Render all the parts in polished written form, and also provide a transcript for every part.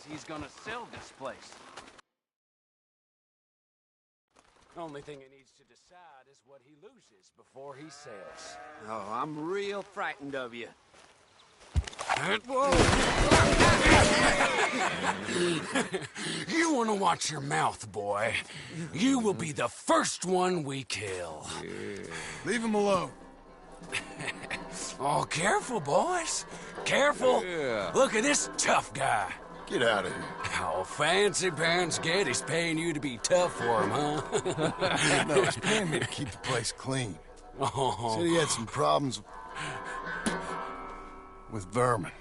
he's gonna sell this place. Only thing he needs to decide is what he loses before he sells. Oh, I'm real frightened of you. Whoa! You want to watch your mouth, boy. You will be the first one we kill. Leave him alone. Oh, careful, boys. Careful. Yeah. Look at this tough guy. Get out of here. Oh, Fancy Pants Getty's paying you to be tough for him, huh? No, he's paying me to keep the place clean. Oh. Said he had some problems with vermin.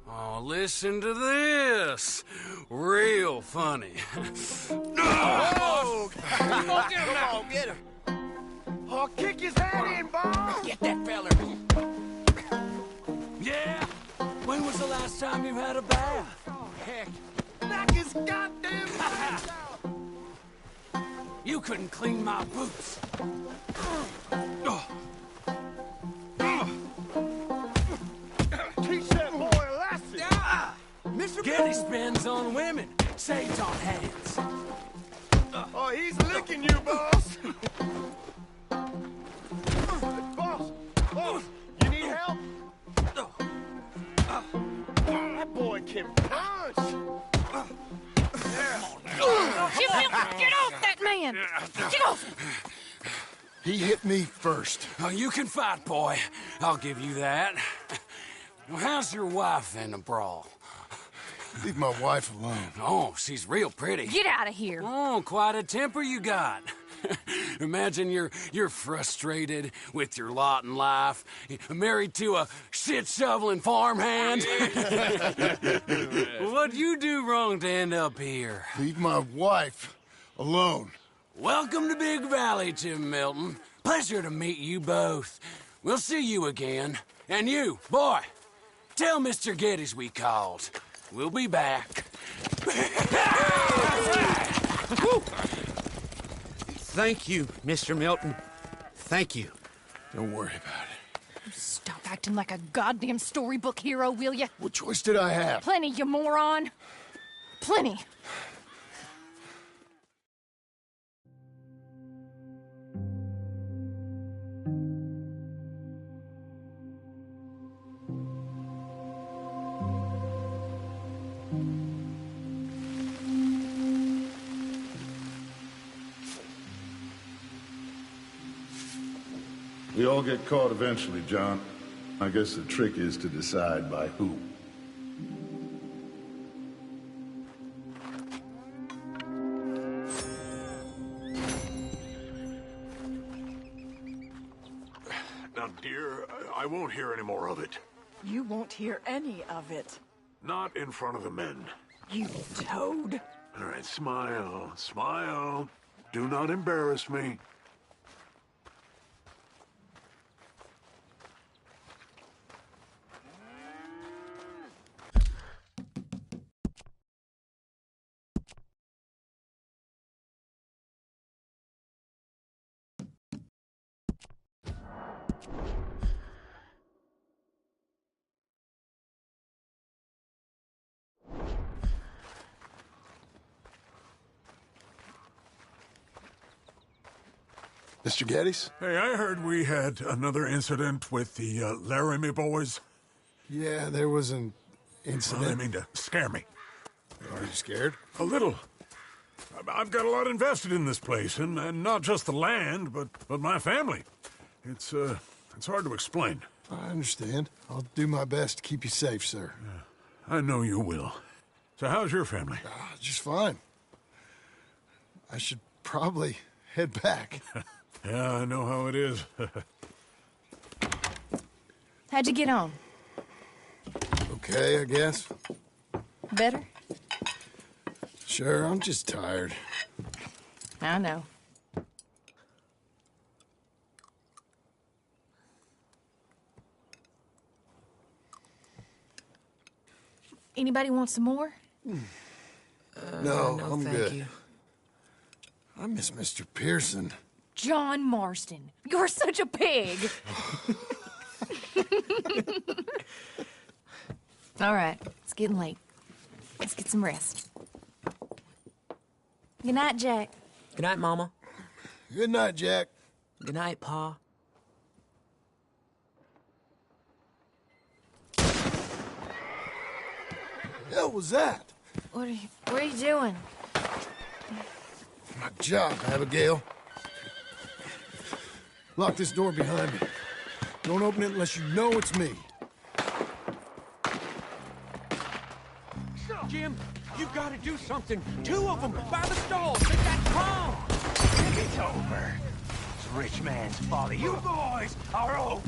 Oh, listen to this. Real funny. Oh! Come on, get him! I'll kick his head in, boss! Get that feller! Yeah? When was the last time you had a bath? Oh, heck. Knock his goddamn face out! You couldn't clean my boots. Teach that boy a lesson! Mr. Getty spends on women, saves on hands. Oh, he's licking you, boss! Boss, you need help? That boy can punch! Get off that man! Get off! He hit me first. Oh, you can fight, boy. I'll give you that. Well, how's your wife in the brawl? Leave my wife alone. Oh, she's real pretty. Get out of here! Oh, quite a temper you got. Imagine you're frustrated with your lot in life, married to a shit-shoveling farmhand. What'd you do wrong to end up here? Leave my wife alone. Welcome to Big Valley, Tim Milton. Pleasure to meet you both. We'll see you again. And you, boy, tell Mr. Geddes we called. We'll be back. Thank you, Mr. Milton. Thank you. Don't worry about it. Stop acting like a goddamn storybook hero, will ya? What choice did I have? Plenty, you moron. Plenty. We all get caught eventually, John. I guess the trick is to decide by who. Now, dear, I won't hear any more of it. You won't hear any of it. Not in front of the men. You toad. All right, smile, smile. Do not embarrass me. Mr. Geddes? Hey, I heard we had another incident with the Laramie boys. Yeah, there was an I incident. mean to scare me. Are you scared? A little. I've got a lot invested in this place, and not just the land, but my family. It's hard to explain. I understand. I'll do my best to keep you safe, sir. I know you will. So how's your family? Just fine. I should probably head back. Yeah, I know how it is. How'd you get on? Okay, I guess. Better? Sure, I'm just tired. I know. Anybody want some more? No, no, I'm thank good. you. I miss Mr. Pearson. John Marston, you're such a pig. All right, it's getting late. Let's get some rest. Good night, Jack. Good night, Mama. Good night, Jack. Good night, Pa. Hell was that? What are you doing? My job, Abigail. Lock this door behind me. Don't open it unless you know it's me. Jim, you've got to do something. 2 of them by the stalls. They got Tom. It's over. It's rich man's folly. You boys are old.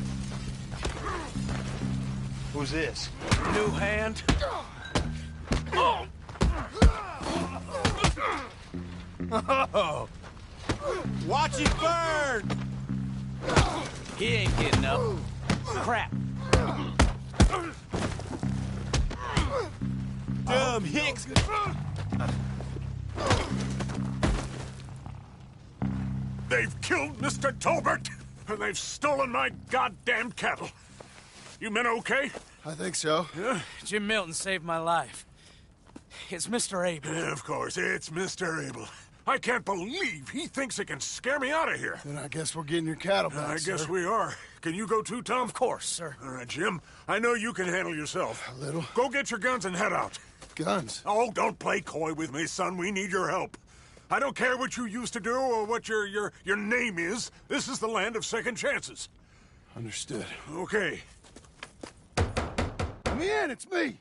Who's this? New hand? Oh! Watch it burn! He ain't getting up. Crap. Dumb Hicks! They've killed Mr. Tolbert, and they've stolen my goddamn cattle. You men okay? I think so. Yeah? Jim Milton saved my life. It's Mr. Abel. Yeah, of course, it's Mr. Abel. I can't believe he thinks he can scare me out of here. Then I guess we're getting your cattle back, I guess sir. we are. Can you go too, Tom? Of course, sir. All right, Jim. I know you can handle yourself. A little. Go get your guns and head out. Guns. Oh, don't play coy with me, son. We need your help. I don't care what you used to do or what your name is. This is the land of second chances. Understood. Okay. Let me in, it's me.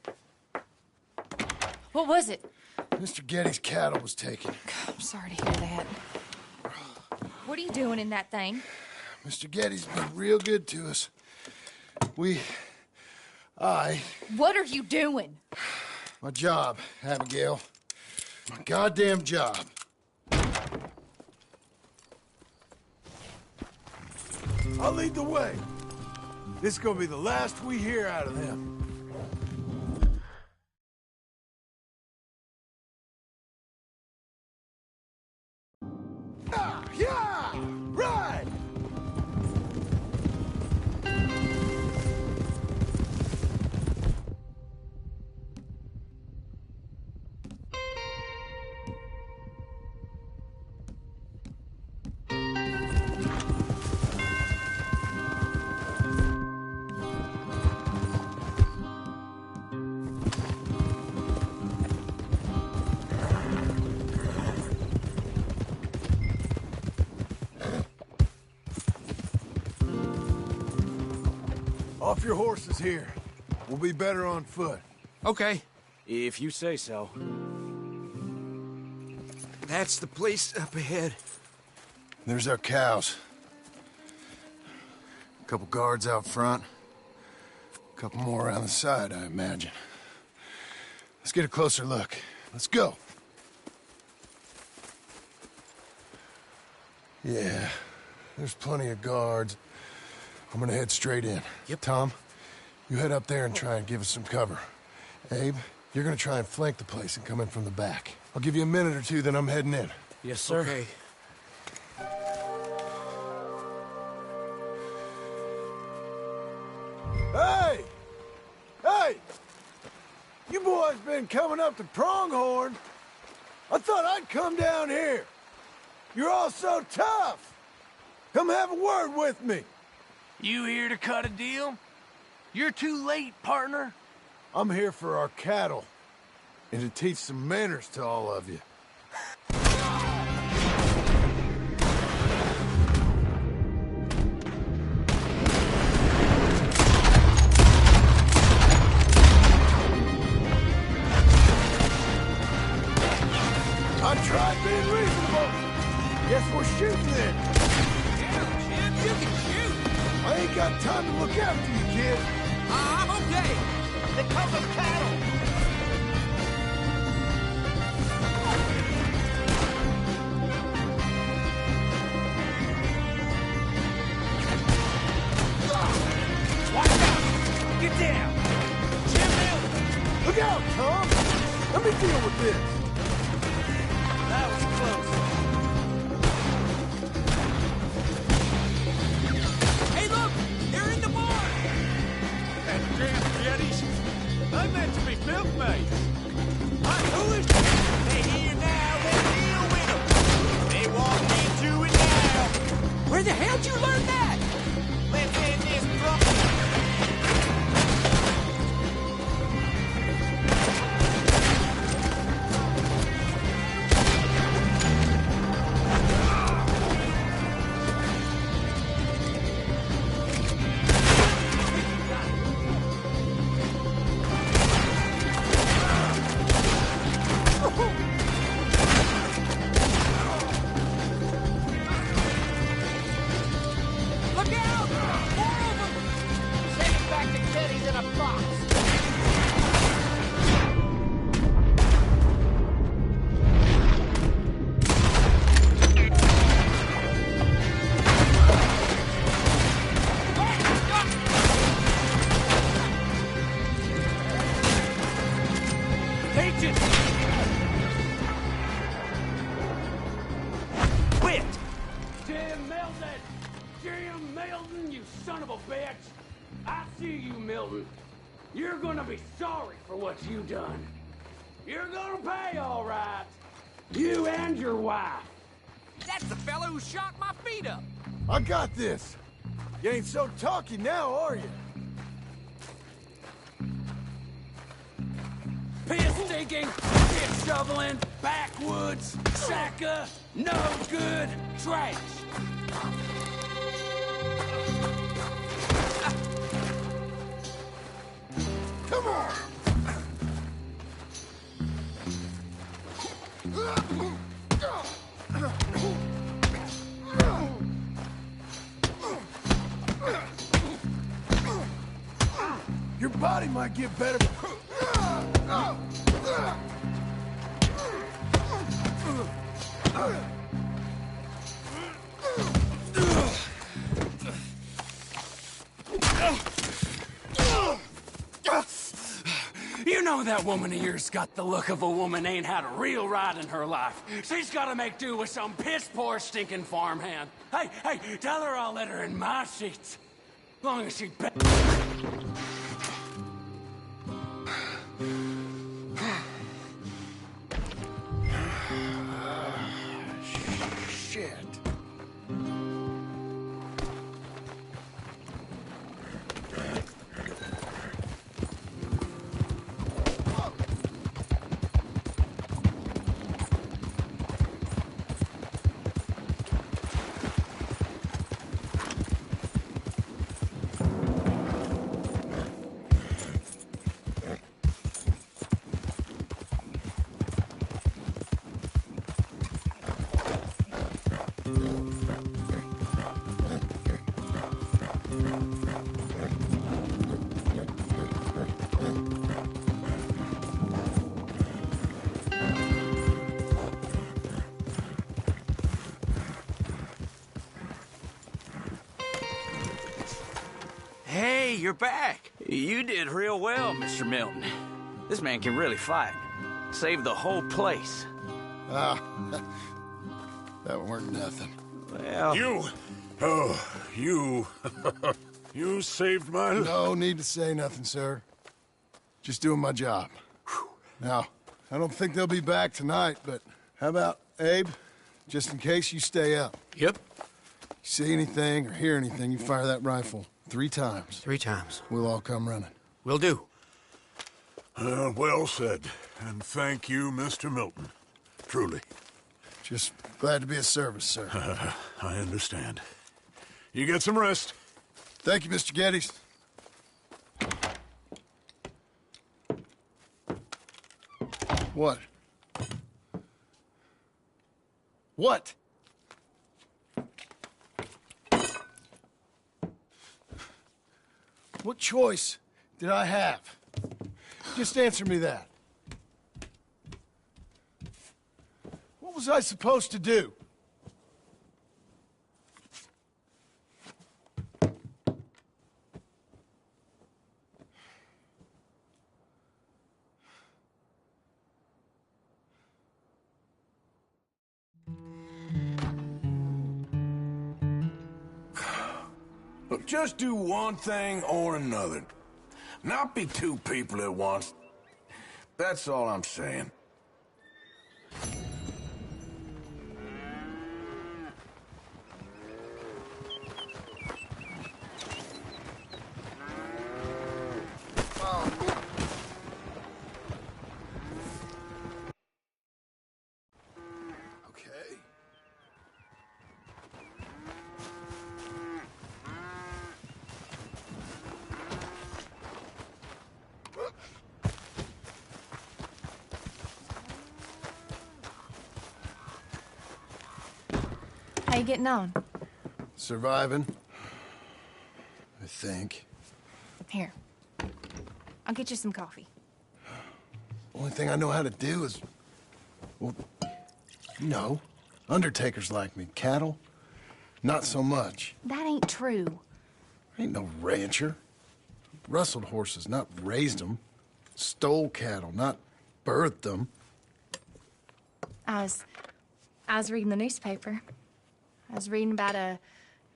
What was it? Mr. Getty's cattle was taken. I'm sorry to hear that. What are you doing in that thing? Mr. Getty's been real good to us. What are you doing? My job, Abigail. My goddamn job. I'll lead the way. This is gonna be the last we hear out of them. Yeah! Right! Off your horses here. We'll be better on foot. Okay, If you say so. that's the place up ahead. There's our cows. A couple guards out front. A couple more around the side, I imagine. Let's get a closer look. Let's go. Yeah, there's plenty of guards. I'm gonna head straight in. Yep. Tom, you head up there and try and give us some cover. Abe, you're gonna try and flank the place and come in from the back. I'll give you a minute or two, then I'm heading in. Yes, sir. Okay. Hey! Hey! You boys been coming up to Pronghorn. I thought I'd come down here. You're all so tough. Come have a word with me. You here to cut a deal? You're too late, partner. I'm here for our cattle. And to teach some manners to all of you. I tried being reasonable. Guess we're shooting then. Jim, you can shoot. I ain't got time to look after you, kid. I'm okay. They come from cattle. Watch out! Get down! Jim Milton! Look out, Tom! Let me deal with this. That was close. Hey, look! They're in the barn! And damn Yetis! I meant to be milkmaids. I How'd you learn that? Let's end this Look out! More of them! Send it back to Geddes in a box. agent! Quit! Jim Milton! Jim Milton, you son of a bitch! I see you, Milton. You're gonna be sorry for what you done. You're gonna pay, all right. You and your wife. That's the fellow who shot my feet up. I got this. You ain't so talky now, are you? Piss stinking, shit shoveling, backwoods, shaka, no good, trash. Come on! Your body might get better. You know that woman of yours got the look of a woman ain't had a real ride in her life. She's gotta make do with some piss-poor stinking farmhand. Hey, tell her I'll let her in my sheets. Long as she... Shit. Hey, you're back. You did real well, Mr. Milton. This man can really fight. Saved the whole place. Ah, that weren't nothing. Well... You! Oh, you... you saved my life. No need to say nothing, sir. Just doing my job. Now, I don't think they'll be back tonight, but how about Abe? Just in case you stay up. Yep. See anything or hear anything, you fire that rifle 3 times. 3 times. We'll all come running. Will do. Well said. And thank you, Mr. Milton. Truly. Just glad to be of service, sir. I understand. You get some rest. Thank you, Mr. Geddes. What? What? What choice did I have? Just answer me that. What was I supposed to do? Look, just do one thing or another. Not be 2 people at once. That's all I'm saying. you getting on? Surviving. I think. Here. I'll get you some coffee. Only thing I know how to do is... Well, you know, undertakers like me. Cattle, not so much. That ain't true. I ain't no rancher. Rustled horses, not raised them. Stole cattle, not birthed them. I was reading the newspaper. I was reading about a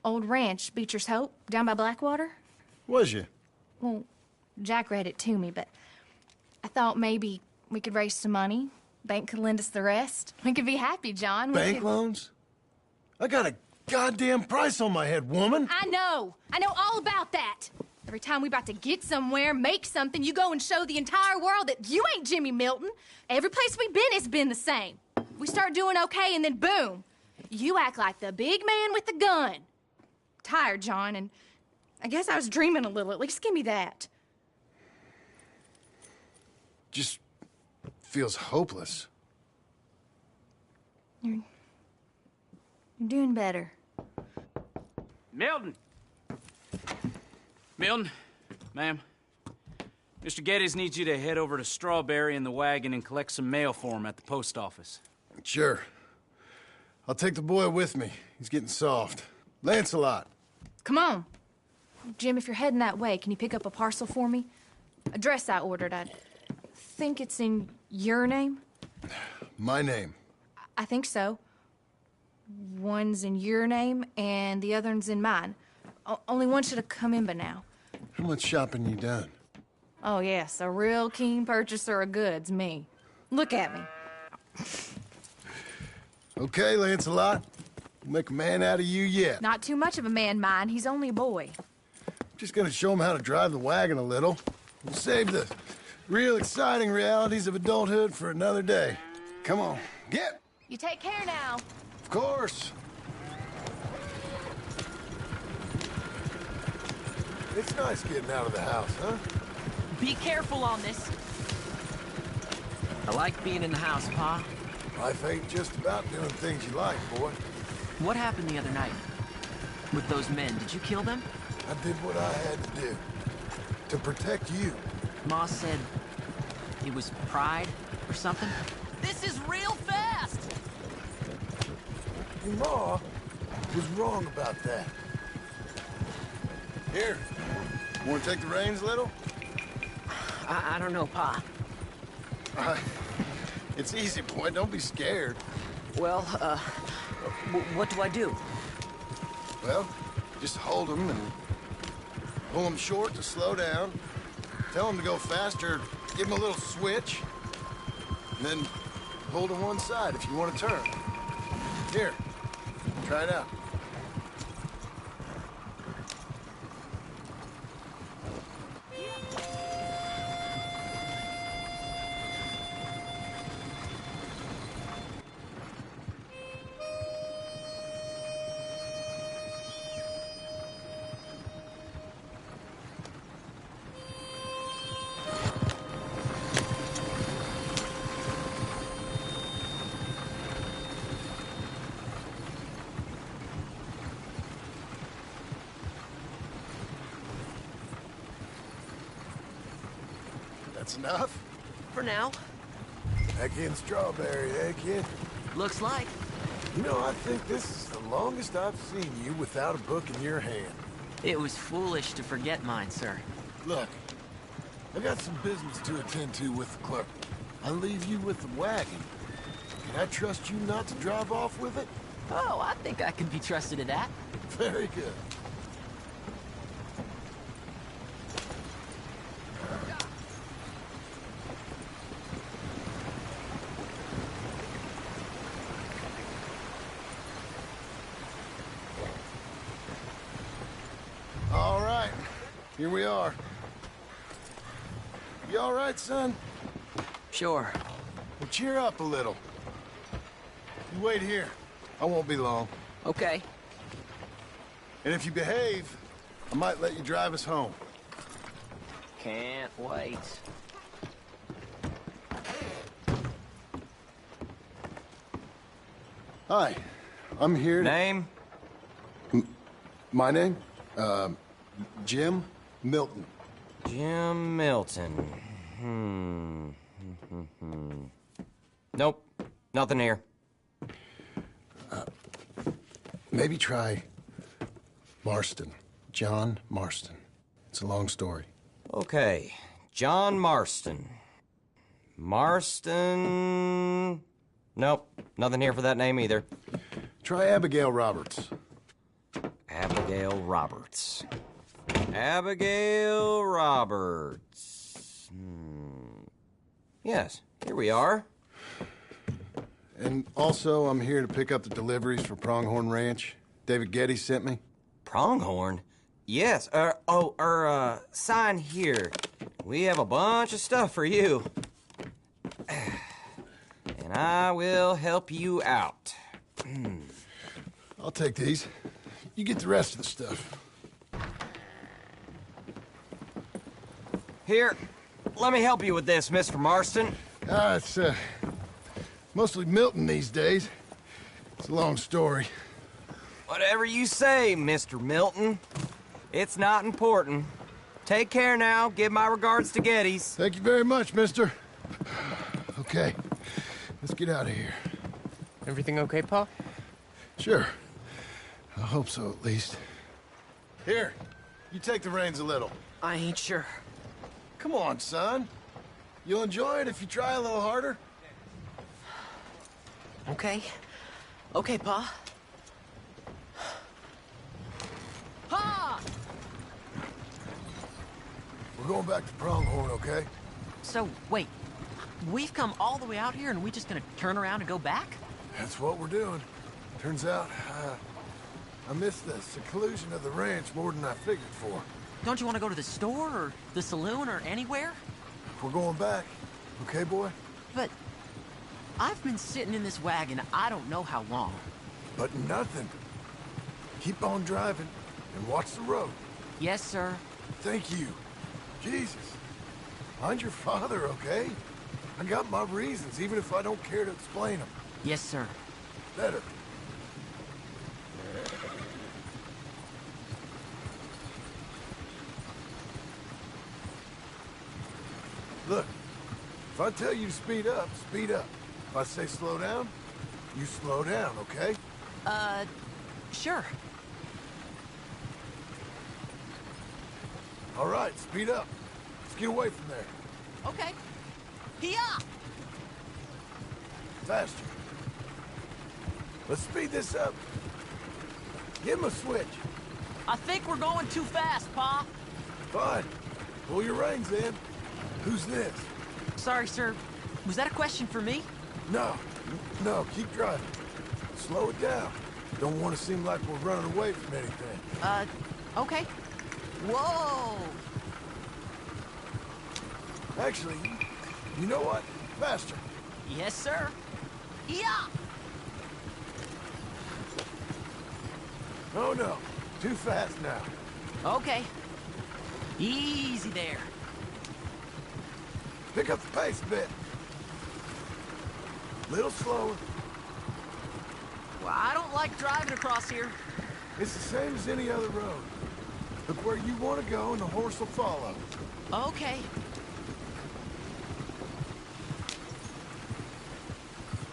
old ranch, Beecher's Hope, down by Blackwater. Was you? Well, Jack read it to me, but I thought maybe we could raise some money. Bank could lend us the rest. We could be happy, John. Bank loans? I got a goddamn price on my head, woman. I know all about that. Every time we about to get somewhere, make something, you go and show the entire world that you ain't Jimmy Milton. Every place we've been, it's been the same. We start doing okay, and then boom, you act like the big man with the gun. Tired, John, and I guess I was dreaming a little. At least give me that. Just feels hopeless. You're doing better. Milton! Milton, ma'am. Mr. Geddes needs you to head over to Strawberry in the wagon and collect some mail for him at the post office. Sure. I'll take the boy with me. He's getting soft. Lancelot. Come on. Jim, if you're heading that way, can you pick up a parcel for me? A dress I ordered. I think it's in your name? My name. I think so. One's in your name, and the other's in mine. Only one should have come in by now. How much shopping you done? Oh, yes, a real keen purchaser of goods, me. Look at me. Okay, Lancelot. We'll make a man out of you yet. Not too much of a man, mine. He's only a boy. Just gonna show him how to drive the wagon a little. We'll save the real exciting realities of adulthood for another day. Come on, get! You take care now. Of course. It's nice getting out of the house, huh? Be careful on this. I like being in the house, Pa. Life ain't just about doing things you like, boy. What happened the other night? With those men, did you kill them? I did what I had to do. To protect you. Ma said it was pride or something? This is real fast! Your Ma was wrong about that. Here. Want to take the reins, little? I don't know, Pa. It's easy, boy. Don't be scared. Well, what do I do? Well, just hold them and pull them short to slow down. Tell them to go faster. Give them a little switch. And then pull to one side if you want to turn. Here. Try it out. That's enough? For now. Back in Strawberry, eh, kid? Looks like. You know, I think this is the longest I've seen you without a book in your hand. It was foolish to forget mine, sir. Look, I got some business to attend to with the clerk. I'll leave you with the wagon. Can I trust you not to drive off with it? Oh, I think I can be trusted to that. Very good. All right, here we are. You all right, son? Sure. Well, cheer up a little. You wait here. I won't be long. Okay. And if you behave, I might let you drive us home. Can't wait. Hi, I'm here to... Name? My name? Jim Milton. Jim Milton. Nope, nothing here. Maybe try Marston. John Marston. It's a long story. Okay, John Marston. Marston... Nope, nothing here for that name either. Try Abigail Roberts. Abigail Roberts. Abigail Roberts. Yes, here we are. And also, I'm here to pick up the deliveries for Pronghorn Ranch. David Getty sent me. Pronghorn? Yes, sign here. We have a bunch of stuff for you. And I will help you out. I'll take these. You get the rest of the stuff. Here, let me help you with this, Mr. Marston. It's, mostly Milton these days. It's a long story. Whatever you say, Mr. Milton. It's not important. Take care now. Give my regards to Geddes. Thank you very much, mister. Okay, let's get out of here. Everything okay, Pa? Sure. I hope so, at least. Here, you take the reins a little. I ain't sure. Come on, son. You'll enjoy it if you try a little harder. Okay. Okay, Pa. Ha! We're going back to Pronghorn, okay? So, wait. We've come all the way out here and we just gonna turn around and go back? That's what we're doing. Turns out, I missed the seclusion of the ranch more than I figured for. Don't you want to go to the store or the saloon or anywhere? We're going back. Okay, boy? But I've been sitting in this wagon I don't know how long. But nothing. Keep on driving and watch the road. Yes, sir. Thank you. Jesus. Find your father, okay? I got my reasons, even if I don't care to explain them. Yes, sir. Better. Look, if I tell you to speed up, speed up. If I say slow down, you slow down, okay? Sure. All right, speed up. Let's get away from there. Okay. Hiya! Faster. Let's speed this up. Give him a switch. I think we're going too fast, Pa. Fine. Pull your reins in. Who's this? Sorry, sir. Was that a question for me? No. No, keep driving. Slow it down. Don't want to seem like we're running away from anything. Okay. Whoa! Actually, you know what? Faster. Yes, sir. Yeah! Oh, no. Too fast now. Okay. Easy there. Pick up the pace a bit. Little slower. Well, I don't like driving across here. It's the same as any other road. Look where you want to go and the horse will follow. Okay.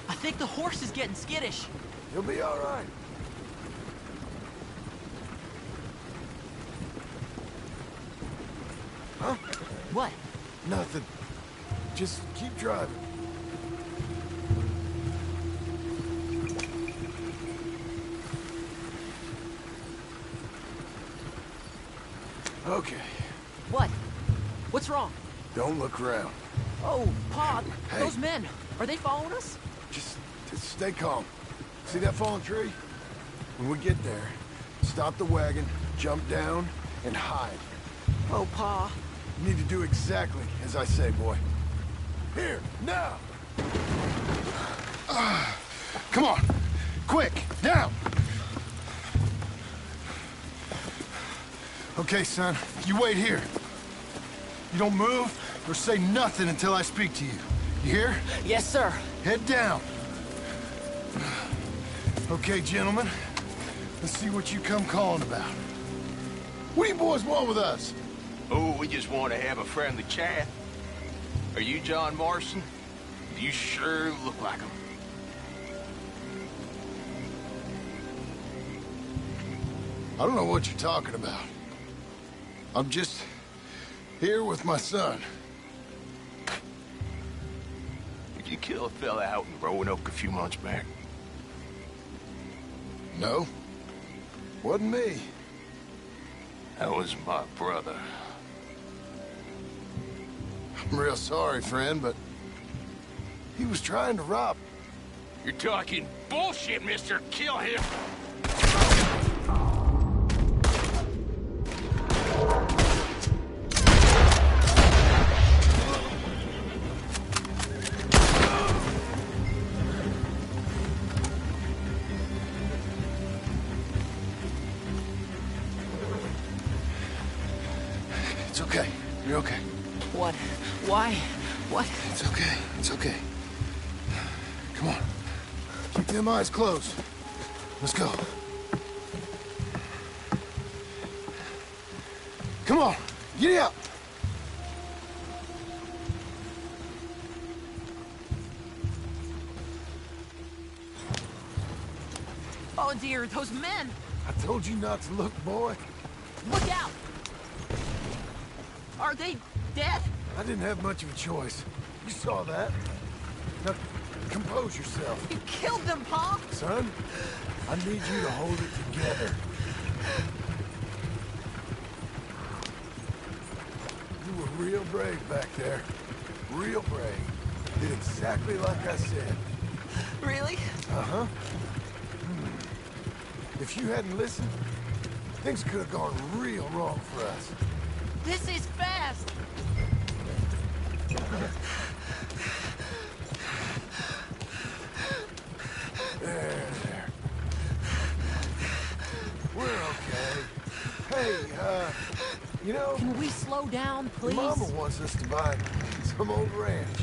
I think the horse is getting skittish. You'll be all right. Huh? What? Nothing. Just keep driving. Okay. What? What's wrong? Don't look around. Oh, Pa, Hey. those men, are they following us? Just stay calm. See that fallen tree? When we get there, stop the wagon, jump down, and hide. Oh, Pa. You need to do exactly as I say, boy. Here, now! Come on! Quick, down! Okay, son, you wait here. You don't move or say nothing until I speak to you. You hear? Yes, sir. Head down. Okay, gentlemen. Let's see what you come calling about. What do you boys want with us? Oh, we just want to have a friendly chat. Are you John Morrison? You sure look like him. I don't know what you're talking about. I'm just here with my son. Did you kill a fella out in Roanoke a few months back? No. Wasn't me. That was my brother. I'm real sorry, friend, but he was trying to rob. You're talking bullshit, mister. Kill him. It's okay. You're okay. What? Why? What? It's okay. It's okay. Come on. Keep them eyes closed. Let's go. Come on. Get out. Oh dear, those men! I told you not to look, boy. Look out! Are they dead? I didn't have much of a choice. You saw that. Now, compose yourself. You killed them, Pa! Son, I need you to hold it together. You were real brave back there. Real brave. Did exactly like I said. Really? Uh-huh. If you hadn't listened, things could have gone real wrong for us. This is fast! There. We're okay. Hey, you know... Can we slow down, please? Mama wants us to buy some old ranch.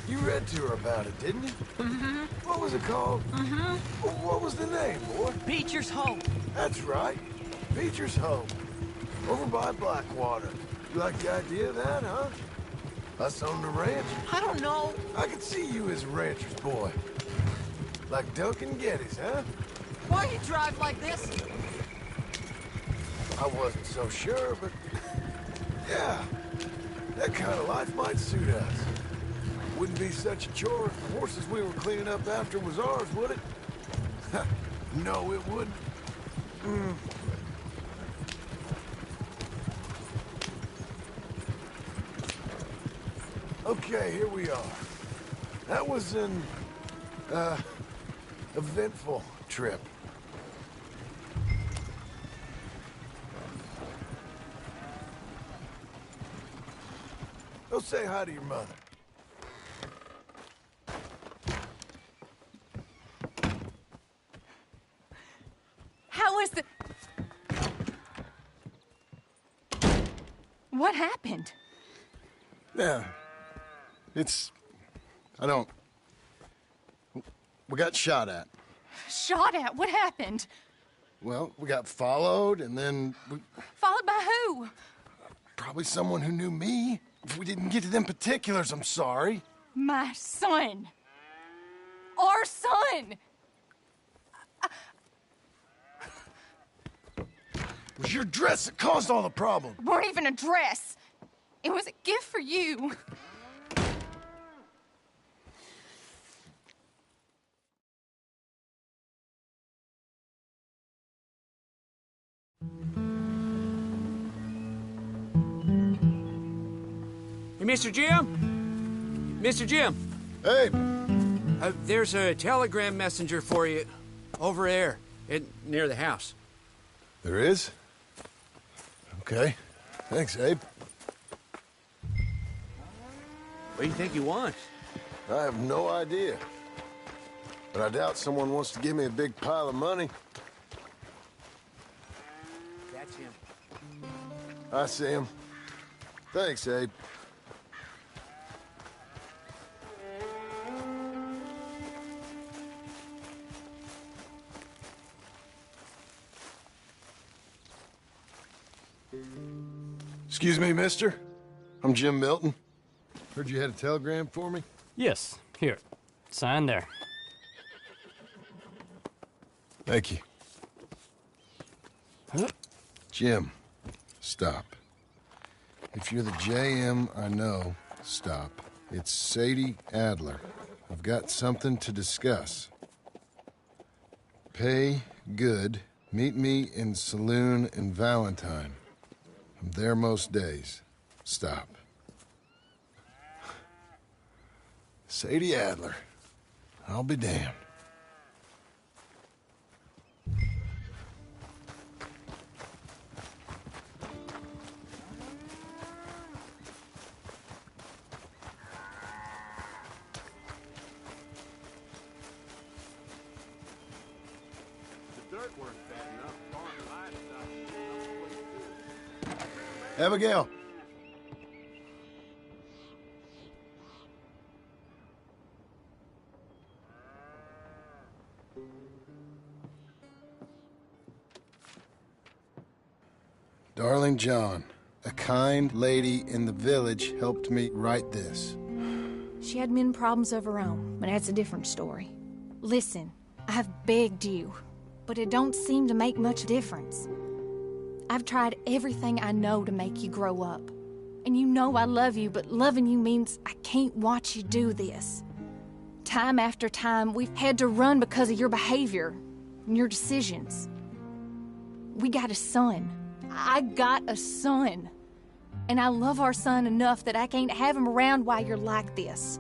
You read to her about it, didn't you? Mm-hmm. What was it called? Mm-hmm. What was the name, boy? Beecher's Hope. That's right. Beecher's Hope. Over by Blackwater. You like the idea of that, huh? Us on the ranch? I don't know. I could see you as a rancher's boy. Like Duncan Geddes, huh? Why you drive like this? I wasn't so sure, but... yeah. That kind of life might suit us. Wouldn't be such a chore if the horses we were cleaning up after was ours, would it? No, it wouldn't. Okay, here we are. That was an, eventful trip. Go say hi to your mother. How was the... What happened? Yeah. I don't... We got shot at. Shot at? What happened? Well, we got followed, and then Followed by who? probably someone who knew me. If we didn't get to them particulars, I'm sorry. My son. Our son. It was your dress that caused all the problem. It weren't even a dress. It was a gift for you. Hey, Mr. Jim? Mr. Jim? Hey. There's a telegram messenger for you over there near the house. There is? Okay. Thanks, Abe. What do you think he wants? I have no idea. But I doubt someone wants to give me a big pile of money. That's him. I see him. Thanks, Abe. Excuse me, mister. I'm Jim Milton. Heard you had a telegram for me? Yes. Here. Sign there. Thank you. Jim, stop. If you're the JM I know, stop. It's Sadie Adler. I've got something to discuss. Pay good. Meet me in saloon in Valentine. I'm there most days. Stop. Sadie Adler. I'll be damned. Abigail. Darling John, a kind lady in the village helped me write this. She had men problems of her own, but that's a different story. Listen, I have begged you, but it don't seem to make much difference. I've tried everything I know to make you grow up. And you know I love you, but loving you means I can't watch you do this. Time after time, we've had to run because of your behavior and your decisions. We got a son. I got a son. And I love our son enough that I can't have him around while you're like this.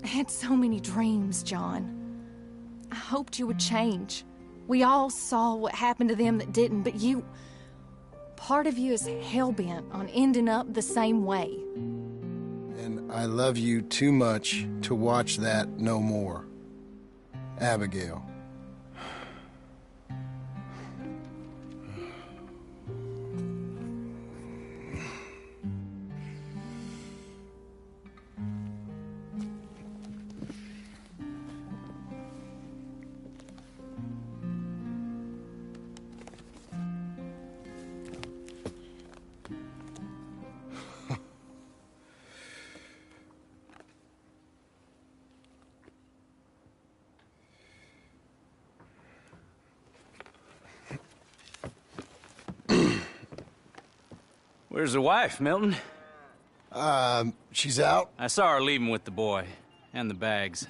I had so many dreams, John. I hoped you would change. We all saw what happened to them that didn't, but you... Part of you is hell-bent on ending up the same way. And I love you too much to watch that no more. Abigail. Where's the wife, Milton? She's out. I saw her leaving with the boy. And the bags.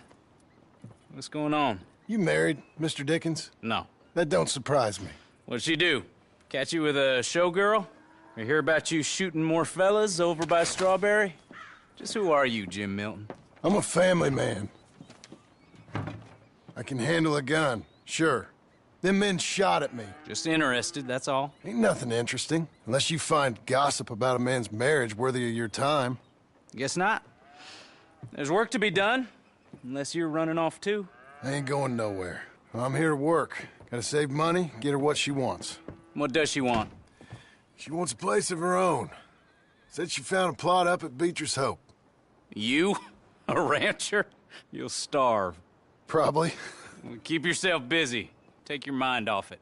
What's going on? You married, Mr. Dickens? No. That don't surprise me. What'd she do? Catch you with a showgirl? Or hear about you shooting more fellas over by Strawberry? Just who are you, Jim Milton? I'm a family man. I can handle a gun, sure. Them men shot at me. Just interested, that's all. Ain't nothing interesting, unless you find gossip about a man's marriage worthy of your time. Guess not. There's work to be done, unless you're running off too. I ain't going nowhere. I'm here to work. Gotta save money, get her what she wants. What does she want? She wants a place of her own. Said she found a plot up at Beecher's Hope. You? A rancher? You'll starve. Probably. Well, keep yourself busy. Take your mind off it.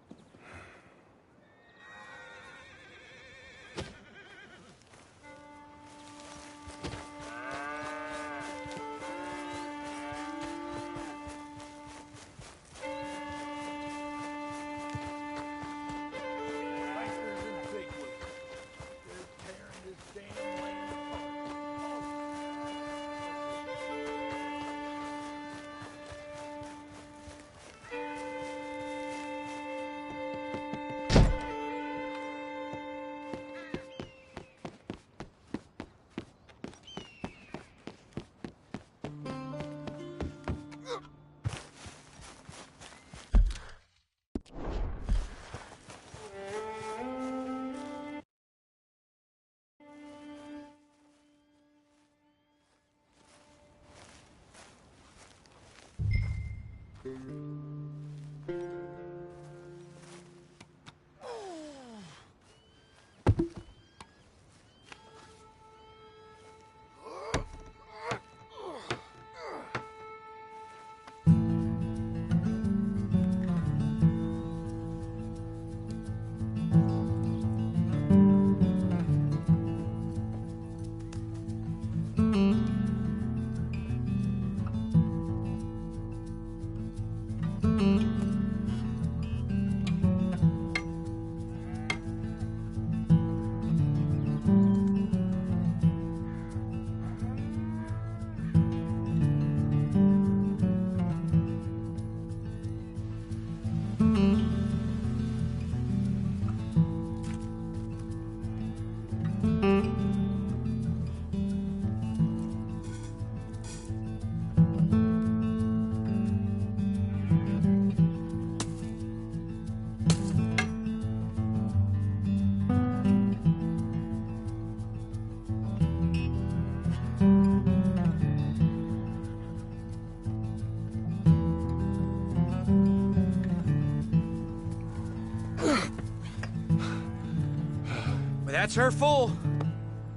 That's her full.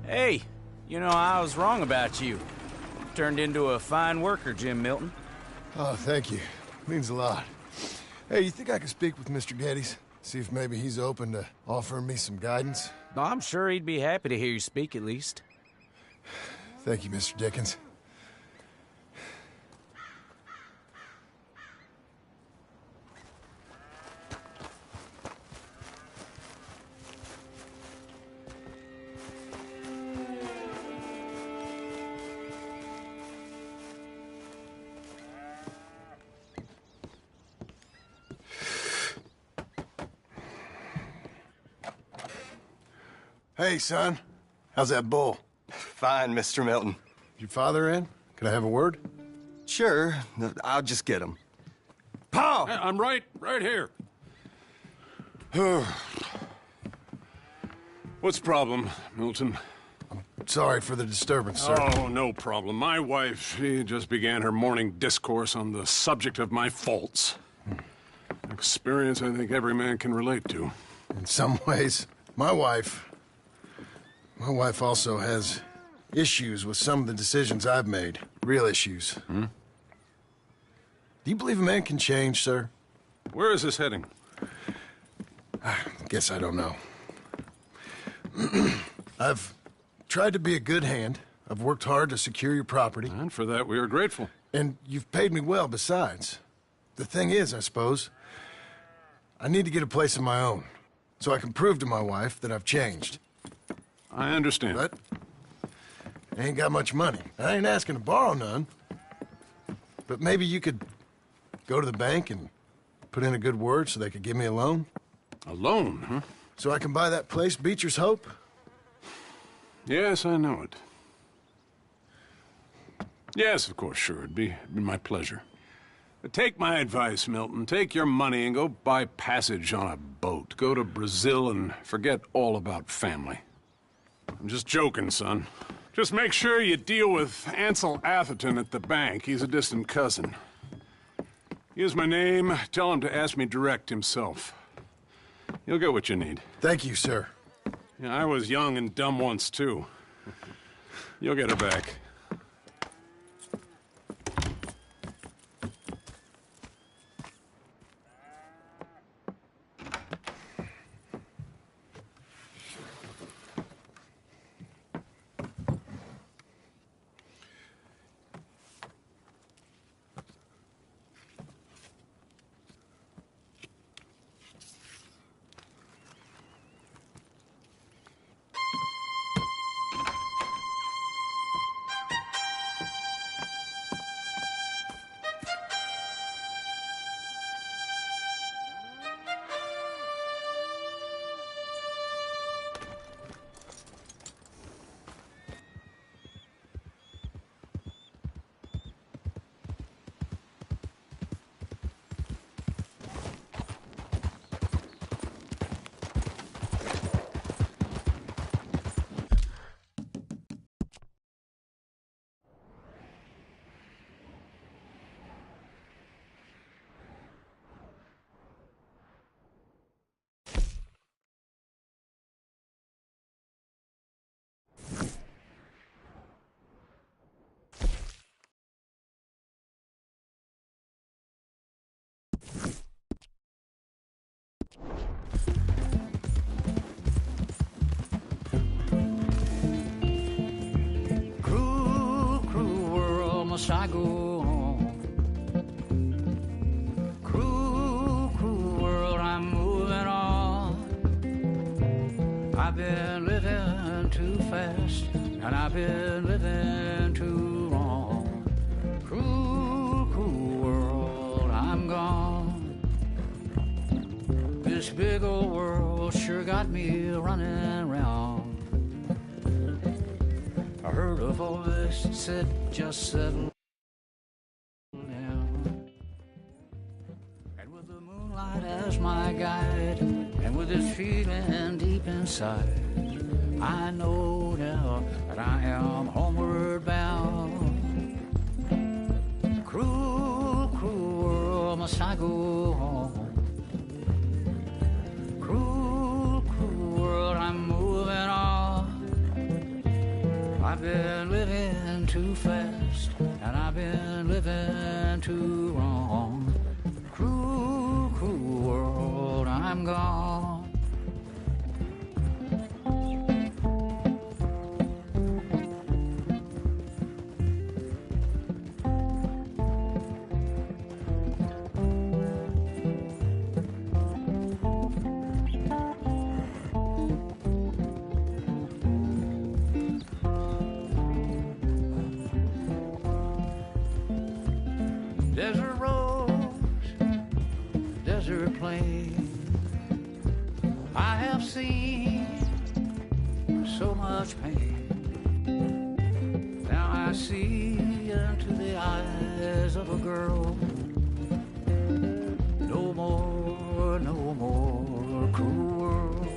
Hey, you know, I was wrong about you. Turned into a fine worker, Jim Milton. Oh, thank you. Means a lot. Hey, you think I could speak with Mr. Geddes? See if maybe he's open to offering me some guidance? I'm sure he'd be happy to hear you speak, at least. Thank you, Mr. Dickens. Hey, son. How's that bull? Fine, Mr. Milton. Your father in? Can I have a word? Sure. I'll just get him. Pa! I'm right here. What's the problem, Milton? Sorry for the disturbance, sir. Oh, no problem. My wife, she just began her morning discourse on the subject of my faults. Experience I think every man can relate to. In some ways, my wife also has issues with some of the decisions I've made. Real issues. Hmm? Do you believe a man can change, sir? Where is this heading? I guess I don't know. I've tried to be a good hand. I've worked hard to secure your property. And for that, we are grateful. And you've paid me well besides. The thing is, I suppose, I need to get a place of my own, so I can prove to my wife that I've changed. I understand. But I ain't got much money. I ain't asking to borrow none. But maybe you could go to the bank and put in a good word so they could give me a loan? A loan, huh? So I can buy that place, Beecher's Hope? Yes, I know it. Yes, of course, sure. It'd be my pleasure. But take my advice, Milton. Take your money and go buy passage on a boat. Go to Brazil and forget all about family. I'm just joking, son. Just make sure you deal with Ansel Atherton at the bank. He's a distant cousin. Here's my name. Tell him to ask me direct himself. You'll get what you need. Thank you, sir. Yeah, I was young and dumb once, too. You'll get it back. must I go on? Cruel, cruel world, I'm moving on. I've been living too fast, and I've been living too long. Cruel, cruel world, I'm gone. This big old world sure got me running round. I heard a voice that said, just settle down. And with the moonlight as my guide, and with this feeling deep inside, I know now that I am homeward bound. Cruel, cruel world, must I go home? Cruel, cruel world, I'm moving on. I've been living too fast, and I've been living too wrong. Cruel, cruel world, I'm gone. Desert roads, desert plain, I have seen so much pain. Now I see into the eyes of a girl. No more, no more cruel world.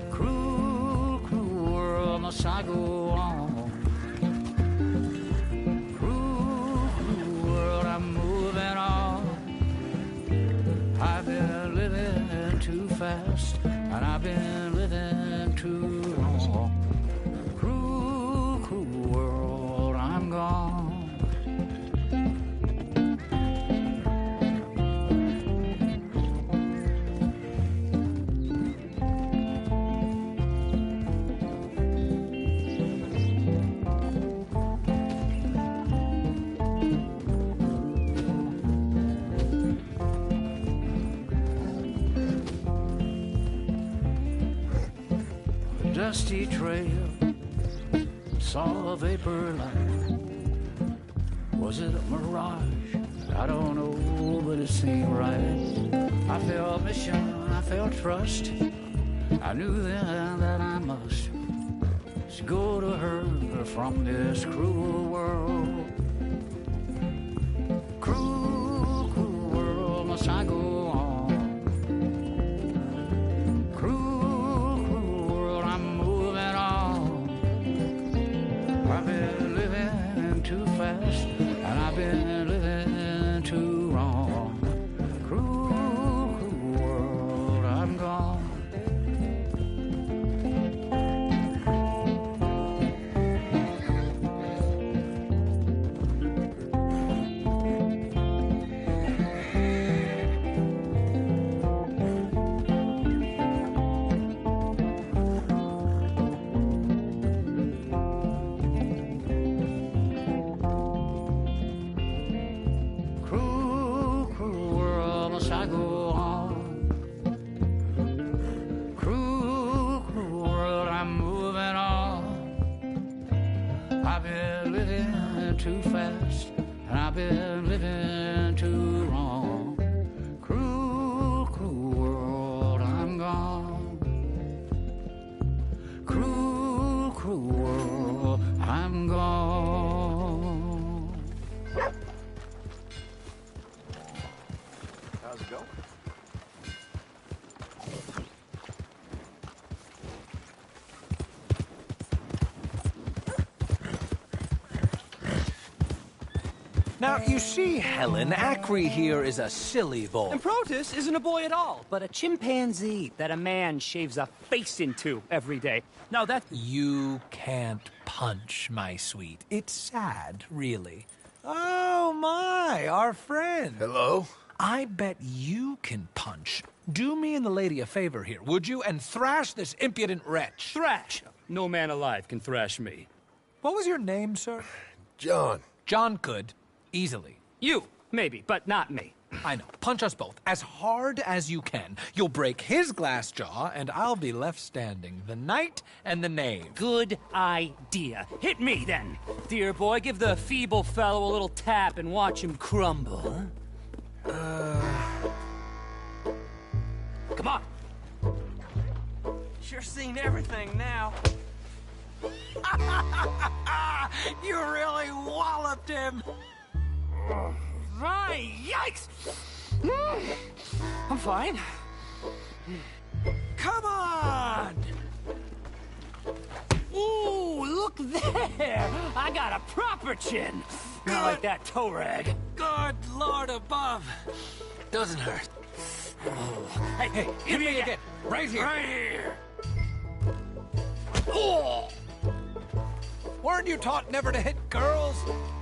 Cruel, cruel world, must I go on? I've been living too fast, and I've been living too long. Cruel, cruel world, I'm gone. Dusty trail, saw a vapor light. Was it a mirage? I don't know, but it seemed right. I felt mission, I felt trust. I knew then that I must go to her from this cruel world. Cruel, cruel world, must I go on? I've been living too fast, and I've been living too wrong. Cruel, cruel world, I'm gone. I go on. Cruel, cruel world, I'm moving on. I've been living too fast, and I've been living too wrong. Cruel, cruel world, I'm gone. Cruel, cruel world, I'm gone. How's it going? Now, you see, Helen, Acri here is a silly boy. And Protus isn't a boy at all, but a chimpanzee that a man shaves a face into every day. No, that... You can't punch, my sweet. It's sad, really. Oh, my, our friend. Hello? I bet you can punch. Do me and the lady a favor here, would you? And thrash this impudent wretch. Thrash? No man alive can thrash me. What was your name, sir? John. John could. Easily. You, maybe, but not me. I know. Punch us both. As hard as you can. You'll break his glass jaw, and I'll be left standing. The knight and the knave. Good idea. Hit me, then. Dear boy, give the feeble fellow a little tap and watch him crumble. Come on. Sure seen everything now. You really walloped him. Right, yikes! I'm fine. Come on! Ooh, look there! I got a proper chin. Not like that toe rag. Good Lord above. Doesn't hurt. Oh. Hey, hit me again. Right here. Right here. Oh! Weren't you taught never to hit girls?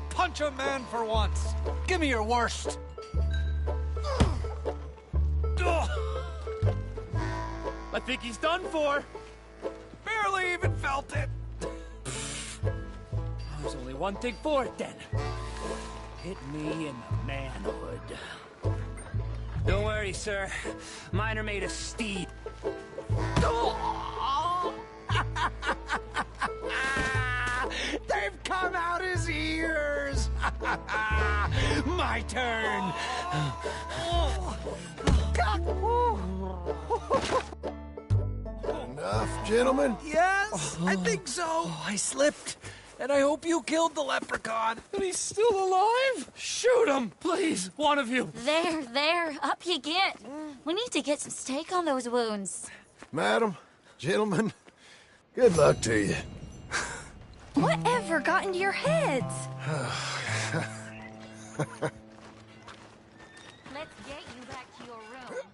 Punch a man for once. Give me your worst. I think he's done for. Barely even felt it. There's only one thing for it, then. Hit me in the manhood. Don't worry, sir. Mine are made of steel. They've come out his ears. My turn. Enough, gentlemen? Yes, I think so. I slipped. And I hope you killed the leprechaun. But he's still alive? Shoot him. Please, one of you. There, up you get. We need to get some steak on those wounds. Madam, gentlemen, good luck to you. Whatever got into your heads? Let's get you back to your room.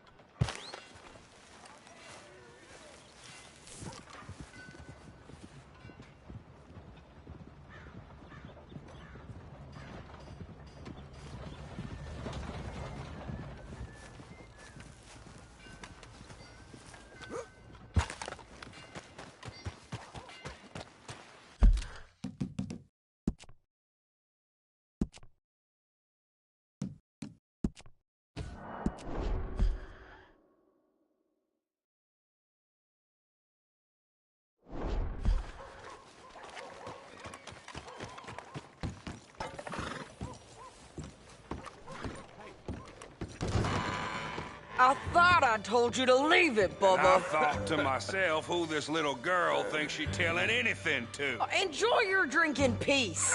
I thought I told you to leave it, Bubba. I thought to myself who this little girl thinks she telling anything to. Enjoy your drink in peace.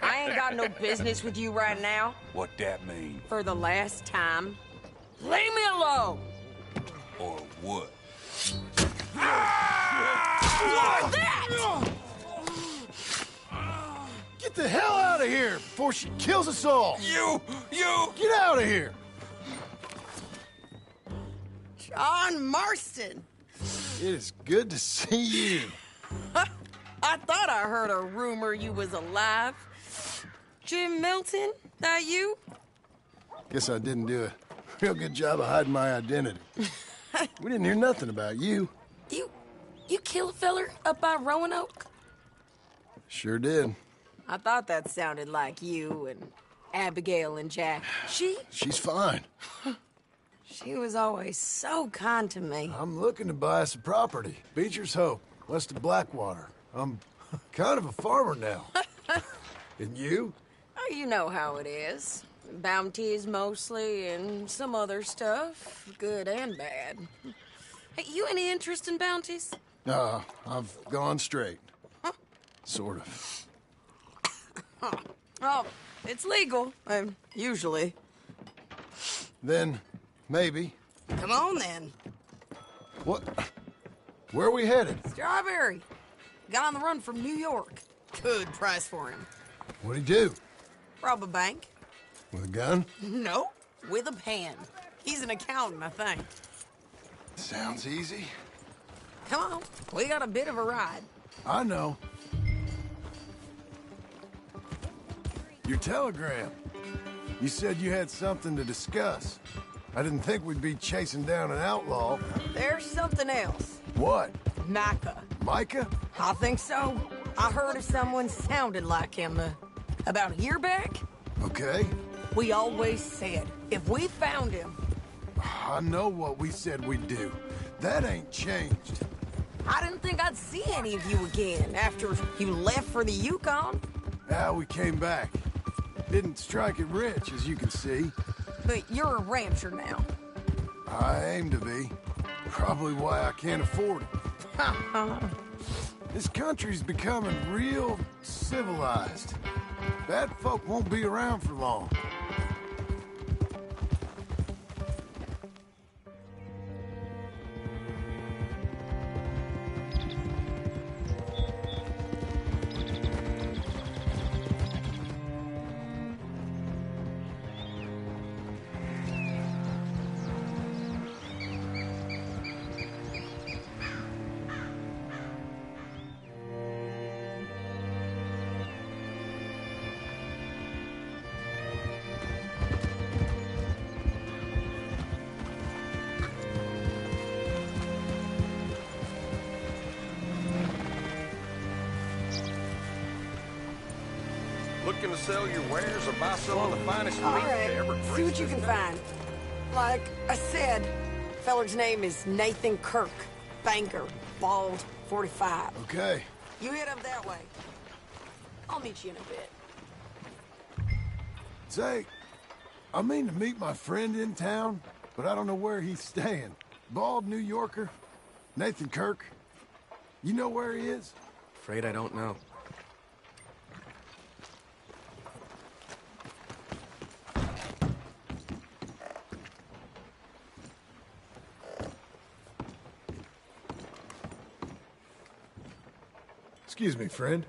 I ain't got no business with you right now. What that mean? For the last time, leave me alone. Or what? What's that? Get the hell out of here before she kills us all! You! Get out of here! John Marston. It is good to see you. I thought I heard a rumor you was alive. Jim Milton, that you? Guess I didn't do a real good job of hiding my identity. We didn't hear nothing about you. You killed a feller up by Roanoke? Sure did. I thought that sounded like you and Abigail and Jack. She's fine. She was always so kind to me. I'm looking to buy us a property. Beecher's Hope, west of Blackwater. I'm kind of a farmer now. And you? Oh, you know how it is. Bounties mostly, and some other stuff, good and bad. Hey, you any interest in bounties? I've gone straight. Sort of. Oh, it's legal, usually. Then, maybe. Come on, then. What? Where are we headed? Strawberry. Got on the run from New York. Good price for him. What'd he do? Rob a bank. With a gun? No, with a pen. He's an accountant, I think. Sounds easy. Come on, we got a bit of a ride. I know. Your telegram. You said you had something to discuss. I didn't think we'd be chasing down an outlaw. There's something else. What? Micah. Micah? I think so. I heard of someone sounded like him about a year back. Okay. We always said, if we found him... I know what we said we'd do. That ain't changed. I didn't think I'd see any of you again after you left for the Yukon. We came back. Didn't strike it rich, as you can see. But you're a rancher now. I aim to be. Probably why I can't afford it. This country's becoming real civilized. Bad folk won't be around for long. looking to sell your wares or buy some of the finest meat All to right, ever see grace what you this can town. find. Like I said, feller's name is Nathan Kirk. Banker, bald, 45. Okay. You head up that way. I'll meet you in a bit. Say, I mean to meet my friend in town, but I don't know where he's staying. Bald New Yorker, Nathan Kirk. You know where he is? Afraid I don't know. Excuse me, friend.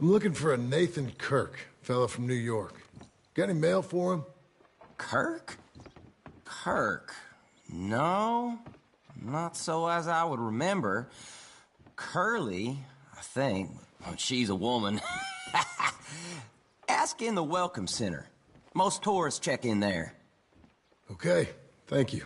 I'm looking for a Nathan Kirk, fella from New York. Got any mail for him? Kirk? Kirk? No, not so as I would remember. Curly, I think. Well, she's a woman. Ask in the Welcome Center. Most tourists check in there. Okay, thank you.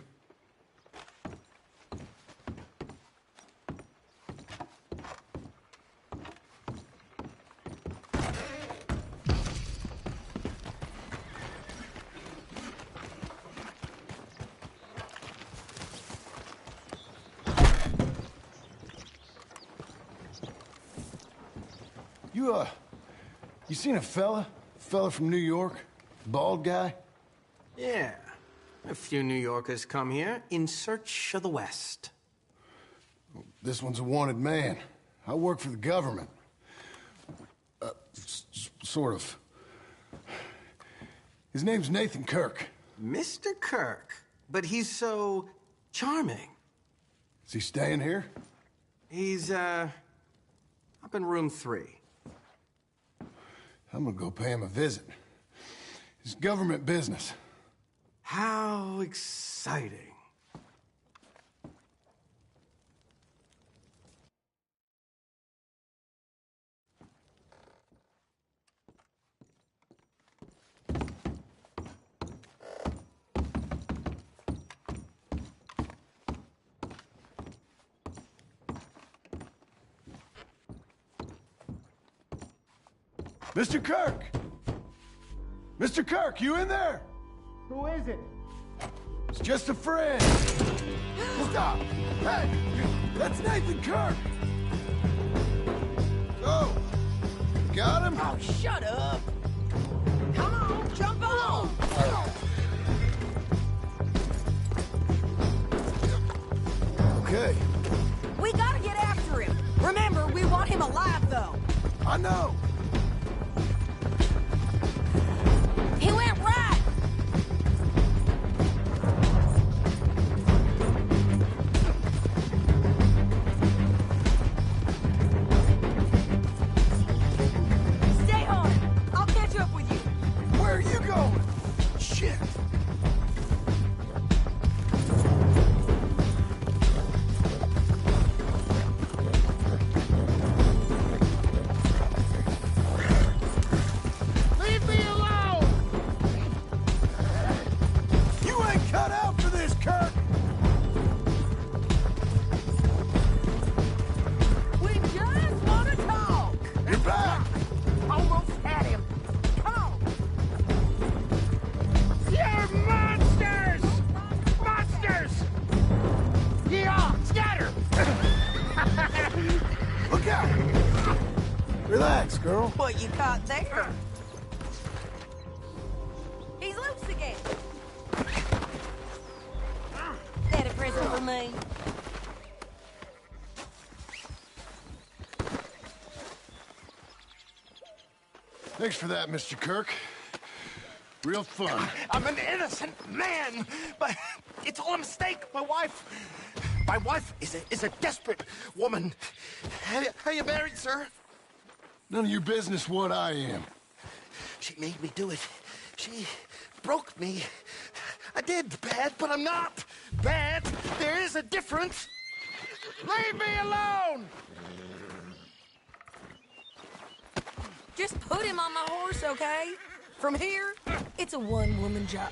You seen a fella? Fella from New York? Bald guy? Yeah. A few New Yorkers come here in search of the West. This one's a wanted man. I work for the government. Sort of. His name's Nathan Kirk. Mr. Kirk? But he's so charming. Is he staying here? He's, up in room 3. I'm gonna go pay him a visit. It's government business. How exciting. Mr. Kirk! Mr. Kirk, you in there? Who is it? It's just a friend. Stop! Hey! That's Nathan Kirk! Oh! Got him? Oh, shut up! Come on, jump on! Okay. We gotta get after him. Remember, we want him alive, though. I know. He went right. Stay on him. I'll catch up with you. Where are you going? Shit. Leave me alone! You ain't cut out for this, Kirk! We just want to talk. You're back! Almost had him. Come on! You're monsters! Monsters! Yeah, scatter! Look out! Relax, girl. What you caught there? He's loose again. That a present for me? Thanks for that, Mr. Kirk. Real fun. I'm an innocent man, but it's all a mistake. My wife is a desperate woman. Are you married, sir? None of your business what I am. She made me do it. She broke me. I did bad, but I'm not bad. There is a difference. Leave me alone! Just put him on my horse, okay? From here, it's a one-woman job.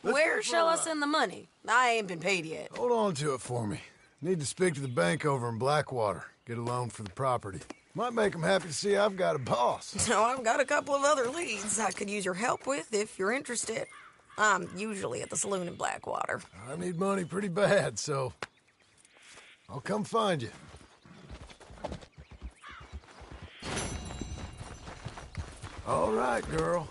Where shall I send the money? I ain't been paid yet. Hold on to it for me. Need to speak to the bank over in Blackwater. Get a loan for the property. Might make them happy to see I've got a boss. So I've got a couple of other leads I could use your help with if you're interested. I'm usually at the saloon in Blackwater. I need money pretty bad, so I'll come find you. All right, girl.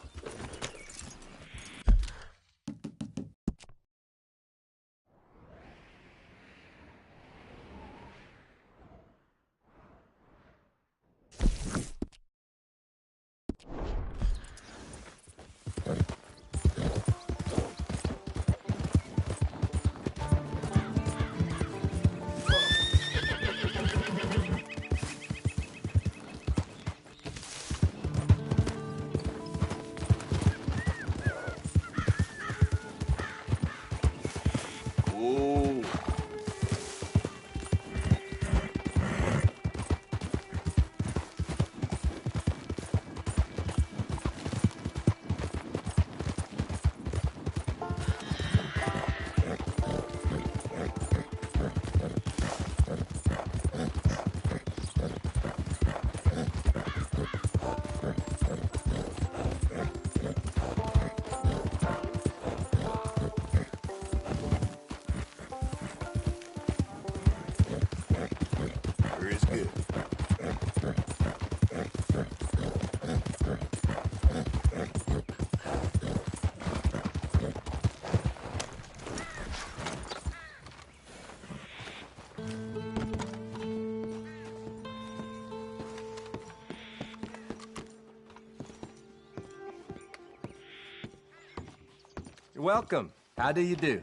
You're welcome. How do you do?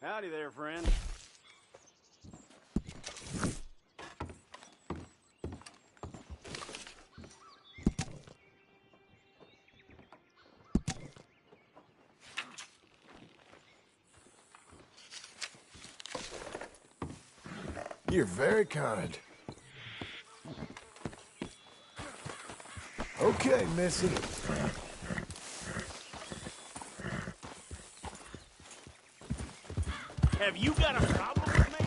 Howdy there, friend. You're very kind. Okay, Missy. Have you got a problem with me?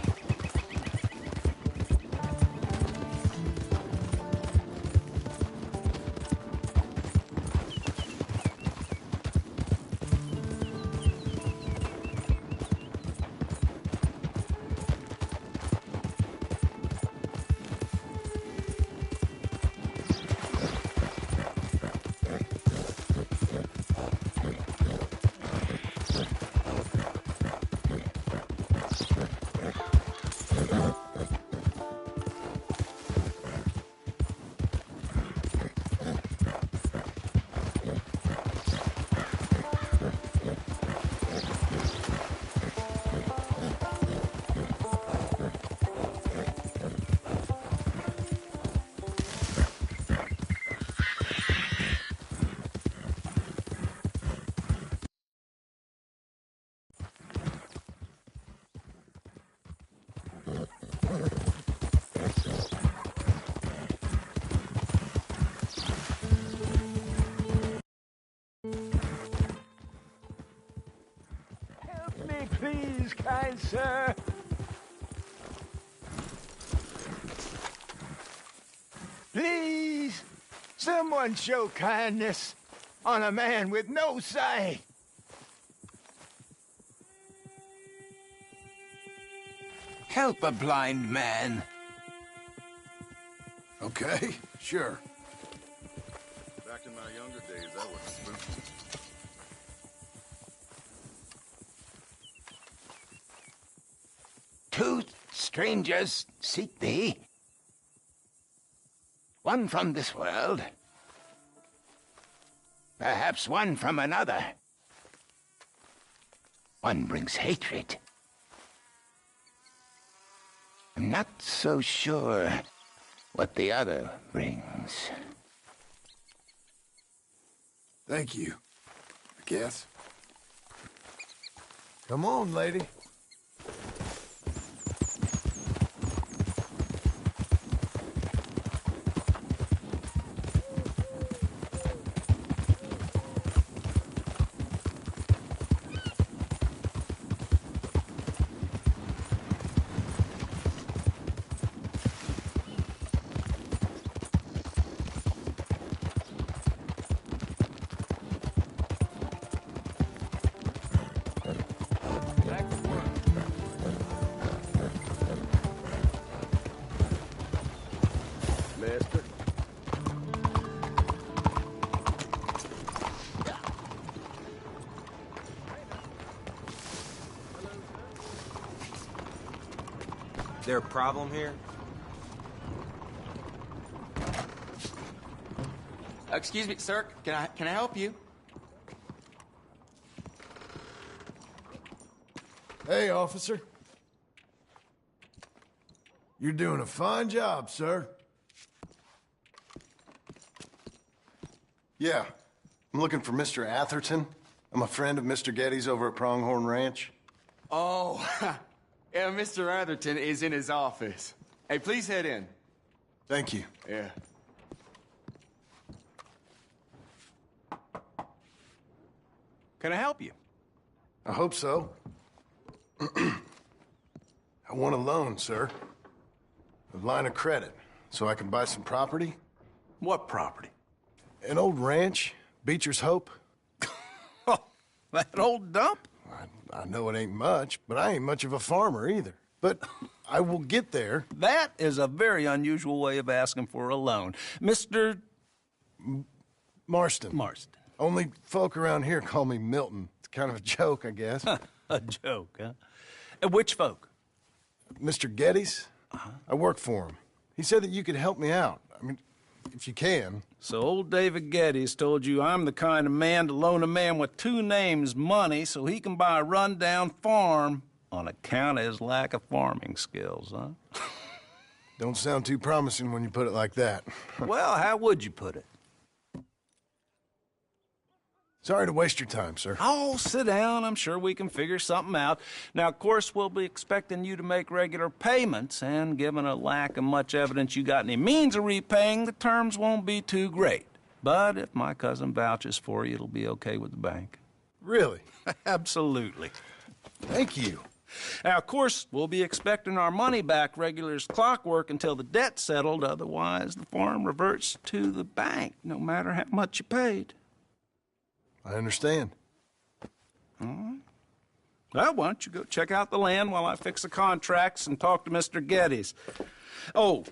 Please, kind sir. Please, someone show kindness on a man with no sight. Help a blind man. Okay, sure. Back in my younger days, that was spooky. Two strangers seek thee. One from this world. Perhaps one from another. One brings hatred. I'm not so sure what the other brings. Thank you, I guess. Come on, lady. there a problem here? Excuse me, sir. Can I help you? Hey, officer. You're doing a fine job, sir. Yeah. I'm looking for Mr. Atherton. I'm a friend of Mr. Getty's over at Pronghorn Ranch. Oh, yeah, Mr. Atherton is in his office. Hey, please head in. Thank you. Yeah. Can I help you? I hope so. I want a loan, sir. A line of credit, so I can buy some property. What property? An old ranch, Beecher's Hope. That old dump? I know it ain't much, but I ain't much of a farmer either. But I will get there. That is a very unusual way of asking for a loan. Mr. Marston. Marston. Only folk around here call me Milton. It's kind of a joke, I guess. A joke, huh? And which folk? Mr. Getty's. I work for him. He said that you could help me out. I mean, if you can. So old David Getty's told you I'm the kind of man to loan a man with two names money so he can buy a rundown farm on account of his lack of farming skills, huh? Don't sound too promising when you put it like that. Well, how would you put it? Sorry to waste your time, sir. Oh, sit down. I'm sure we can figure something out. Now, of course, we'll be expecting you to make regular payments, and given a lack of much evidence you got any means of repaying, the terms won't be too great. But if my cousin vouches for you, it'll be okay with the bank. Really? Absolutely. Thank you. Now, of course, we'll be expecting our money back regular as clockwork until the debt's settled. Otherwise, the farm reverts to the bank, no matter how much you paid. I understand. All right. Well, why don't you go check out the land while I fix the contracts and talk to Mr. Getty's. Oh,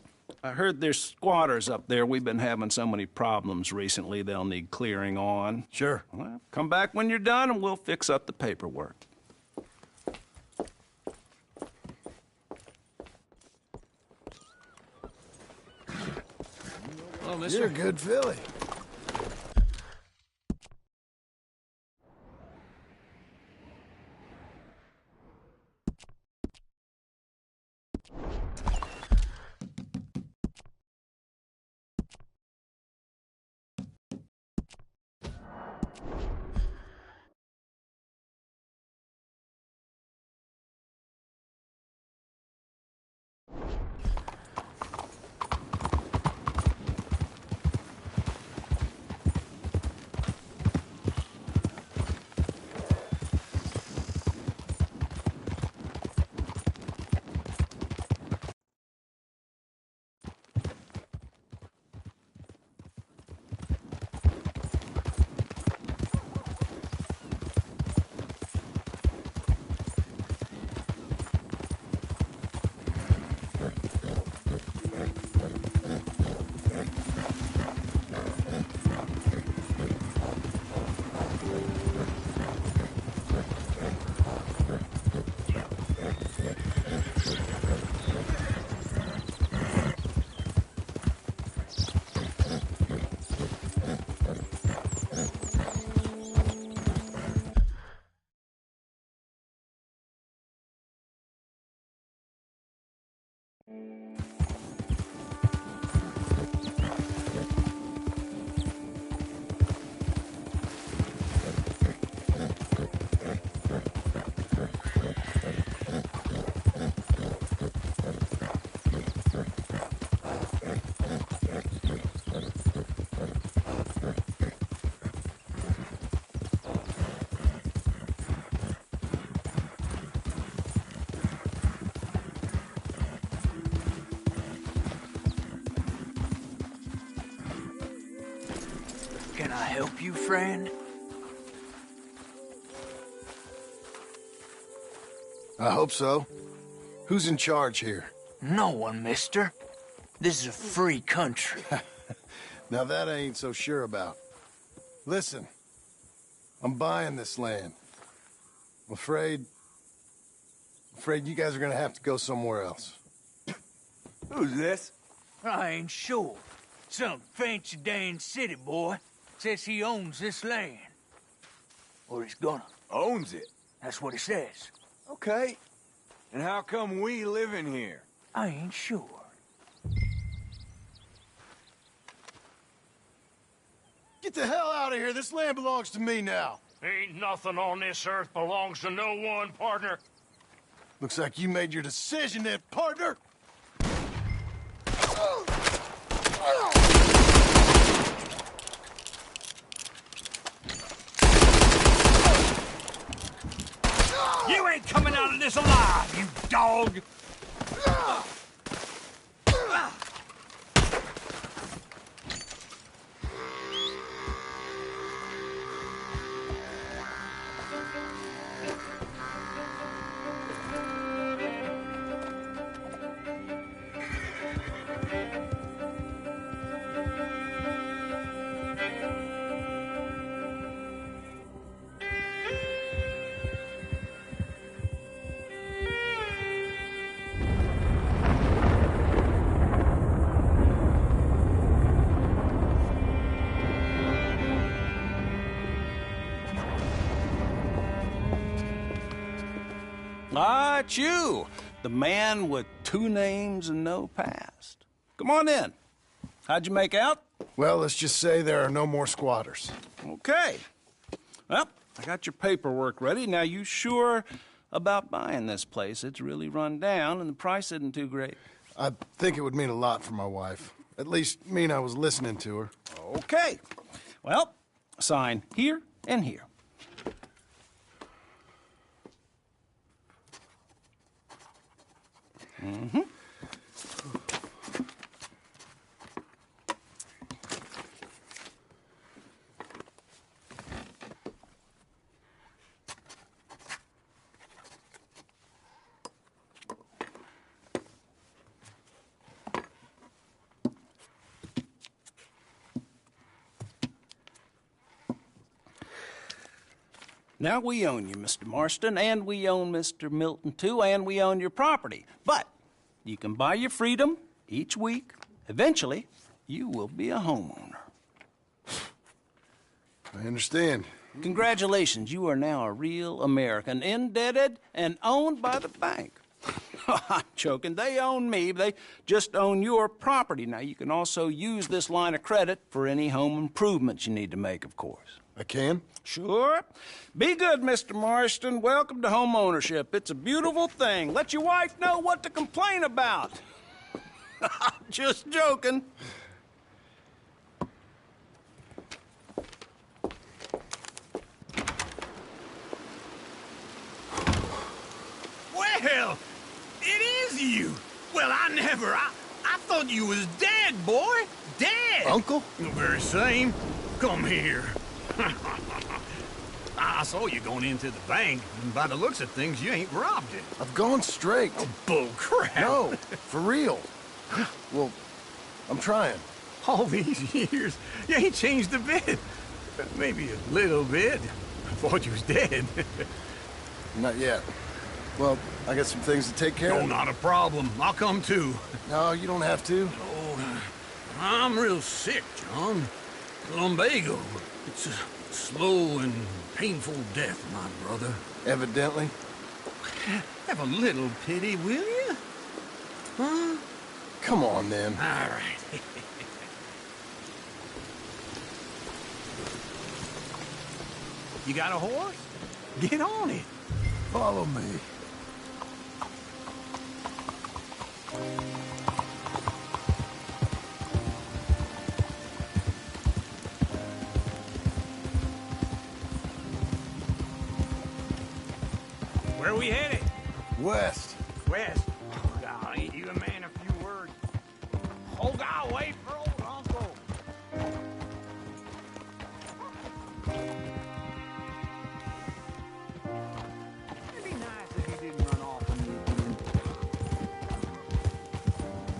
I heard there's squatters up there. We've been having so many problems recently, they'll need clearing on. Sure. Well, come back when you're done and we'll fix up the paperwork. Well, mister. You're a good filly. Can I help you, friend? I hope so. Who's in charge here? No one, mister. This is a free country. Now that I ain't so sure about. Listen, I'm buying this land. I'm afraid you guys are gonna have to go somewhere else. Who's this? I ain't sure. Some fancy Dan city boy says he owns this land. Or he's gonna. Owns it? That's what he says. Okay. And how come we live in here? I ain't sure. Get the hell out of here. This land belongs to me now. Ain't nothing on this earth belongs to no one, partner. Looks like you made your decision then, partner. You ain't coming out of this alive, you dog! Ah, it's you, the man with 2 names and no past. Come on in. How'd you make out? Well, let's just say there are no more squatters. Okay. Well, I got your paperwork ready. Now, you sure about buying this place? It's really run down, and the price isn't too great. I think it would mean a lot for my wife. At least mean I was listening to her. Okay. Well, sign here and here. Mm-hmm. Now, we own you, Mr. Marston, and we own Mr. Milton, too, and we own your property. But you can buy your freedom each week. Eventually, you will be a homeowner. I understand. Congratulations, you are now a real American, indebted and owned by the bank. I'm joking. They own me. They just own your property. Now, you can also use this line of credit for any home improvements you need to make, of course. I can? Sure. Be good, Mr. Marston. Welcome to home ownership. It's a beautiful thing. Let your wife know what to complain about. Just joking. Well, it is you. Well, I thought you was dead, boy. Dead. Uncle? The very same. Come here. I saw you going into the bank, and by the looks of things, you ain't robbed it. I've gone straight. Oh, bull crap. No, for real. Well, I'm trying. All these years, you ain't changed a bit. Maybe a little bit. I thought you was dead. Not yet. Well, I got some things to take care of. No, not a problem. I'll come too. No, you don't have to. Oh, I'm real sick, John. Lumbago. It's a slow and painful death, my brother. Evidently. Have a little pity, will you? Huh? Come on, then. All right. You got a horse? Get on it. Follow me. Where are we headed? West. West. Oh, God, ain't you a man of few words? Oh, God, wait for old Uncle. It'd be nice if you didn't run off on me again.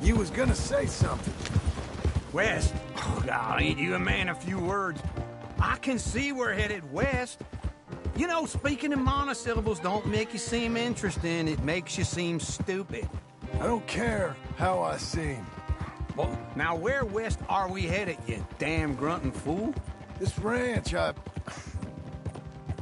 You was gonna say something. West. Oh, God, ain't you a man of few words? I can see we're headed west. You know, speaking in monosyllables don't make you seem interesting. It makes you seem stupid. I don't care how I seem. Well, now where west are we headed, you damn grunting fool? This ranch a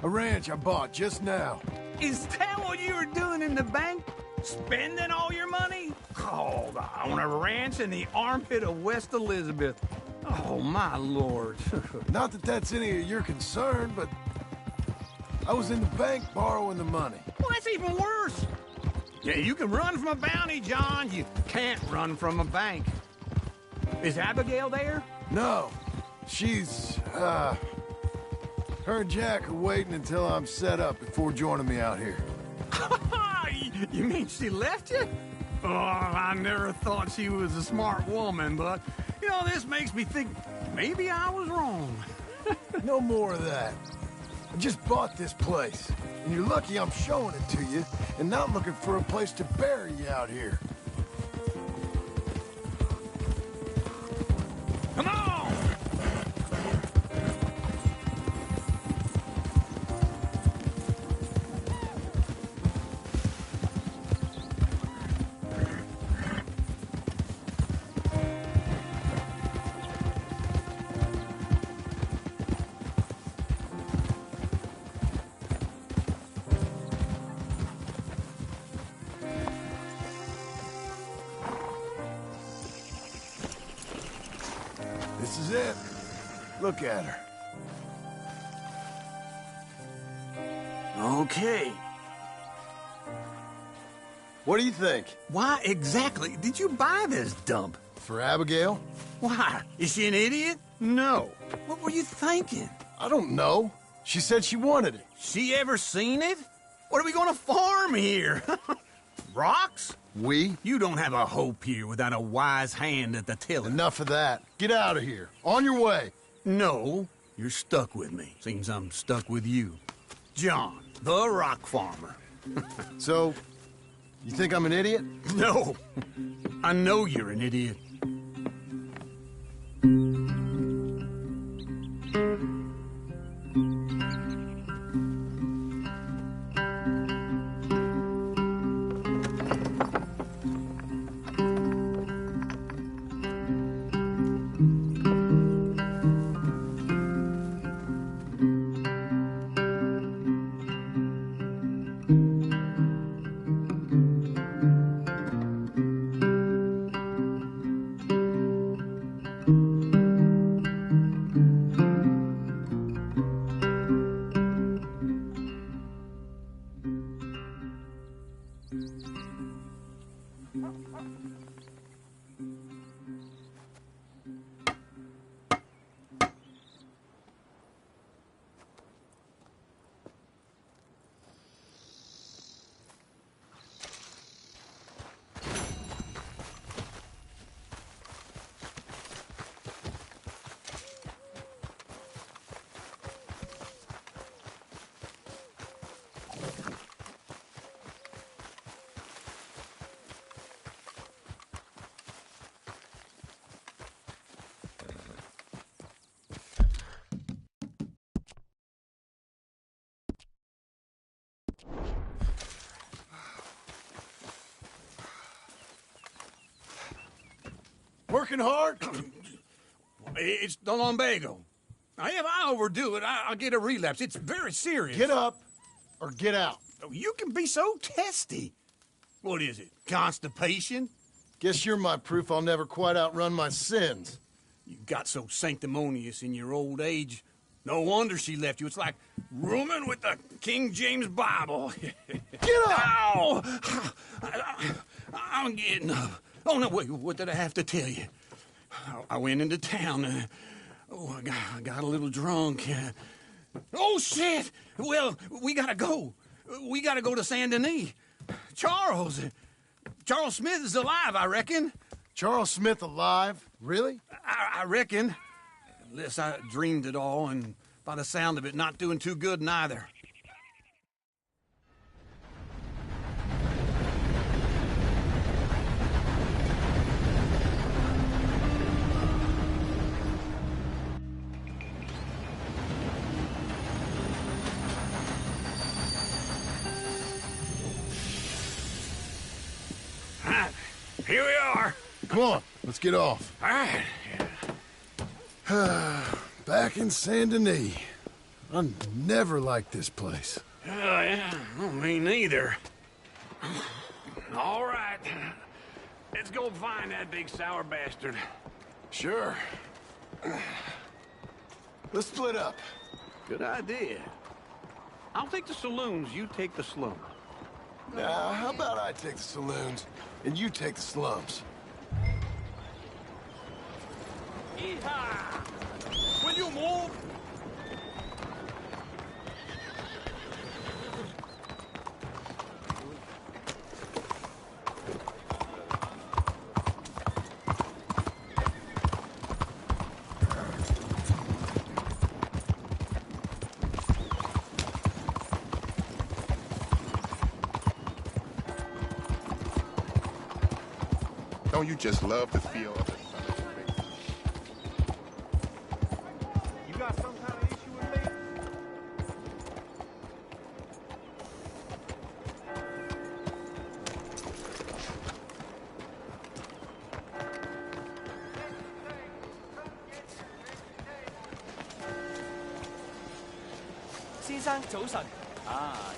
ranch I bought just now. Is that what you were doing in the bank? Spending all your money? Oh, on a ranch in the armpit of West Elizabeth. Oh, my lord. Not that that's any of your concern, but I was in the bank borrowing the money. Well, that's even worse. Yeah, you can run from a bounty, John. You can't run from a bank. Is Abigail there? No. She's, her and Jack are waiting until I'm set up before joining me out here. You mean she left you? Oh, I never thought she was a smart woman, but, you know, this makes me think maybe I was wrong. No more of that. I just bought this place, and you're lucky I'm showing it to you and not looking for a place to bury you out here. Come on! This is it. Look at her. Okay. What do you think? Why exactly did you buy this dump? For Abigail? Why? Is she an idiot? No. What were you thinking? I don't know. She said she wanted it. She ever seen it? What are we gonna farm here? Rocks? We? You don't have a hope here without a wise hand at the tiller. Enough of that. Get out of here. On your way. No, you're stuck with me. Seems I'm stuck with you. John, the rock farmer. So, you think I'm an idiot? No. I know you're an idiot. Working hard? It's the lumbago. Now, if I overdo it, I'll get a relapse. It's very serious. Get up or get out. Oh, you can be so testy. What is it, constipation? Guess you're my proof I'll never quite outrun my sins. You got so sanctimonious in your old age. No wonder she left you. It's like rooming with the King James Bible. Get up! Ow! I'm getting up. Oh, no, wait, what did I have to tell you? I went into town. I got a little drunk. Oh, shit! Well, we gotta go. We gotta go to Saint Denis. Charles Smith is alive, I reckon. Charles Smith alive? Really? I reckon. Unless I dreamed it all, and by the sound of it, not doing too good neither. Here we are. Come on, let's get off. All right. Back in Saint Denis. I never liked this place. Yeah, well, me neither. All right. Let's go find that big sour bastard. Sure. Let's split up. Good idea. I'll take the saloons, you take the slums. Now, how about I take the saloons, and you take the slums? Yeehaw! Will you move? Don't you just love the feel of it? You got some kind of issue with me?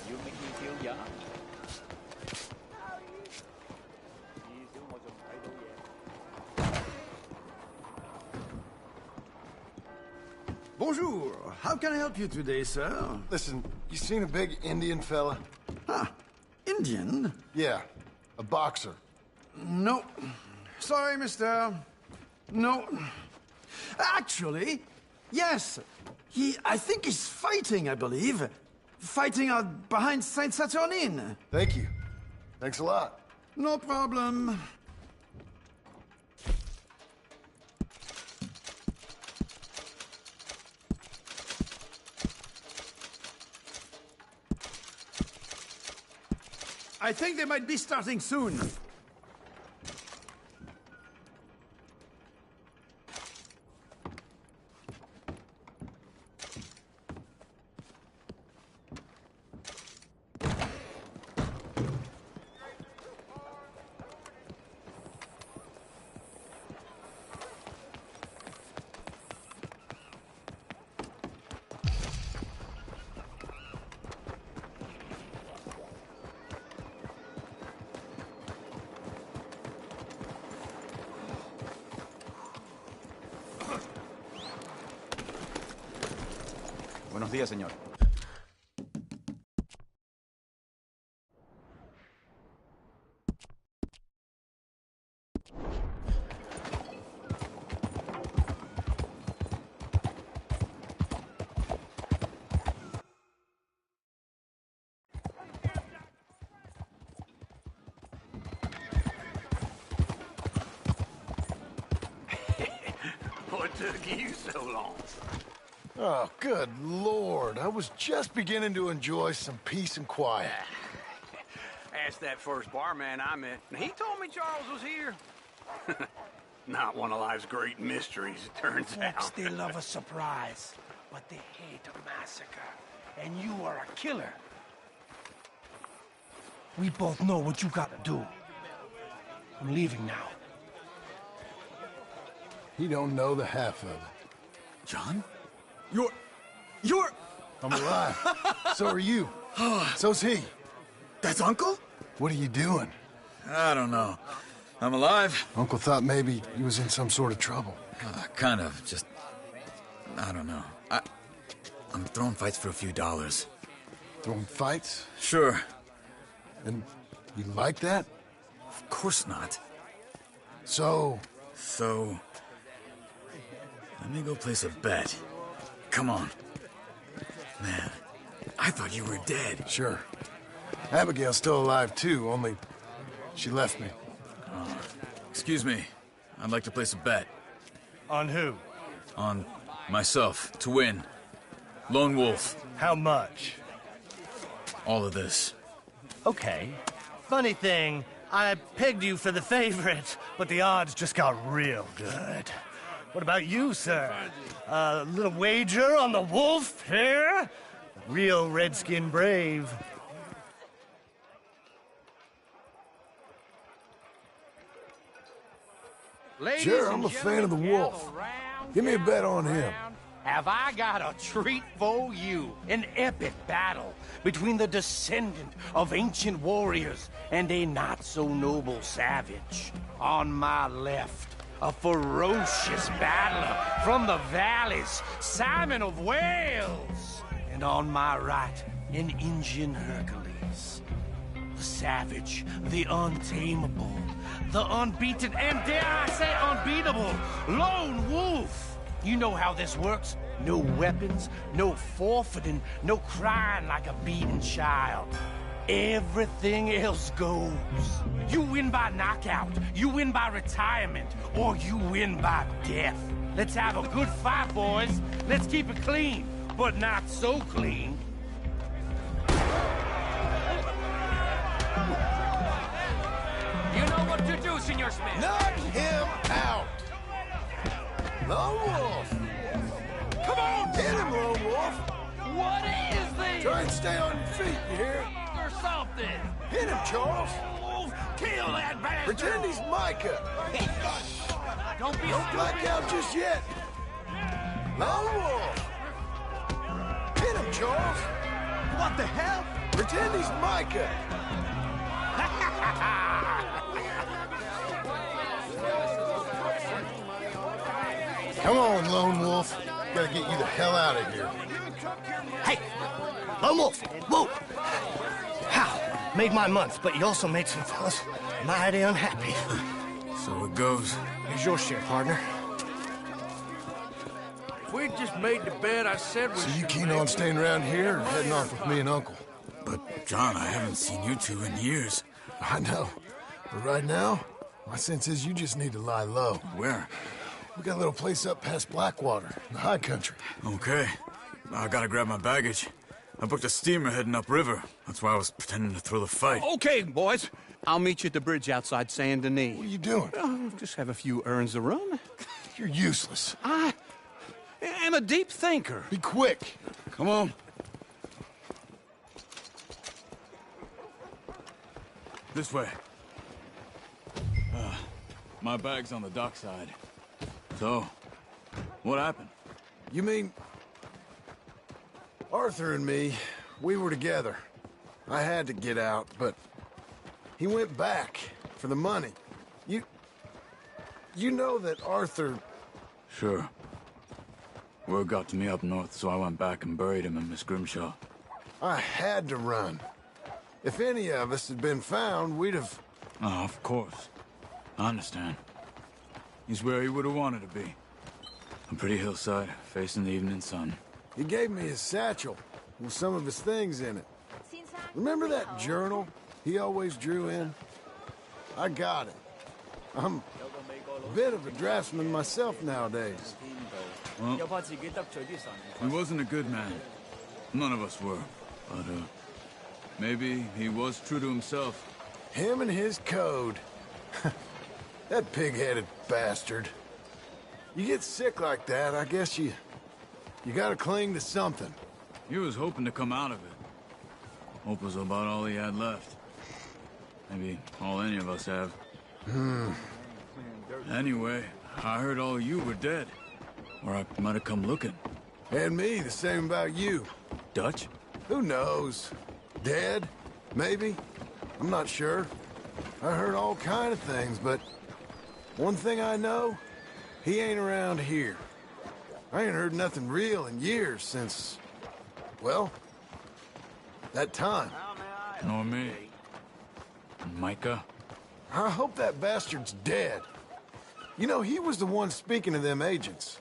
You make me feel young. Bonjour. How can I help you today, sir? Listen, you seen a big Indian fella? Ah, Indian? Yeah, a boxer. No. Sorry, mister. No. Actually, yes. I think he's fighting, I believe. Fighting out behind Saint Saturnine. Thank you. Thanks a lot. No problem. I think they might be starting soon. Buenos días, señor. What took you so long? Oh, good Lord. I was just beginning to enjoy some peace and quiet. Asked that first barman I met, and he told me Charles was here. Not one of life's great mysteries, it turns out. Folks, they love a surprise, but they hate a massacre. And you are a killer. We both know what you gotta do. I'm leaving now. He don't know the half of it. John? You're... I'm alive. So are you. So's he. That's Uncle? What are you doing? I don't know. I'm alive. Uncle thought maybe he was in some sort of trouble. Kind of. Just... I don't know. I'm throwing fights for a few dollars. Throwing fights? Sure. And you like that? Of course not. So, let me go place a bet. Come on. Man, I thought you were dead. Sure. Abigail's still alive, too, only she left me. Excuse me. I'd like to place a bet. On who? On myself, to win. Lone Wolf. How much? All of this. Okay. Funny thing, I pegged you for the favorite, but the odds just got real good. What about you, sir? A little wager on the wolf here? Real redskin brave. Ladies Sure, and I'm a fan of the gentlemen, wolf. gather round, Give me a gather bet on him. round. Have I got a treat for you? An epic battle between the descendant of ancient warriors and a not-so-noble savage. On my left, a ferocious battler from the valleys, Simon of Wales. And on my right, an Indian Hercules. The savage, the untamable, the unbeaten, and dare I say unbeatable, lone wolf. You know how this works. No weapons, no forfeiting, no crying like a beaten child. Everything else goes. You win by knockout, you win by retirement, or you win by death. Let's have a good fight, boys. Let's keep it clean, but not so clean. You know what to do, Senor Smith. Knock him out! Lone Wolf! Come on! Hit him, Lone Wolf! What is this? Try and stay on your feet, you hear? Or something. Hit him, Charles! Kill that bastard! Pretend he's Micah! Don't black out just yet! Lone Wolf! Hit him, Charles! What the hell? Pretend he's Micah! Come on, Lone Wolf. Gotta get you the hell out of here. Hey, Lone Wolf, whoa! How? Made my month, but you also made some fellas mighty unhappy. So it goes. Here's your share, partner. If we'd just made the bed I said we So you keen on staying around here or heading off with me and Uncle? But, John, I haven't seen you two in years. I know. But right now, my sense is you just need to lie low. Where? We got a little place up past Blackwater, in the high country. Okay. I gotta grab my baggage. I booked a steamer heading upriver. That's why I was pretending to throw the fight. Okay, boys. I'll meet you at the bridge outside Saint Denis. What are you doing? Just have a few errands to run. You're useless. I am a deep thinker. Be quick. Come on. This way. My bag's on the dockside. So, what happened? You mean... Arthur and me, we were together. I had to get out, but he went back for the money. You know that Arthur... Sure. Word got to me up north, so I went back and buried him in Miss Grimshaw. I had to run. If any of us had been found, we'd have... Oh, of course. I understand. He's where he would have wanted to be. A pretty hillside, facing the evening sun. He gave me his satchel with some of his things in it. Remember that journal he always drew in? I got it. I'm a bit of a draftsman myself nowadays. Well, he wasn't a good man. None of us were. But, maybe he was true to himself. Him and his code. That pig-headed bastard. You get sick like that, I guess you gotta cling to something. He was hoping to come out of it. Hope was about all he had left. Maybe all any of us have. Anyway, I heard all you were dead. Or I might have come looking. And me, the same about you. Dutch? Who knows? Dead? Maybe? I'm not sure. I heard all kind of things, but one thing I know, he ain't around here. I ain't heard nothing real in years since, well, that time. Nor me. And Micah? I hope that bastard's dead. You know, he was the one speaking to them agents.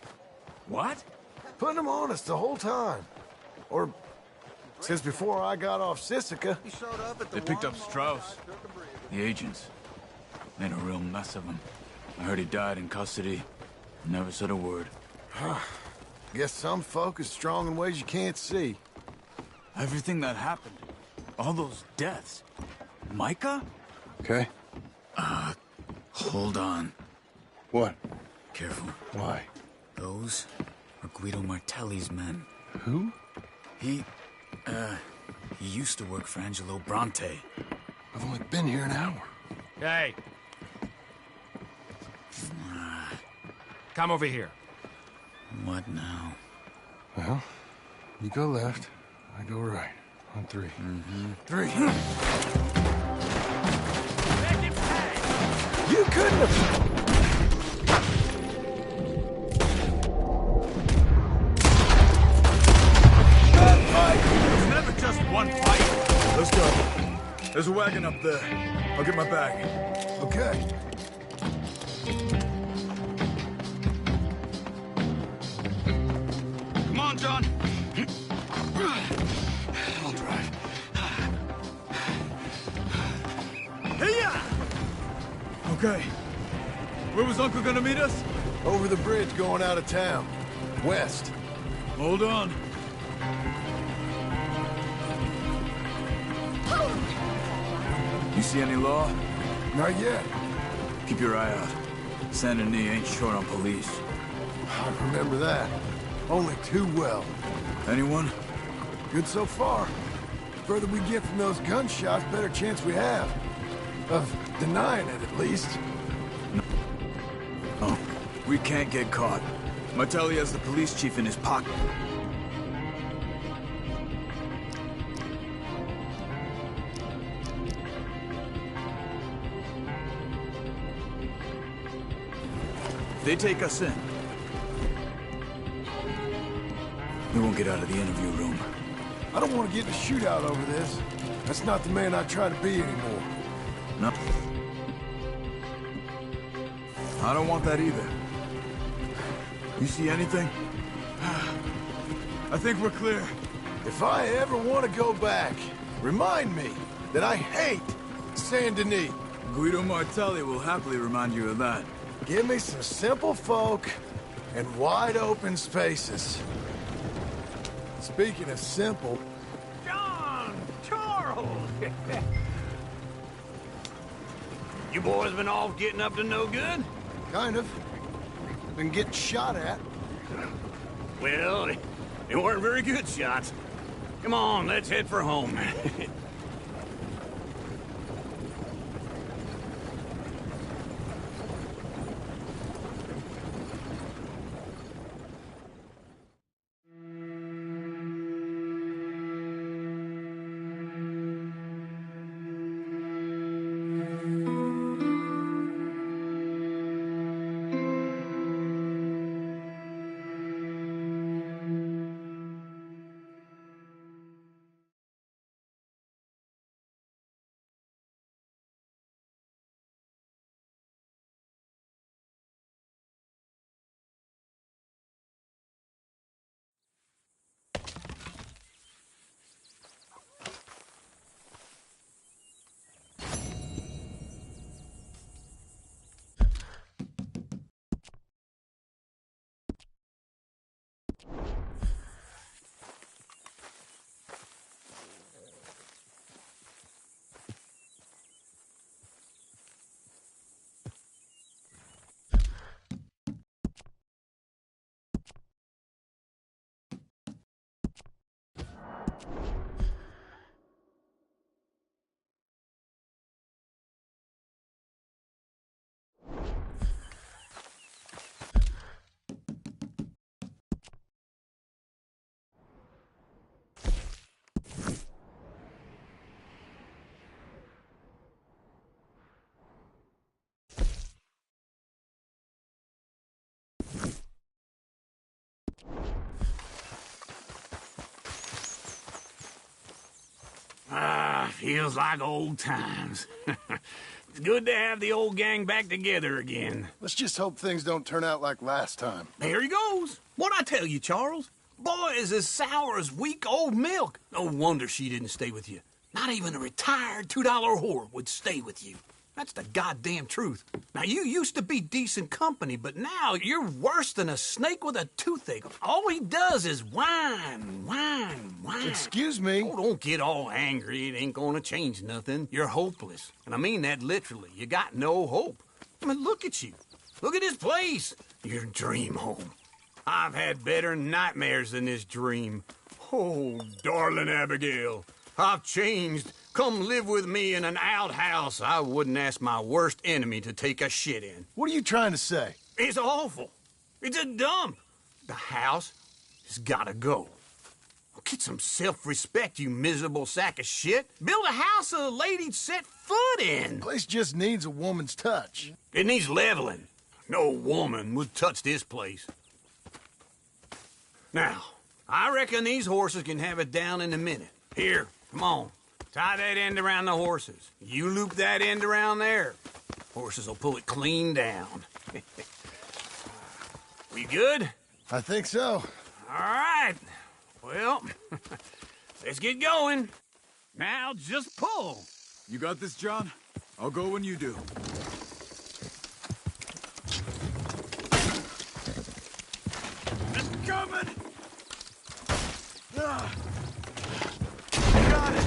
What? Putting them on us the whole time. Or since before I got off Sisika. They picked up Strauss. The agents. Made a real mess of him. I heard he died in custody. Never said a word. Guess some folk is strong in ways you can't see. Everything that happened. All those deaths. Micah? Okay. Hold on. What? Careful. Why? Those are Guido Martelli's men. Who? He used to work for Angelo Bronte. I've only been here an hour. Hey. come over here. What now? Well, you go left, I go right. On 3. Mm-hmm. 3. You couldn't have... It's never just one fight. Let's go. There's a wagon up there. I'll get my bag. Okay. Come on, John. I'll drive. Hey-ya! Okay. Where was Uncle gonna meet us? Over the bridge going out of town. West. Hold on. You see any law? Not yet. Keep your eye out. Saint Denis ain't short on police. I remember that. Only too well. Anyone? Good so far. Further we get from those gunshots, better chance we have. Of denying it, at least. No. We can't get caught. Martelli has the police chief in his pocket. They take us in. We won't get out of the interview room. I don't want to get in a shootout over this. That's not the man I try to be anymore. No. I don't want that either. You see anything? I think we're clear. If I ever want to go back, remind me that I hate Saint Denis. Guido Martelli will happily remind you of that. Give me some simple folk and wide open spaces. Speaking of simple... John! Charles! You boys been off getting up to no good? Kind of. Been getting shot at. Well, they weren't very good shots. Come on, let's head for home. Feels like old times. It's good to have the old gang back together again. Let's just hope things don't turn out like last time. There he goes. What'd I tell you, Charles? Boy is as sour as weak old milk. No wonder she didn't stay with you. Not even a retired $2 whore would stay with you. That's the goddamn truth. Now, you used to be decent company, but now you're worse than a snake with a toothache. All he does is whine, whine, whine. Excuse me? Oh, don't get all angry. It ain't gonna change nothing. You're hopeless. And I mean that literally. You got no hope. I mean, look at you. Look at this place. Your dream home. I've had better nightmares than this dream. Oh, darling Abigail, I've changed. Come live with me in an outhouse I wouldn't ask my worst enemy to take a shit in. What are you trying to say? It's awful. It's a dump. The house has gotta go. Get some self-respect, you miserable sack of shit. Build a house a lady'd set foot in. Place just needs a woman's touch. It needs leveling. No woman would touch this place. Now, I reckon these horses can have it down in a minute. Here, come on. Tie that end around the horses. You loop that end around there. Horses will pull it clean down. We good? I think so. All right. Well, let's get going. Now just pull. You got this, John? I'll go when you do. It's coming! Got it!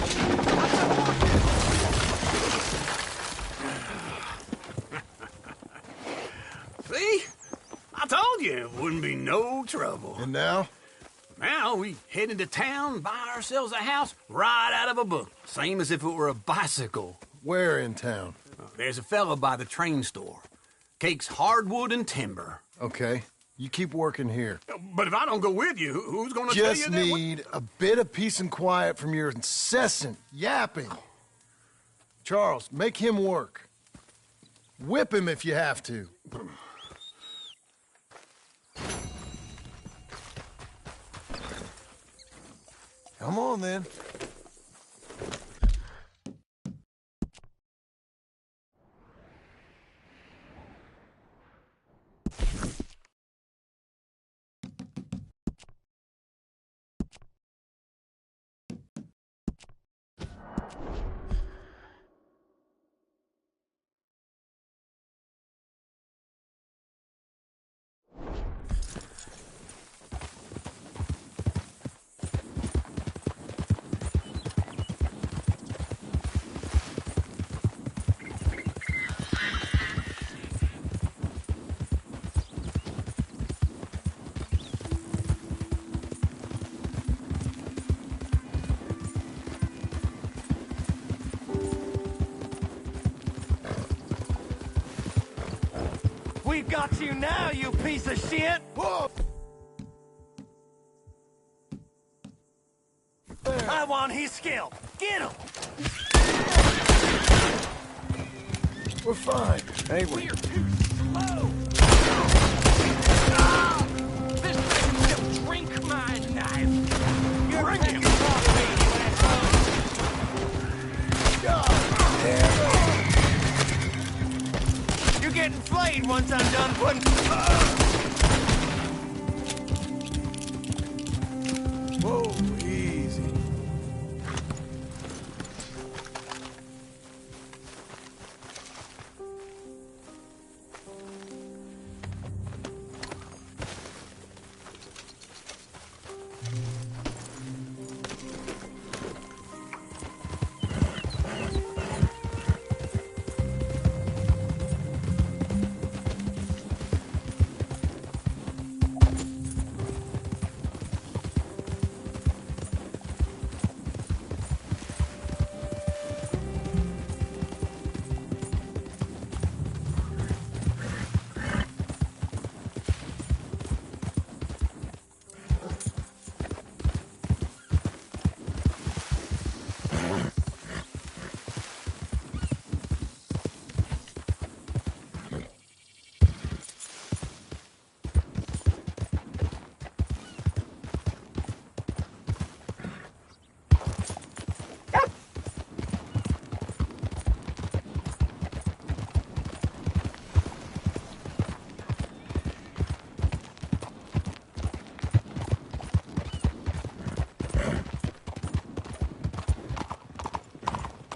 See? I told you it wouldn't be no trouble. And now? Now we head into town, buy ourselves a house right out of a book. Same as if it were a bicycle. Where in town? There's a fella by the train store. Cakes hardwood and timber. Okay. You keep working here. But if I don't go with you, who's gonna tell you Just that? need a bit of peace and quiet from your incessant yapping. Charles, make him work. Whip him if you have to. Come on, then. We've got you now, you piece of shit! Whoa! I want his skill. Get him! We're fine, ain't we? We're too slow! This thing will drink my knife. You're Bring him. You're getting flayed once I'm done putting... Whoa, easy.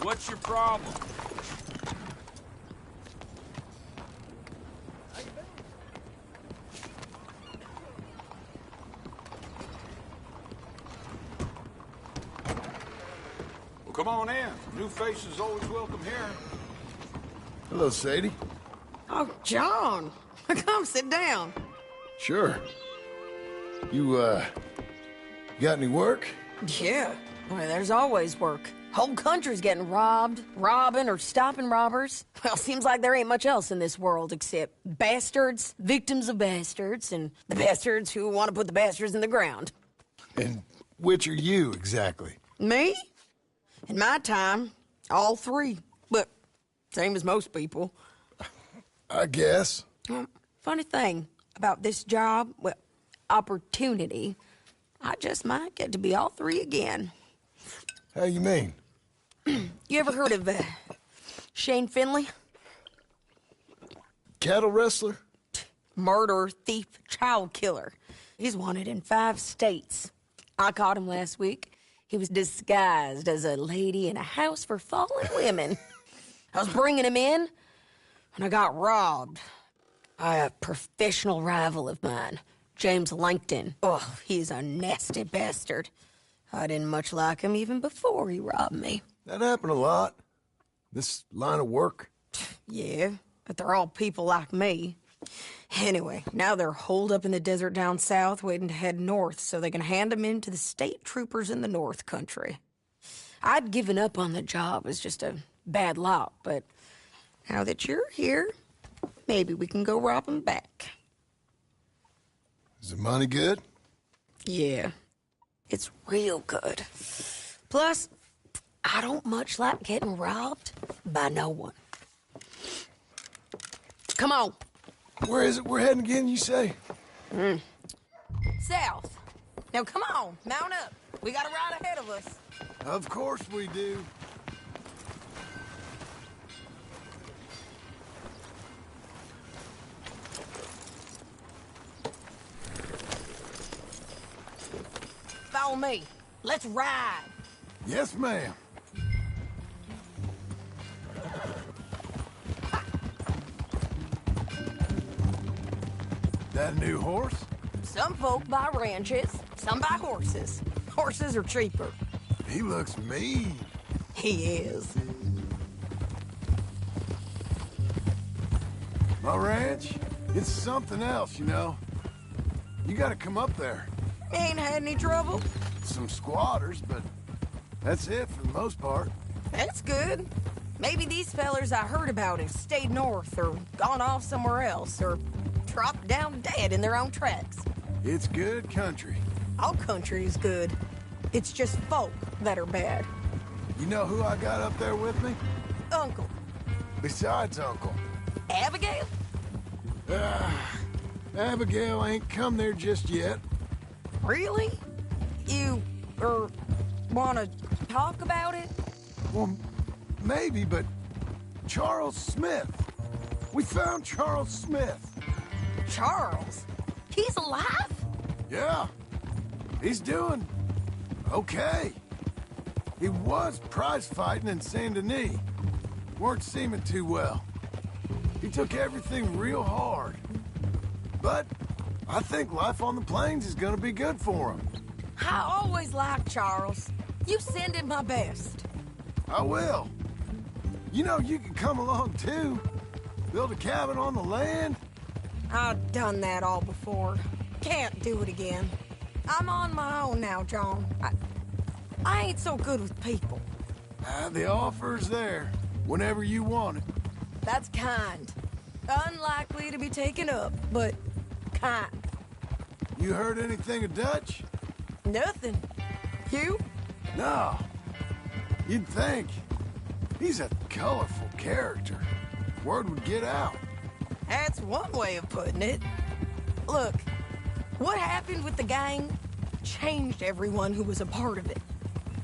What's your problem? Well, come on in. New faces always welcome here. Hello, Sadie. Oh, John. Come sit down. Sure. You got any work? Yeah. Well, there's always work. Whole country's getting robbed, robbing, or stopping robbers. Well, seems like there ain't much else in this world except bastards, victims of bastards, and the bastards who want to put the bastards in the ground. And which are you, exactly? Me? In my time, all three. But same as most people. I guess. Funny thing about this job, well, opportunity, I just might get to be all three again. How you mean? You ever heard of Shane Finley? Cattle wrestler? Murderer, thief, child killer. He's wanted in 5 states. I caught him last week. He was disguised as a lady in a house for fallen women. I was bringing him in when I got robbed by a professional rival of mine, James Langton. Oh, he's a nasty bastard. I didn't much like him even before he robbed me. That happened a lot. This line of work. Yeah, but they're all people like me. Anyway, now they're holed up in the desert down south waiting to head north so they can hand them in to the state troopers in the north country. I'd given up on the job as just a bad lot, but now that you're here, maybe we can go rob them back. Is the money good? Yeah, it's real good. Plus, I don't much like getting robbed by no one. Come on. Where is it we're heading again, you say? South. Now come on, mount up. We got a ride ahead of us. Of course we do. Follow me. Let's ride. Yes, ma'am. That new horse? Some folk buy ranches, some buy horses. Horses are cheaper. He looks mean. He is. My ranch, it's something else, you know. You gotta come up there. Ain't had any trouble? Some squatters, but that's it for the most part. That's good. Maybe these fellers I heard about have stayed north or gone off somewhere else or dropped down dead in their own tracks. It's good country. All country is good. It's just folk that are bad. You know who I got up there with me? Uncle. Besides Uncle. Abigail? Abigail ain't come there just yet. Really? You, wanna talk about it? Well, maybe, but Charles Smith. We found Charles Smith. Charles? He's alive? Yeah. He's doing okay. He was prize fighting in Saint Denis. Weren't seeming too well. He took everything real hard. But I think life on the plains is gonna be good for him. I always liked Charles. You send him my best. I will. You know, you can come along too. Build a cabin on the land. I've done that all before. Can't do it again. I'm on my own now, John. I ain't so good with people. The offer's there, whenever you want it. That's kind. Unlikely to be taken up, but kind. You heard anything of Dutch? Nothing. You? No. You'd think. He's a colorful character. Word would get out. That's one way of putting it. Look, what happened with the gang changed everyone who was a part of it.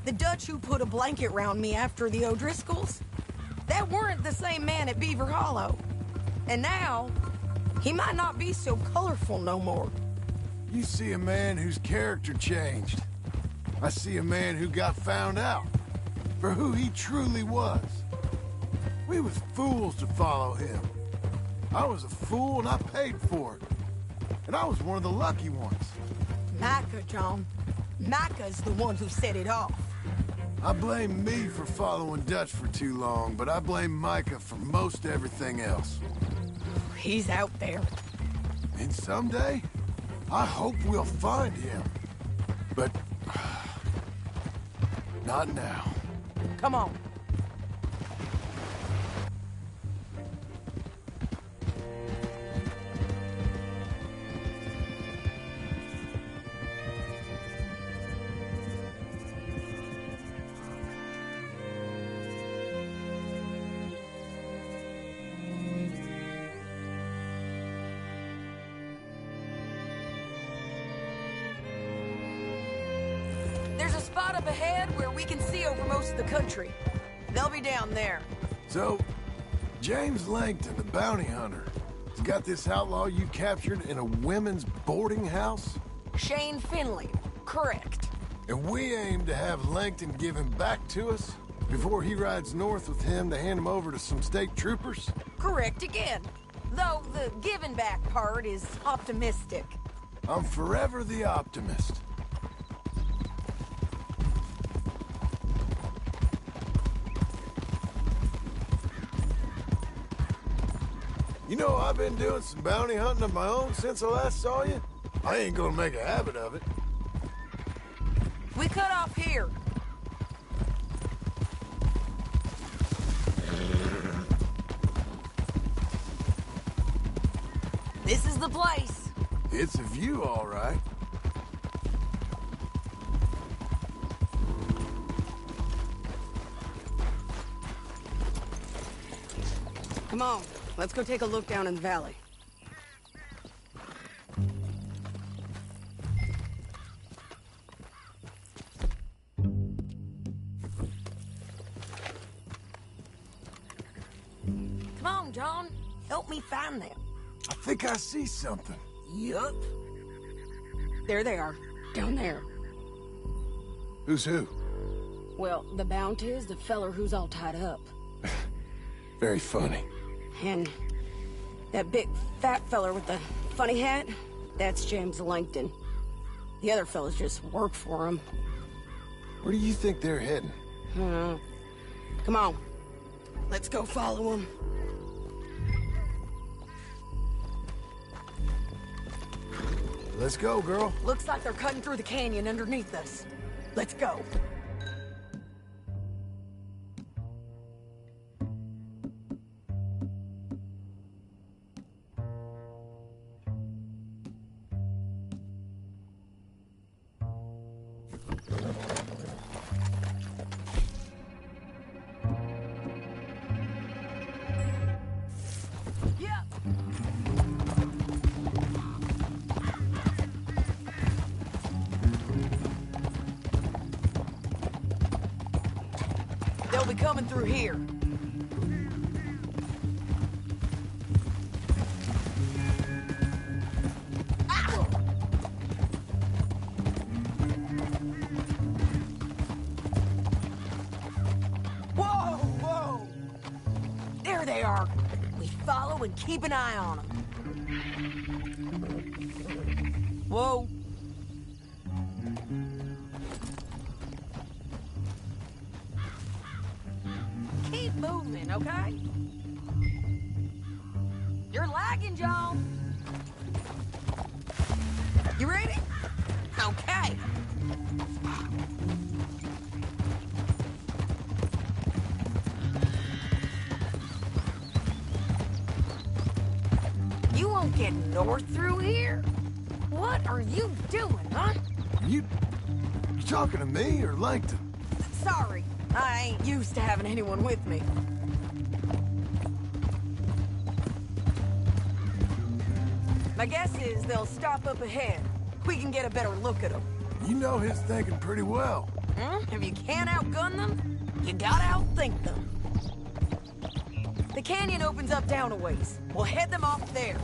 The Dutch who put a blanket round me after the O'Driscolls, that weren't the same man at Beaver Hollow. And now, he might not be so colorful no more. You see a man whose character changed. I see a man who got found out for who he truly was. We was fools to follow him. I was a fool and I paid for it. And I was one of the lucky ones. Micah, John. Micah's the one who set it off. I blame me for following Dutch for too long, but I blame Micah for most everything else. He's out there. And someday, I hope we'll find him. But not now. Come on. There's a spot up ahead where we can see over most of the country. They'll be down there. So, James Langton, the bounty hunter, has got this outlaw you captured in a women's boarding house? Shane Finley, correct. And we aim to have Langton give him back to us before he rides north with him to hand him over to some state troopers? Correct again. Though the giving back part is optimistic. I'm forever the optimist. You know, I've been doing some bounty hunting of my own since I last saw you. I ain't gonna make a habit of it. We cut off here. This is the place. It's a view, all right. Come on, let's go take a look down in the valley. Come on, John. Help me find them. I think I see something. Yup. There they are, down there. Who's who? Well, the bounty is the feller who's all tied up. Very funny. And that big fat feller with the funny hat, that's James Langton. The other fellas just work for him. Where do you think they're heading? Come on. Let's go follow them. Let's go, girl. Looks like they're cutting through the canyon underneath us. Let's go. They'll be coming through here. Ow! Whoa, whoa! There they are. We follow and keep an eye on them. Whoa. Keep moving, okay? You're lagging, John. You ready? Okay. You won't get north through here? What are you doing, huh? You talking to me or Langton? Sorry, I ain't used to having anyone with me. My guess is they'll stop up ahead. We can get a better look at them. You know his thinking pretty well. If you can't outgun them, you gotta outthink them. The canyon opens up down a ways. We'll head them off there.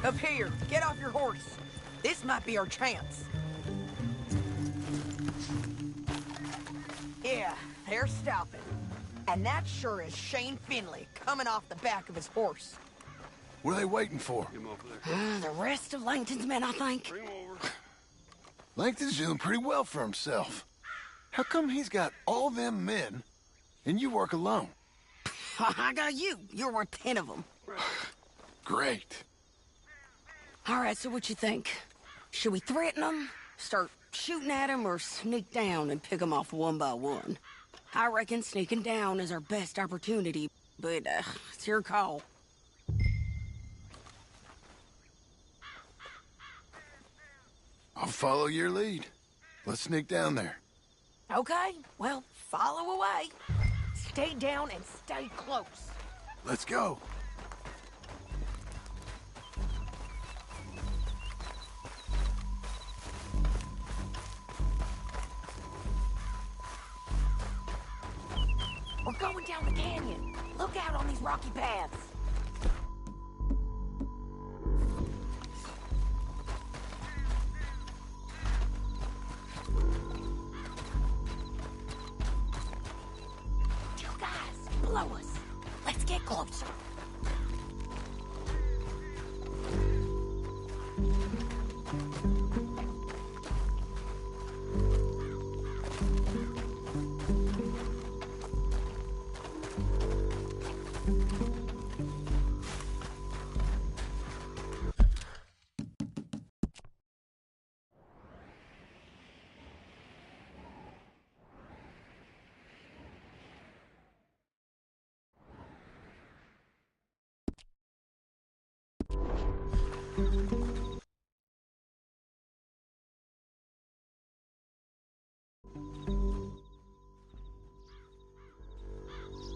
Up here, get off your horse. This might be our chance. Yeah, they're stopping. And that sure is Shane Finley coming off the back of his horse. What are they waiting for? The rest of Langton's men, I think. Langton's doing pretty well for himself. How come he's got all them men, and you work alone? I got you. You're worth 10 of them. Great. All right, so what you think? Should we threaten them, start shooting at them, or sneak down and pick them off one by one? I reckon sneaking down is our best opportunity, but it's your call. I'll follow your lead. Let's sneak down there. Okay, well, follow away. Stay down and stay close. Let's go. We're going down the canyon. Look out on these rocky paths. You guys, below us. Let's get closer.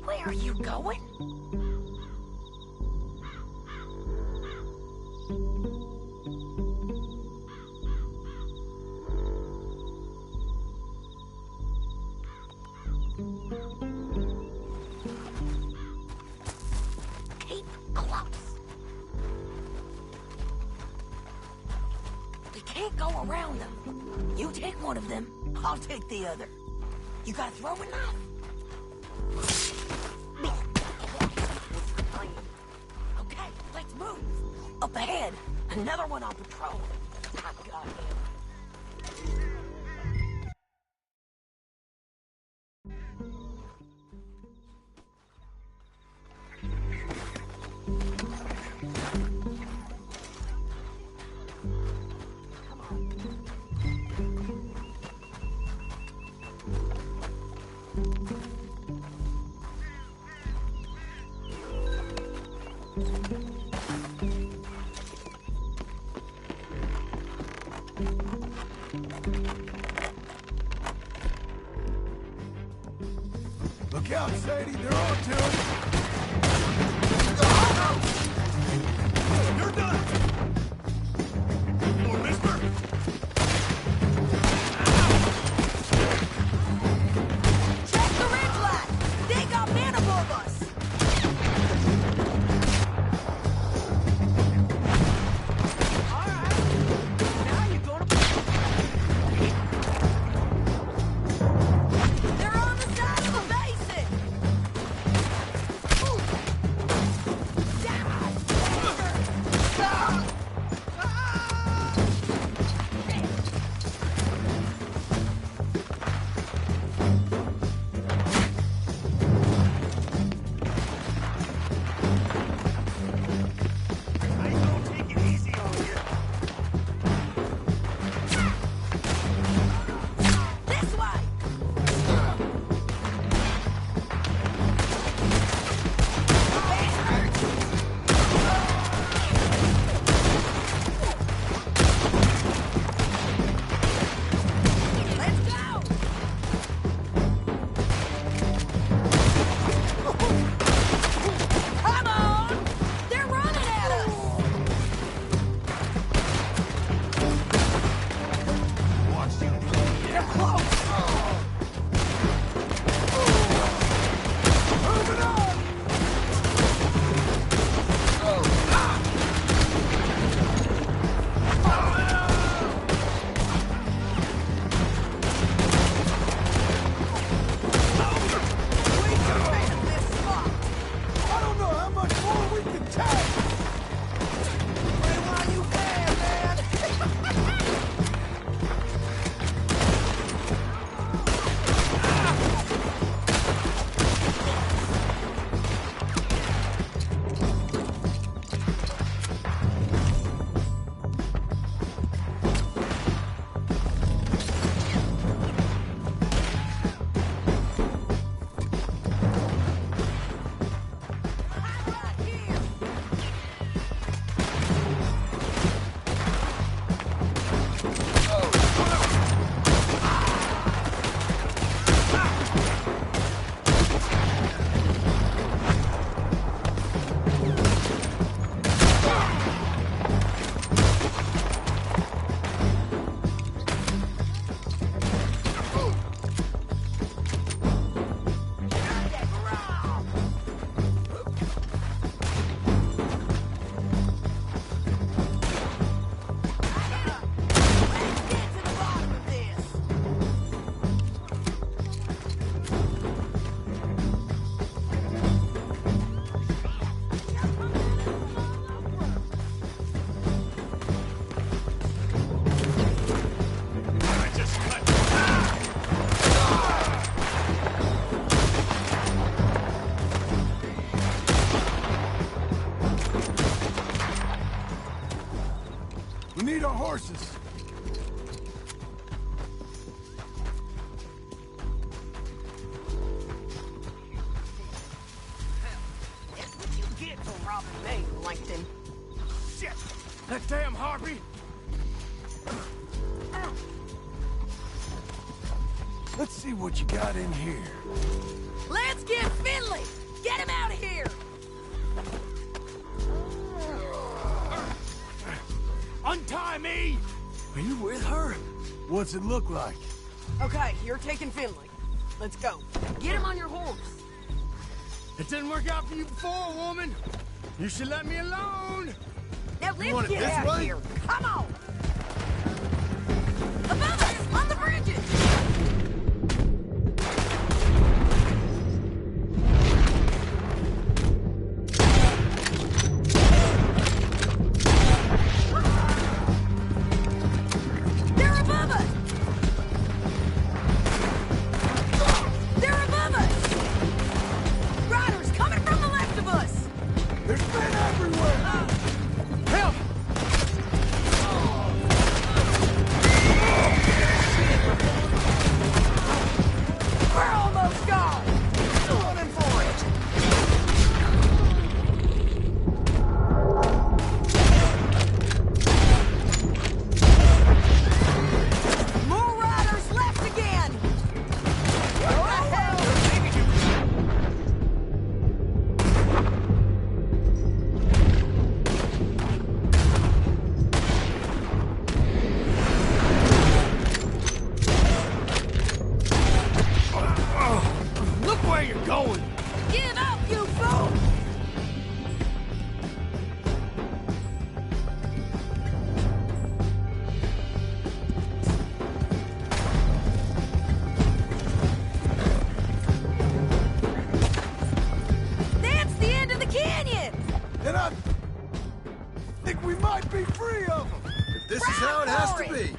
Where are you going? Keep close. We can't go around them. You take one of them, I'll take the other. You got a throwing knife? Okay, let's move. Up ahead, another one on patrol. God damn. Look out, Sadie. They're on to him. You're done! Oh, mister! Check the ridgeline! They got men above us! They're on the side of the basin! We need our horses. That's what you get for robbing me, Langton. Shit! That damn harpy! Let's see what you got in here. Let's get Finley! Get him out of here! Untie me! Are you with her? What's it look like? Okay, you're taking Finley. Let's go. Get him on your horse. It didn't work out for you before, woman. You should let me alone. Now You want let's it get this out way? here. Come on! Above us, on the bridges! They're above us! They're above us! Riders coming from the left of us! There's men everywhere! Help! We're almost gone! Running for it! More riders left again! Go to hell! Look where you're going! Give up, you fool! That's the end of the canyon! And I think we might be free of them. If this is how it has to be.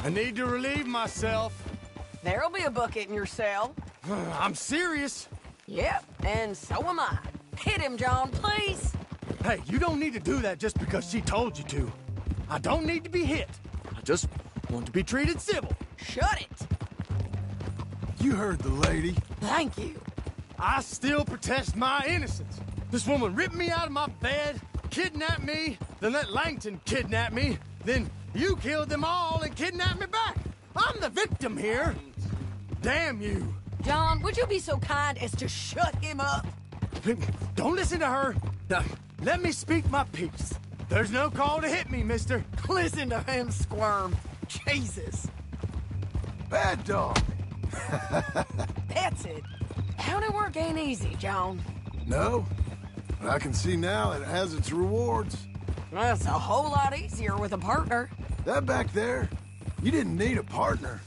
I need to relieve myself. There'll be a bucket in your cell. I'm serious. Yep, and so am I. Hit him, John, please. Hey, you don't need to do that just because she told you to. I don't need to be hit. I just want to be treated civil. Shut it. You heard the lady. Thank you. I still protest my innocence. This woman ripped me out of my bed, kidnapped me, then let Langton kidnap me, then you killed them all and kidnapped me back. I'm the victim here. Damn you. John, would you be so kind as to shut him up? Don't listen to her. Now, let me speak my piece. There's no call to hit me, mister. Listen to him squirm. Jesus. Bad dog. That's it. County work ain't easy, John. No, but I can see now it has its rewards. Well, it's a whole lot easier with a partner. That back there, you didn't need a partner.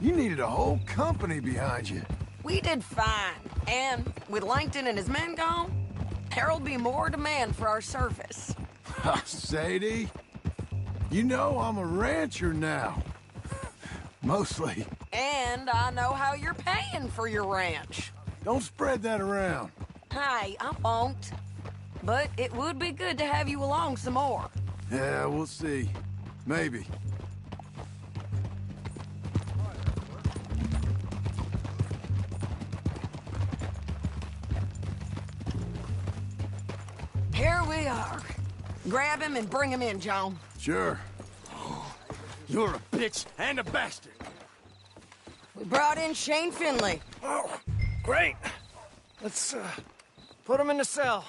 You needed a whole company behind you. We did fine. And with Langton and his men gone, there'll be more demand for our service. Sadie, you know I'm a rancher now. Mostly. And I know how you're paying for your ranch. Don't spread that around. Hey, I won't. But it would be good to have you along some more. Yeah, we'll see. Maybe. Here we are. Grab him and bring him in, John. Sure. You're a bitch and a bastard. We brought in Shane Finley. Oh, great. Let's, put him in the cell.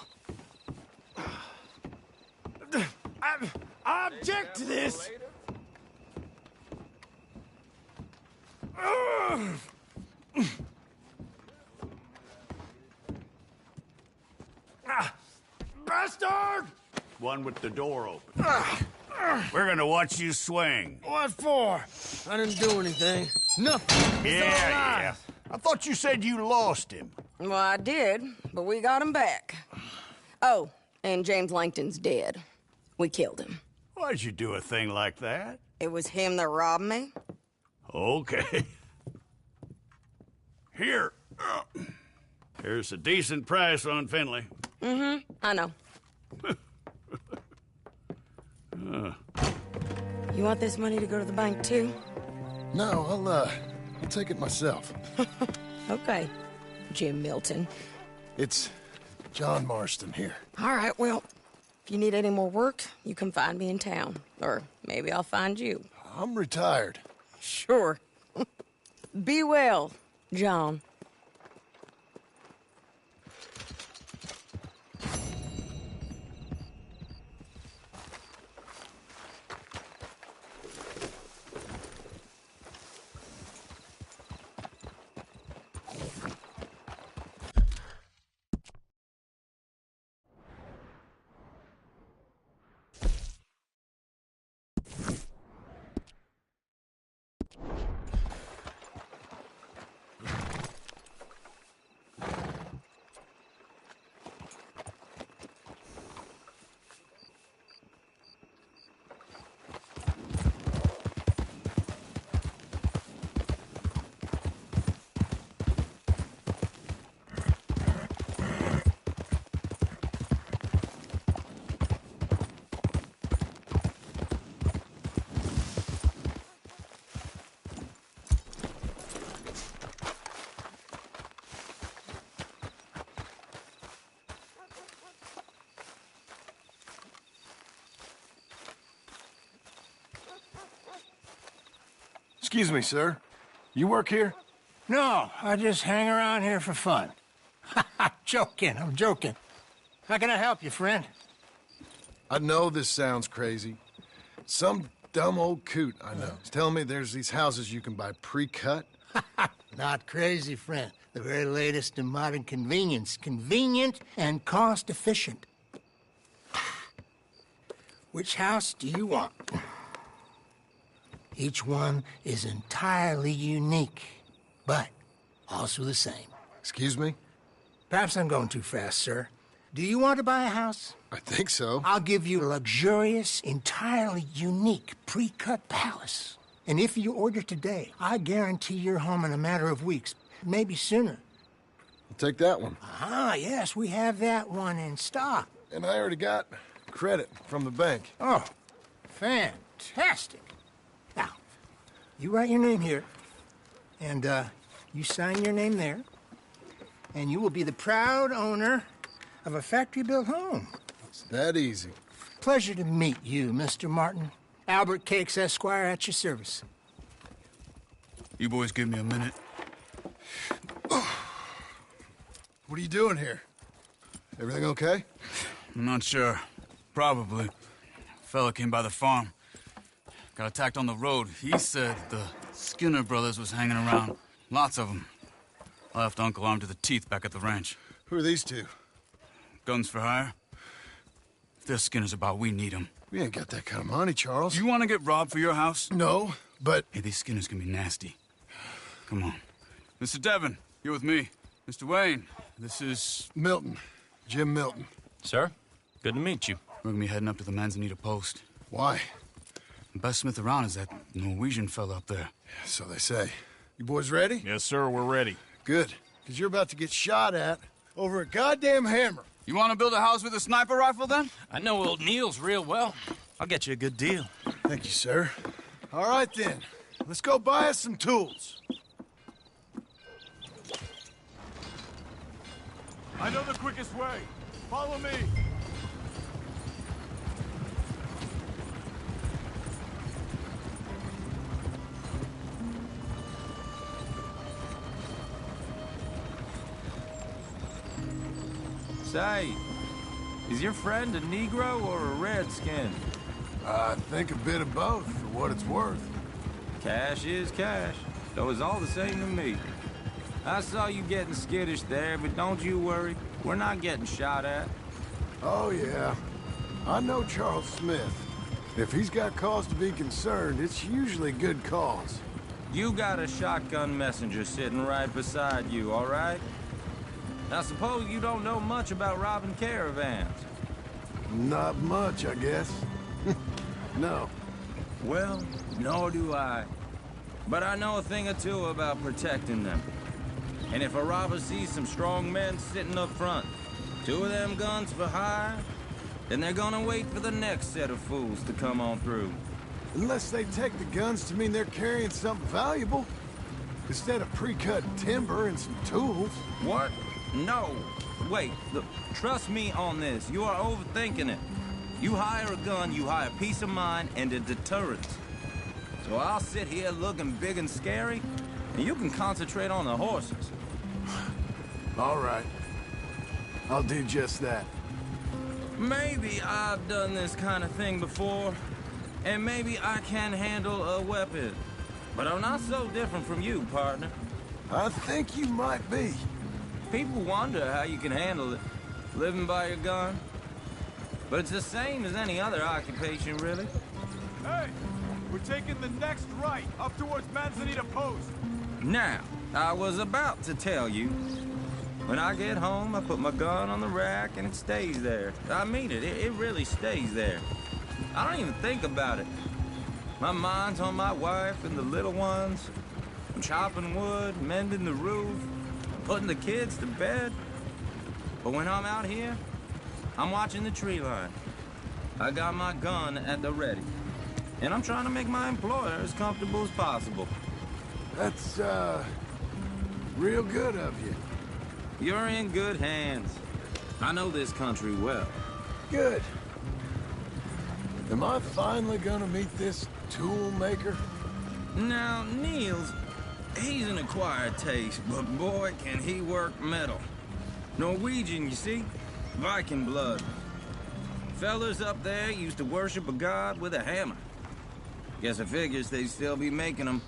I object to this. Bastard! One with the door open. We're gonna watch you swing. What for? I didn't do anything. Nothing. It's all lies. I thought you said you lost him. Well, I did, but we got him back. Oh, and James Langton's dead. We killed him. Why'd you do a thing like that? It was him that robbed me. Okay. Here. Here's a decent price on Finley. Mm-hmm, I know. You want this money to go to the bank, too? No, I'll take it myself. Okay, Jim Milton. It's John Marston here. All right, well, if you need any more work, you can find me in town. Or maybe I'll find you. I'm retired. Sure. Be well, John. Excuse me, sir. You work here? No, I just hang around here for fun. I'm joking. How can I help you, friend? I know this sounds crazy. Some dumb old coot I know is telling me there's these houses you can buy pre-cut. Not crazy, friend. The very latest in modern convenience. Convenient and cost-efficient. Which house do you want? Each one is entirely unique, but also the same. Excuse me? Perhaps I'm going too fast, sir. Do you want to buy a house? I think so. I'll give you a luxurious, entirely unique, pre-cut palace. And if you order today, I guarantee you're home in a matter of weeks, maybe sooner. I'll take that one. Ah, yes, we have that one in stock. And I already got credit from the bank. Oh, fantastic. Now, you write your name here, and you sign your name there, and you will be the proud owner of a factory-built home. It's that easy. Pleasure to meet you, Mr. Martin. Albert Cakes, Esquire, at your service. You boys give me a minute. What are you doing here? Everything okay? I'm not sure. Probably. Fella came by the farm. Got attacked on the road. He said the Skinner brothers was hanging around. Lots of them. I left Uncle armed to the teeth back at the ranch. Who are these two? Guns for hire. If they're Skinner's about, we need them. We ain't got that kind of money, Charles. You want to get robbed for your house? No, but... Hey, these Skinners can be nasty. Come on. Mr. Devon, you're with me. Mr. Wayne, this is... Milton. Jim Milton. Sir, good to meet you. We're gonna be heading up to the Manzanita Post. Why? The best smith around is that Norwegian fella up there. So they say. You boys ready? Yes, sir, we're ready. Good, because you're about to get shot at over a goddamn hammer. You want to build a house with a sniper rifle, then? I know old Neil's real well. I'll get you a good deal. Thank you, sir. All right, then. Let's go buy us some tools. I know the quickest way. Follow me. Say, is your friend a Negro or a Redskin? I think a bit of both, for what it's worth. Cash is cash, so it's all the same to me. I saw you getting skittish there, but don't you worry. We're not getting shot at. Oh, yeah. I know Charles Smith. If he's got cause to be concerned, it's usually good cause. You got a shotgun messenger sitting right beside you, all right? Now, suppose you don't know much about robbing caravans. Not much, I guess. No. Well, nor do I. But I know a thing or two about protecting them. And if a robber sees some strong men sitting up front, 2 of them guns for hire, then they're gonna wait for the next set of fools to come on through. Unless they take the guns to mean they're carrying something valuable. Instead of pre-cut timber and some tools. What? No. Wait, look, trust me on this. You are overthinking it. You hire a gun, you hire peace of mind and a deterrent. So I'll sit here looking big and scary, and you can concentrate on the horses. All right. I'll do just that. Maybe I've done this kind of thing before, and maybe I can handle a weapon. But I'm not so different from you, partner. I think you might be. People wonder how you can handle it, living by your gun. But it's the same as any other occupation, really. Hey, we're taking the next right, up towards Manzanita Post. Now, I was about to tell you. When I get home, I put my gun on the rack and it stays there. I mean it, it really stays there. I don't even think about it. My mind's on my wife and the little ones. I'm chopping wood, mending the roof, putting the kids to bed. But when I'm out here, I'm watching the tree line. I got my gun at the ready. And I'm trying to make my employer as comfortable as possible. That's, real good of you. You're in good hands. I know this country well. Good. Am I finally gonna meet this tool maker? Now, Niels, he's an acquired taste, but boy, can he work metal. Norwegian, you see? Viking blood. Fellers up there used to worship a god with a hammer. Guess I figures they'd still be making them.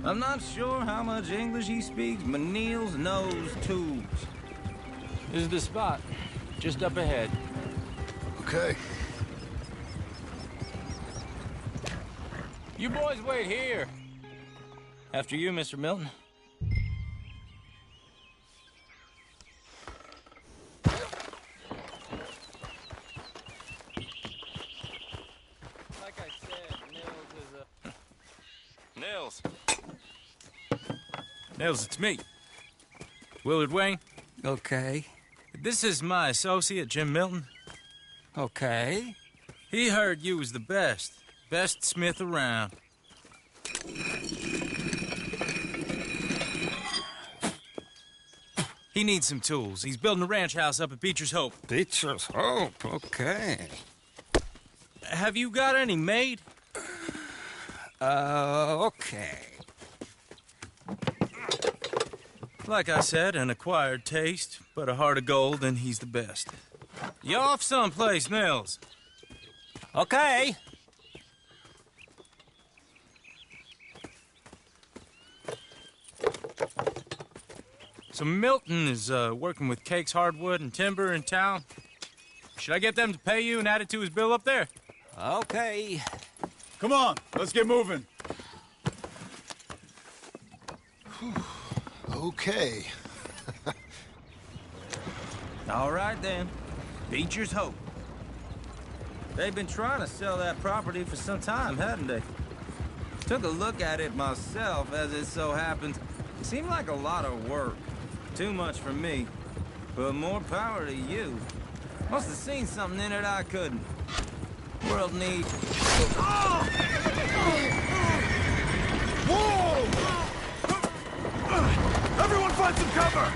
I'm not sure how much English he speaks, but Niels knows tools. This is the spot. Just up ahead. Okay. You boys wait here. After you, Mr. Milton. Like I said, Nils is a... Nils. Nils, it's me. Willard Wayne. Okay. This is my associate, Jim Milton. Okay. He heard you was the best. Best smith around. He needs some tools. He's building a ranch house up at Beecher's Hope. Beecher's Hope, okay. Have you got any made? Okay. Like I said, an acquired taste, but a heart of gold, and he's the best. You off someplace, Nils? Okay. So Milton is working with Cake's Hardwood and Timber in town. Should I get them to pay you and add it to his bill up there? Okay. Come on, let's get moving. Okay. All right, then. Beecher's Hope. They've been trying to sell that property for some time, hadn't they? Took a look at it myself, as it so happens. It seemed like a lot of work. Too much for me. But more power to you. Must have seen something in it I couldn't. World needs... Whoa! Everyone find some cover!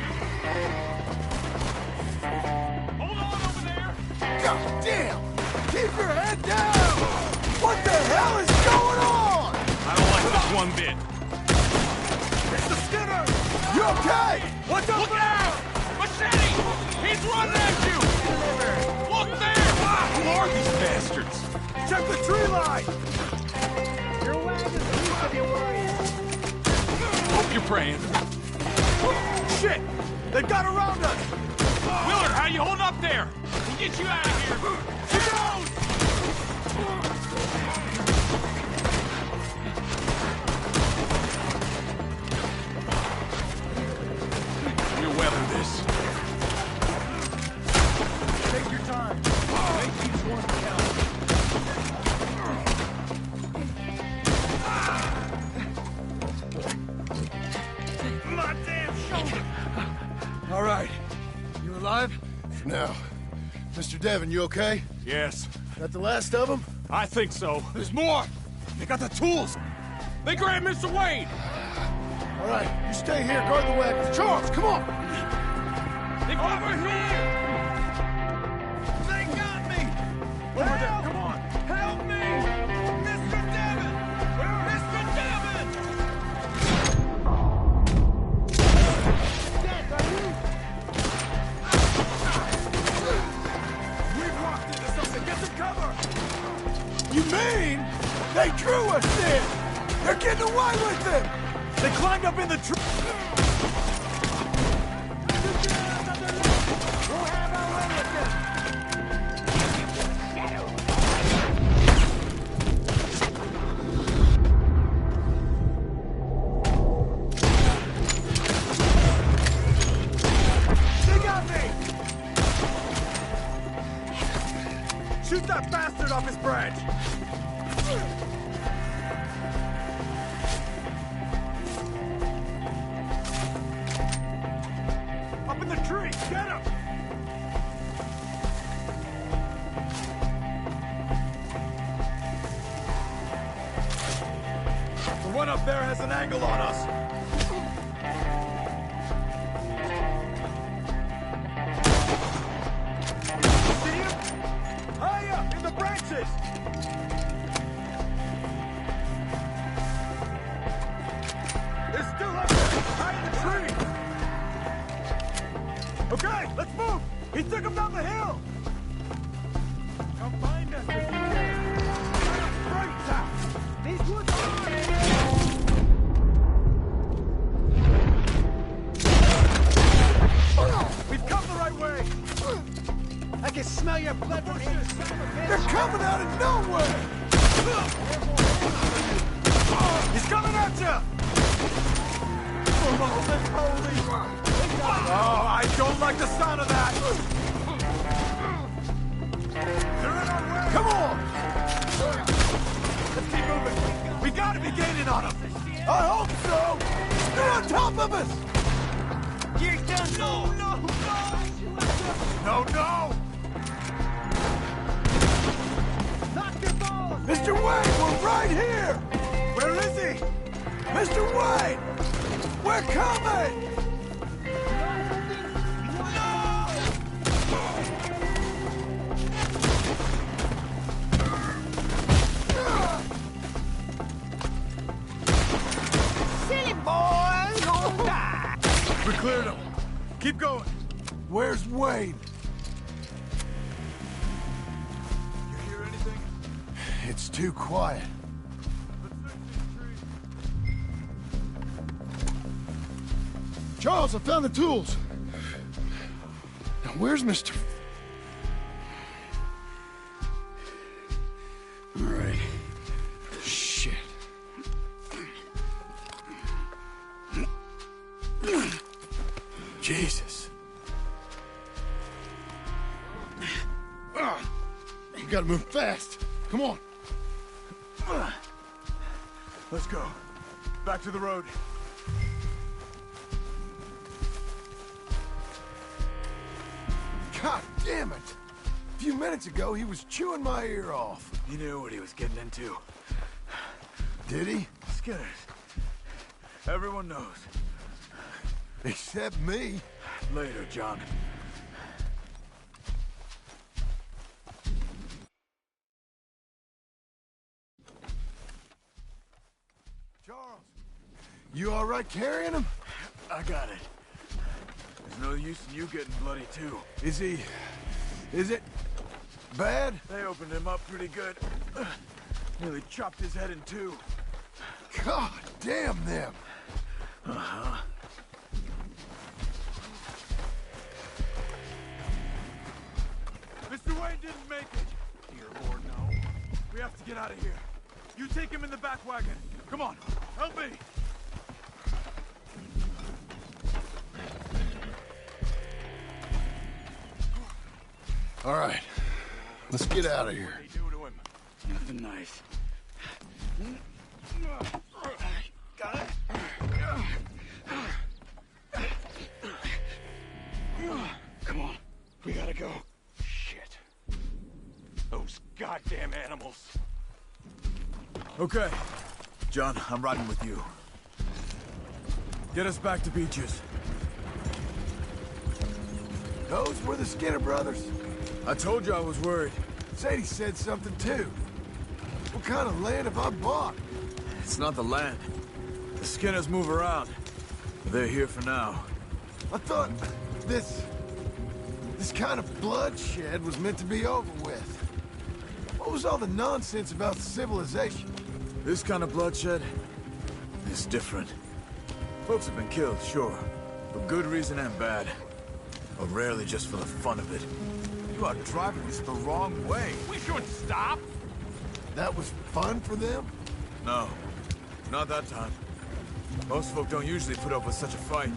Hold on over there! God damn! Keep your head down! What the hell is going on? I don't like this one bit. Mr. Skinner! You okay? What's up? Look out! Machete! He's running at you! Look there! Who are these bastards? Check the tree line! Your wagon's the least of your worries. Hope you're praying. Shit! They got around us! Willard, how you holding up there? We'll get you out of here. She goes! Devon, you okay? Yes. That the last of them? I think so. There's more! They got the tools! They grabbed Mr. Wade! All right, you stay here, guard the wagons. Charles, come on! They over here! They got me! Over there, come on! Help me! Mr. Devon! Mr. Devon! Dad, are you? We've walked into something. Get some cover! You mean they drew us in? They're getting away with it! They climbed up in the tree. We'll have our way with them. They got me! Shoot that bastard off his branch! Up in the tree! Get him! The one up there has an angle on us! See him? High up in the branches! They're still up there, high in the tree! Okay, let's move! He took him down the hill! Come find us if you can! Right out! These woods are... We've come the right way! I can smell your blood from here, son of a bitch! They're coming out of nowhere! He's coming at you! Oh, I don't like the sound of that! They're in our way! Come on! Let's keep moving! We gotta be gaining on them! I hope so! They're on top of us! You're done! No, no, no! No, no! Knock your balls! Mr. Wade, we're right here! Where is he? Mr. Wade! We're coming! Silly boys gonna die! We cleared him. Keep going. Where's Wade? You hear anything? It's too quiet. Charles, I found the tools. Now, where's Mr. All right. Shit. Jesus. You gotta move fast. Come on. Let's go. Back to the road. God damn it! A few minutes ago, he was chewing my ear off. He knew what he was getting into. Did he? Skinners. Everyone knows. Except me. Later, John. Charles, you all right carrying him? I got it. There's no use in you getting bloody, too. Is he... is it... bad? They opened him up pretty good. Nearly chopped his head in two. God damn them! Uh-huh. Mr. Wayne didn't make it. Dear Lord, no. We have to get out of here. You take him in the back wagon. Come on, help me. All right, let's get out of here. Nothing nice. Got it? Come on, we gotta go. Shit. Okay. John, I'm riding with you. Get us back to Beaches. Those were the Skinner brothers? I told you I was worried. Sadie said something too. What kind of land have I bought? It's not the land. The Skinners move around. They're here for now. I thought this kind of bloodshed was meant to be over with. What was all the nonsense about civilization? This kind of bloodshed is different. Folks have been killed, sure. For good reason and bad. But rarely just for the fun of it. You are driving this the wrong way. We should stop. That was fun for them? No, not that time. Most folk don't usually put up with such a fight.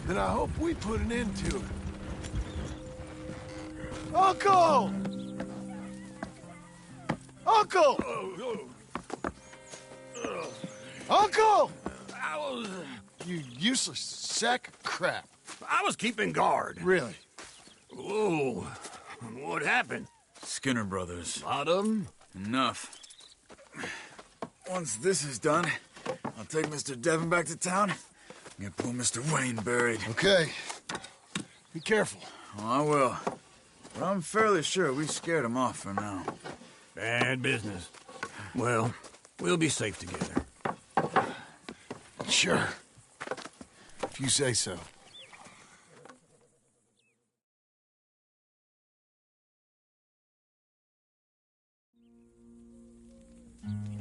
Then I hope we put an end to it. Uncle! Uncle! Uncle! You useless sack of crap. I was keeping guard. Really? Whoa. What happened? Skinner brothers. A lot of them? Enough. Once this is done, I'll take Mr. Devon back to town and get poor Mr. Wayne buried. Okay. Be careful. Oh, I will. But I'm fairly sure we scared him off for now. Bad business. Well, we'll be safe together. Sure. If you say so.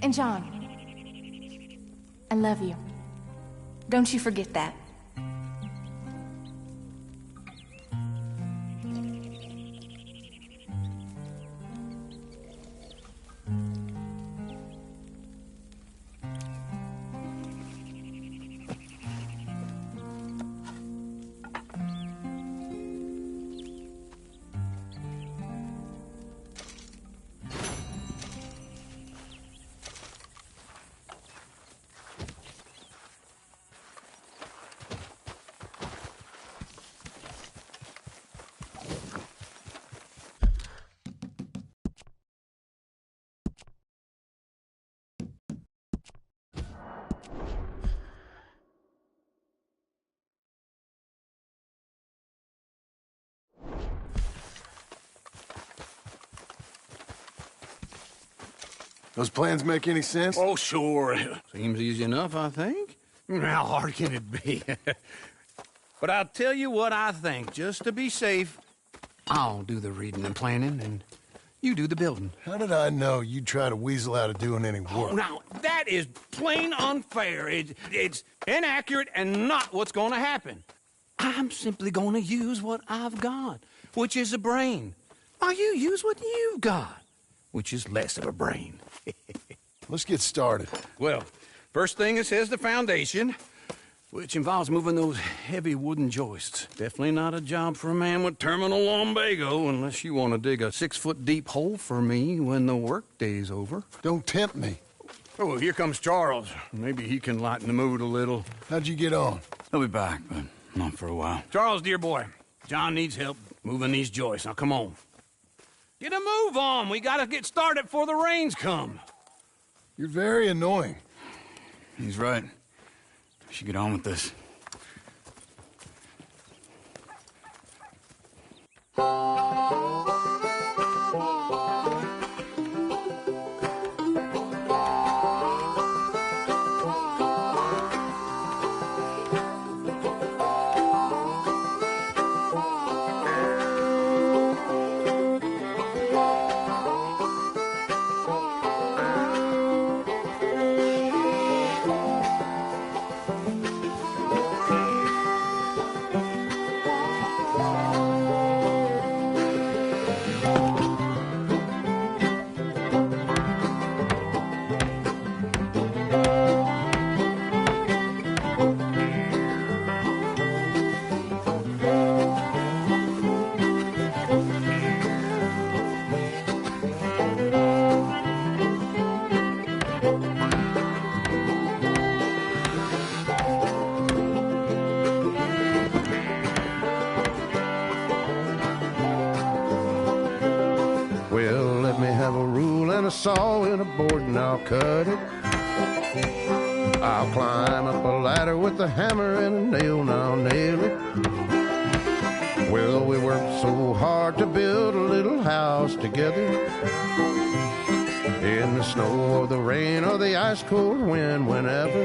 And John, I love you. Don't you forget that. Those plans make any sense? Oh, sure. Seems easy enough, I think. How hard can it be? But I'll tell you what I think. Just to be safe, I'll do the reading and planning, and you do the building. How did I know you'd try to weasel out of doing any work? Oh, now, that is plain unfair. It's inaccurate and not what's going to happen. I'm simply going to use what I've got, which is a brain. While you use what you've got, which is less of a brain. Let's get started. Well, first thing it says the foundation, which involves moving those heavy wooden joists. Definitely not a job for a man with terminal lumbago unless you want to dig a 6-foot deep hole for me when the workday's over. Don't tempt me. Oh, here comes Charles. Maybe he can lighten the mood a little. How'd you get on? He'll be back, but not for a while. Charles, dear boy, John needs help moving these joists. Now, come on. Get a move on. We gotta get started before the rains come. You're very annoying. He's right. We should get on with this. Well, let me have a rule and a saw in a board and I'll cut it. I'll climb up a ladder with a hammer and a nail and I'll nail it. Well, we worked so hard to build a little house together. In the snow or the rain or the ice cold wind, whenever.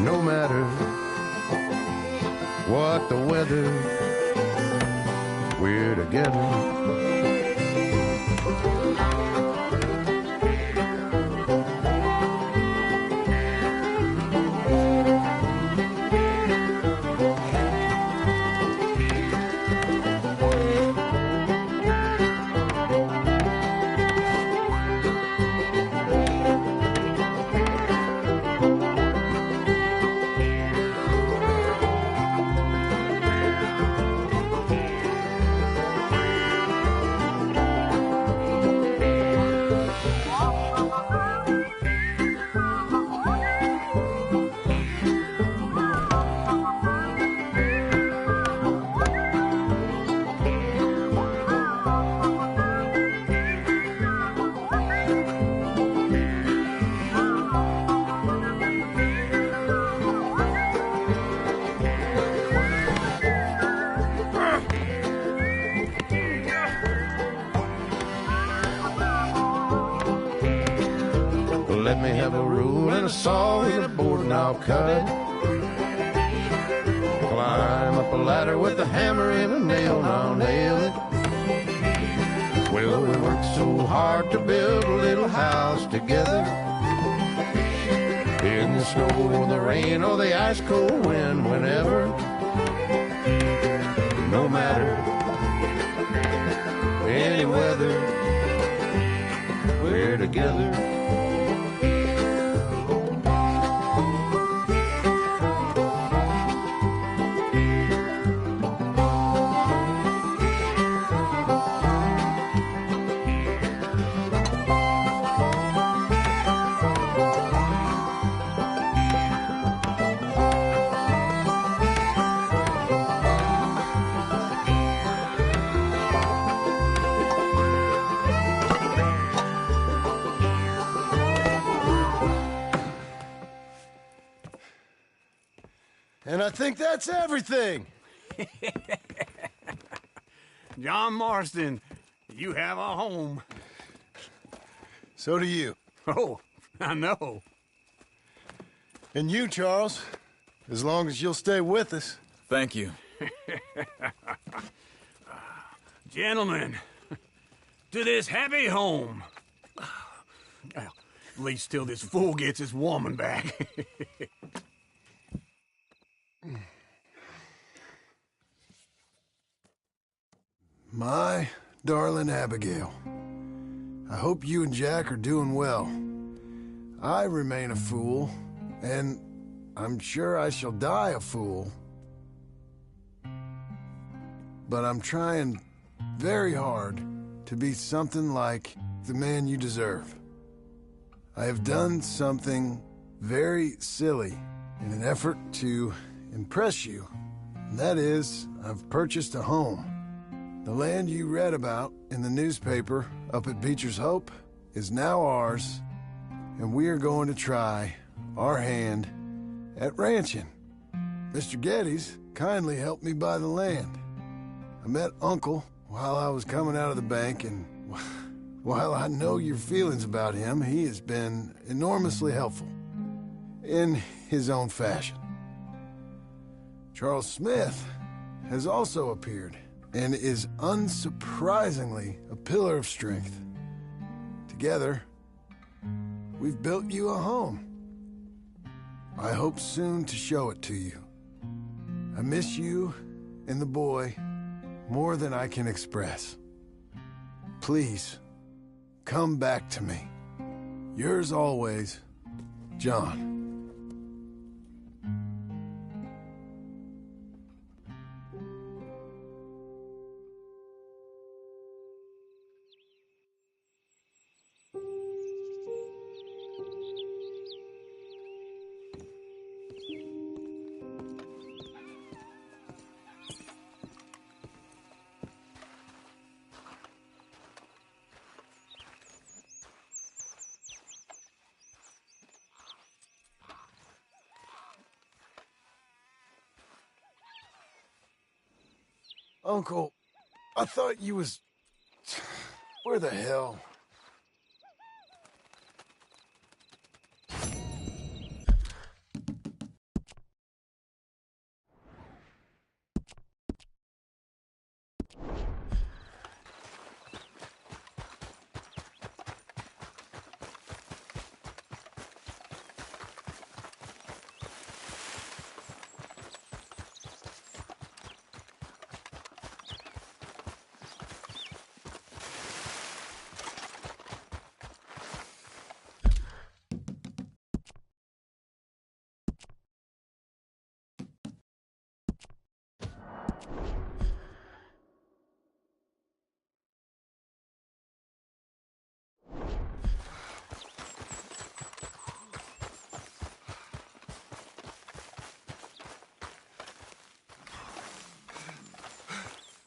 No matter what the weather, we're together. Let me have a rule and a saw and a board and I'll cut it. Climb up a ladder with a hammer and a nail and I'll nail it. Well, we worked so hard to build a little house together. In the snow or the rain or the ice cold wind, whenever. No matter any weather, we're together. And I think that's everything. John Marston, you have a home. So do you. Oh, I know. And you, Charles, as long as you'll stay with us. Thank you. Gentlemen, to this happy home. Well, at least till this fool gets his woman back. My darling Abigail, I hope you and Jack are doing well. I remain a fool, and I'm sure I shall die a fool. But I'm trying very hard to be something like the man you deserve. I have done something very silly in an effort to impress you, and that is, I've purchased a home. The land you read about in the newspaper up at Beecher's Hope is now ours, and we are going to try our hand at ranching. Mr. Geddes kindly helped me buy the land. I met Uncle while I was coming out of the bank, and while I know your feelings about him, he has been enormously helpful in his own fashion. Charles Smith has also appeared and is unsurprisingly a pillar of strength. Together, we've built you a home. I hope soon to show it to you. I miss you and the boy more than I can express. Please, come back to me. Yours always, John. Uncle, I thought you was... Where the hell?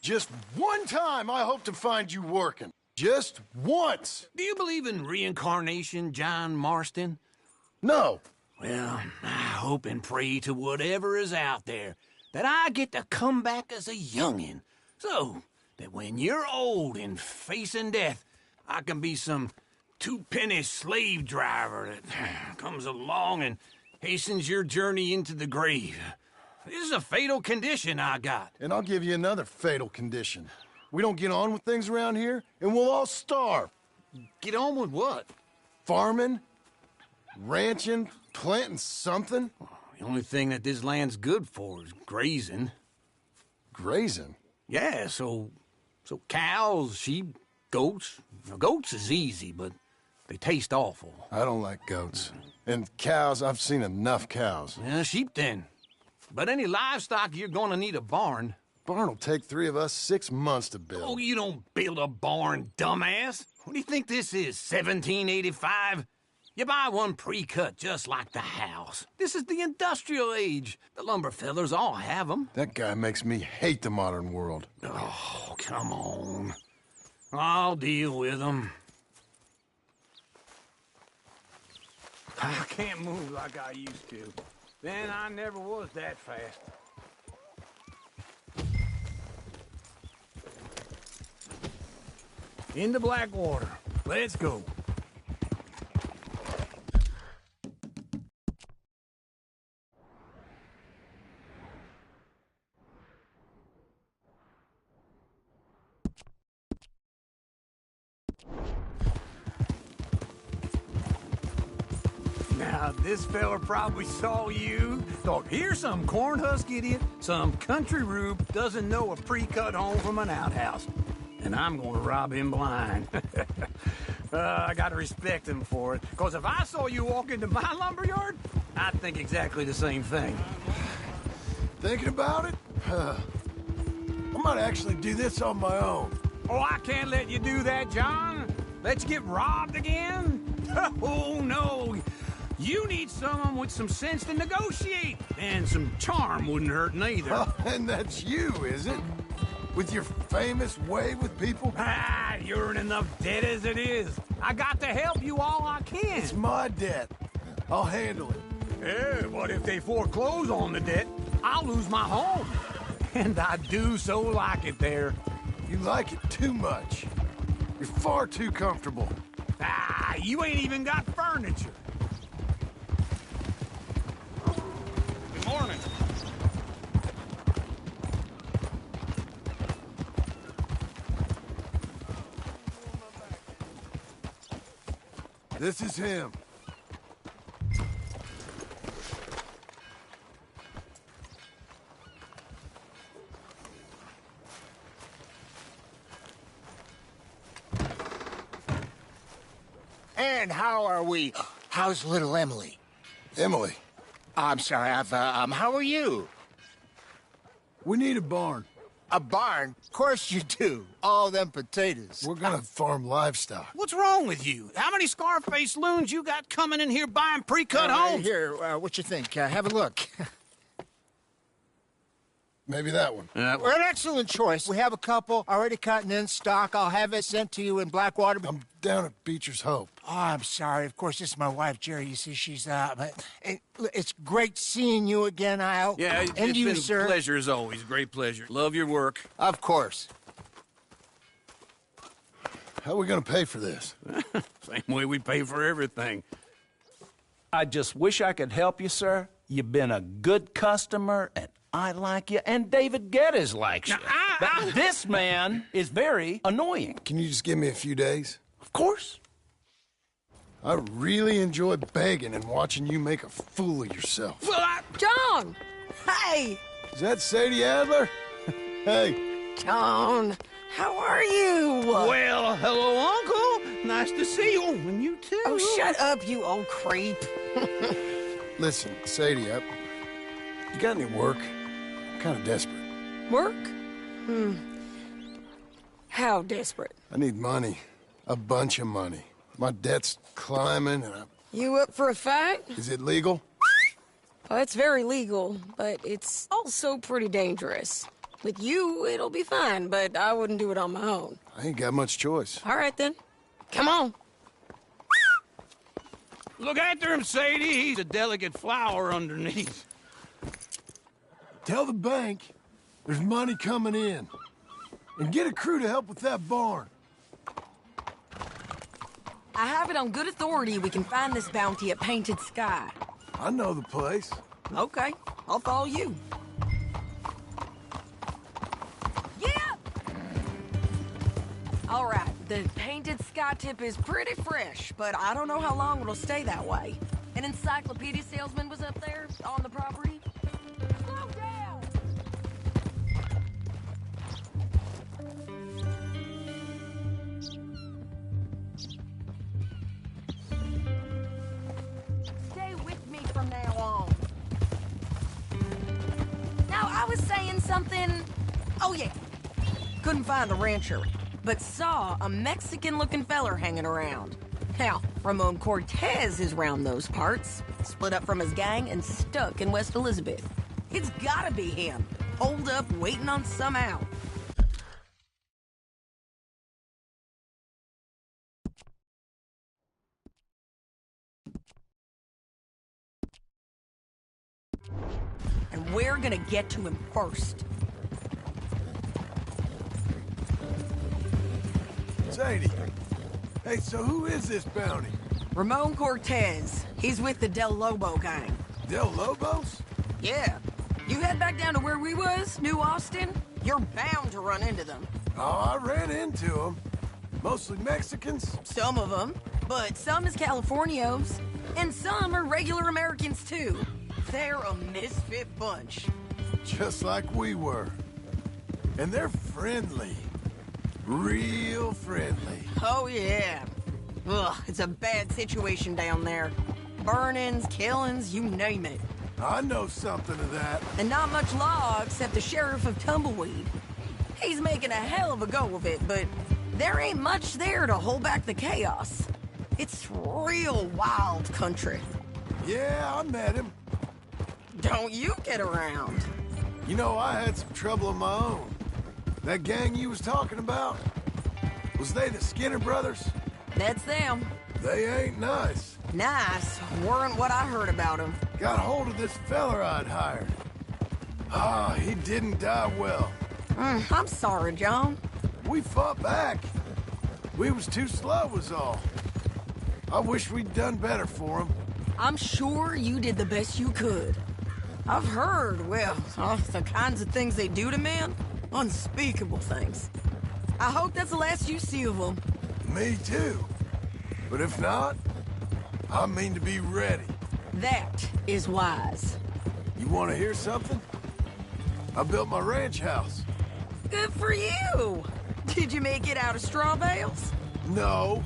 Just one time I hope to find you working. Just once. Do you believe in reincarnation, John Marston? No. Well, I hope and pray to whatever is out there that I get to come back as a youngin', so that when you're old and facing death, I can be some two-penny slave driver that comes along and hastens your journey into the grave. This is a fatal condition I got. And I'll give you another fatal condition. We don't get on with things around here, and we'll all starve. Get on with what? Farming, ranching, planting something. The only thing that this land's good for is grazing. Grazing? Yeah, so cows, sheep, goats. Now, goats is easy, but they taste awful. I don't like goats. And cows, I've seen enough cows. Yeah, sheep then. But any livestock, you're gonna need a barn. Barn will take 3 of us 6 months to build. Oh, you don't build a barn, dumbass. What do you think this is, 1785? You buy one pre-cut just like the house. This is the industrial age. The lumber fellers all have them. That guy makes me hate the modern world. Oh, come on. I'll deal with them. I can't move like I used to. Then I never was that fast. Into Blackwater. Let's go. Now, this fella probably saw you, thought, here's some cornhusk idiot, some country rube doesn't know a pre-cut home from an outhouse. And I'm gonna rob him blind. I gotta respect him for it, because if I saw you walk into my lumberyard, I'd think exactly the same thing. Thinking about it? I might actually do this on my own. Oh, I can't let you do that, John. Let you get robbed again? Oh, no. You need someone with some sense to negotiate, and some charm wouldn't hurt neither. Oh, and that's you, is it? With your famous way with people? Ah, you're in enough debt as it is. I got to help you all I can. It's my debt. I'll handle it. Yeah, but if they foreclose on the debt, I'll lose my home. And I do so like it there. You like it too much. You're far too comfortable. Ah, you ain't even got furniture. Good morning. This is him. And how are we? How's little Emily? Emily? I'm sorry, how are you? We need a barn. A barn? Of course you do. All them potatoes. We're gonna farm livestock. What's wrong with you? How many Scarface loons you got coming in here buying pre-cut homes? Here, what you think? Have a look. Maybe that one. We're an excellent choice. We have a couple already cut and in stock. I'll have it sent to you in Blackwater. I'm down at Beecher's Hope. Oh, I'm sorry. Of course, this is my wife, Jerry. You see, she's but it's great seeing you again, Al. Yeah, and it's you, been sir. a pleasure as always. Great pleasure. Love your work. Of course. How are we gonna pay for this? Same way we pay for everything. I just wish I could help you, sir. You've been a good customer, and I like you, and David Geddes likes you. But this man is very annoying. Can you just give me a few days? Of course. I really enjoy begging and watching you make a fool of yourself. John! Hey! Is that Sadie Adler? Hey. John, how are you? Well, hello, Uncle. Nice to see you. And you too. Oh, shut up, you old creep. Listen, Sadie, you got any work? I'm kind of desperate. Work? How desperate? I need money. A bunch of money. My debt's climbing and You up for a fight? Is it legal? Well, it's very legal, but it's also pretty dangerous. With you, it'll be fine, but I wouldn't do it on my own. I ain't got much choice. All right, then. Come on. Look after him, Sadie. He's a delicate flower underneath. Tell the bank there's money coming in. And get a crew to help with that barn. I have it on good authority we can find this bounty at Painted Sky. I know the place. Okay, I'll follow you. Yeah! All right, the Painted Sky tip is pretty fresh, but I don't know how long it'll stay that way. An encyclopedia salesman was up there on the property. Slow down! Stay with me from now on. Now, I was saying something... Oh, yeah. Couldn't find the rancher, but saw a Mexican-looking feller hanging around. Now, Ramon Cortez is round those parts, split up from his gang and stuck in West Elizabeth. It's gotta be him, holed up waiting on some out. And we're gonna get to him first. Sadie. Hey, so who is this bounty? Ramon Cortez. He's with the Del Lobo gang. Del Lobos? Yeah. You head back down to where we was, New Austin, you're bound to run into them. Oh, I ran into them. Mostly Mexicans? Some of them, but some is Californios. And some are regular Americans, too. They're a misfit bunch. Just like we were. And they're friendly. Real friendly. Oh, yeah. Ugh, it's a bad situation down there. Burnings, killings, you name it. I know something of that. And not much law except the sheriff of Tumbleweed. He's making a hell of a go of it, but there ain't much there to hold back the chaos. It's real wild country. Yeah, I met him. Don't you get around. You know, I had some trouble of my own. That gang you was talking about, was they the Skinner brothers? That's them. They ain't nice. Nice weren't what I heard about them. Got hold of this feller I'd hired. Ah, he didn't die well. I'm sorry, John. We fought back. We was too slow was all. I wish we'd done better for him. I'm sure you did the best you could. I've heard, well, the kinds of things they do to men. Unspeakable things. I hope that's the last you see of them. Me too. But if not, I mean to be ready. That is wise. You want to hear something? I built my ranch house. Good for you. Did you make it out of straw bales? No.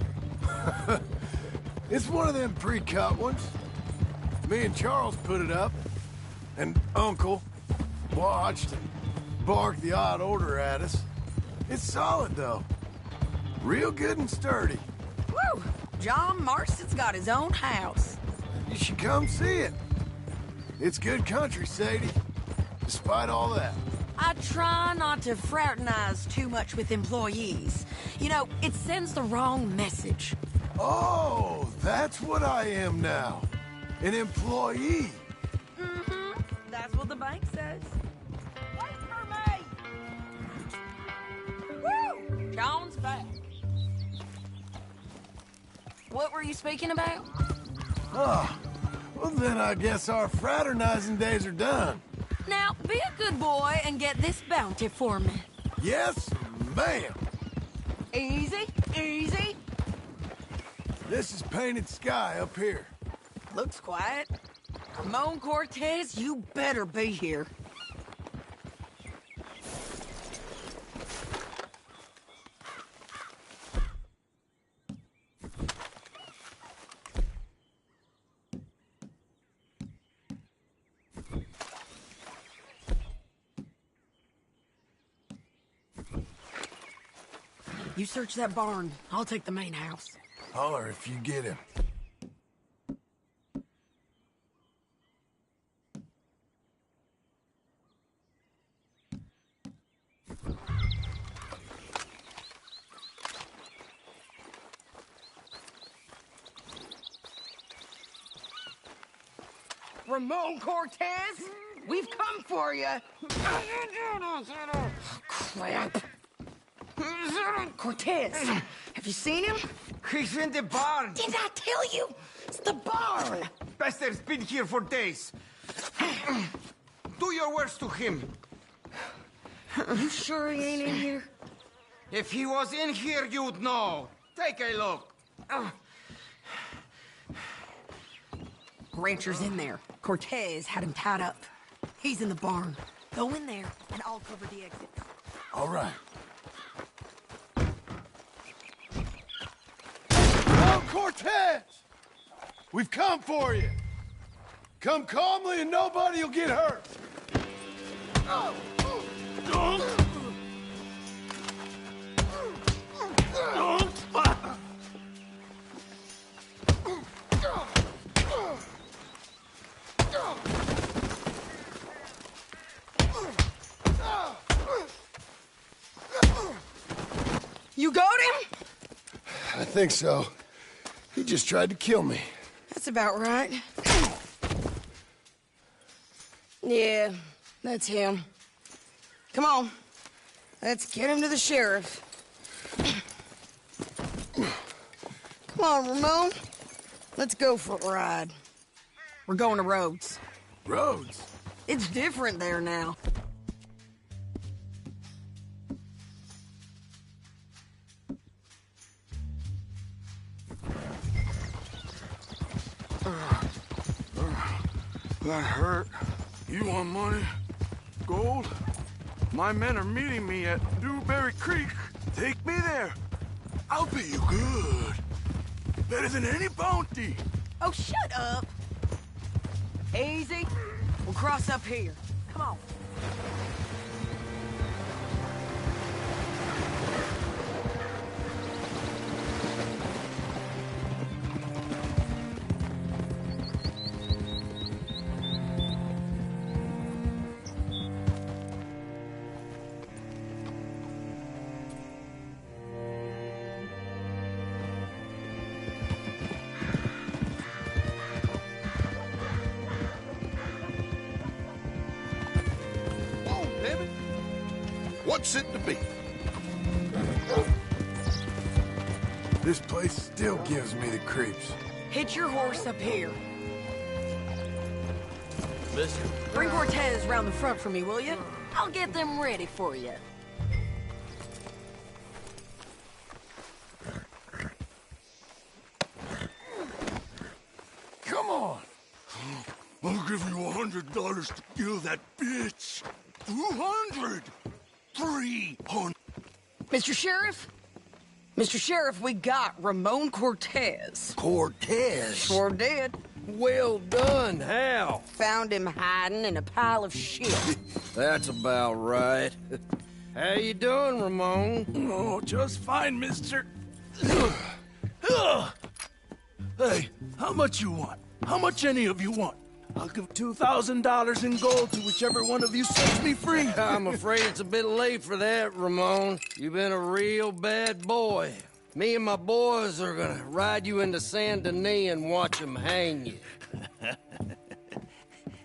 It's one of them pre-cut ones. Me and Charles put it up. And Uncle watched and barked the odd order at us. It's solid, though. Real good and sturdy. Woo! John Marston's got his own house. You should come see it. It's good country, Sadie. Despite all that. I try not to fraternize too much with employees. You know, it sends the wrong message. Oh, that's what I am now. An employee. Mm-hmm. That's what the bank says. Wait for me! Woo! John's back. What were you speaking about? Oh, well then I guess our fraternizing days are done. Now, be a good boy and get this bounty for me. Yes, ma'am. Easy, easy. This is Painted Sky up here. Looks quiet. Ramon Cortez, you better be here. You search that barn. I'll take the main house. Holler if you get him. Ramon Cortez, we've come for you. Crap. Cortez, have you seen him? He's in the barn. Didn't I tell you? It's the barn. Bester's been here for days. Do your worst to him. You sure he ain't in here? If he was in here, you'd know. Take a look. Rancher's in there. Cortez had him tied up. He's in the barn. Go in there, and I'll cover the exits. All right. Come, Cortez! We've come for you. Come calmly and nobody will get hurt. You got him? I think so. He just tried to kill me. That's about right. Yeah, that's him. Come on. Let's get him to the sheriff. Come on, Ramon. Let's go for a ride. We're going to Rhodes. Rhodes? It's different there now. That hurt. You want money? Gold? My men are meeting me at Dewberry Creek. Take me there. I'll pay you good. Better than any bounty. Oh, shut up. Easy. We'll cross up here. Come on. What's it to be? This place still gives me the creeps. Hitch your horse up here. Mister. Bring Cortez round the front for me, will you? I'll get them ready for you. Come on. I'll give you $100 to kill that bitch. 200. 300. Mr. Sheriff? Mr. Sheriff, we got Ramon Cortez. Cortez? Sure did. Well done. How? Found him hiding in a pile of shit. That's about right. How you doing, Ramon? Oh, just fine, mister. Hey, how much you want? How much any of you want? I'll give $2,000 in gold to whichever one of you sets me free. I'm afraid it's a bit late for that, Ramon. You've been a real bad boy. Me and my boys are gonna ride you into Saint Denis and watch them hang you.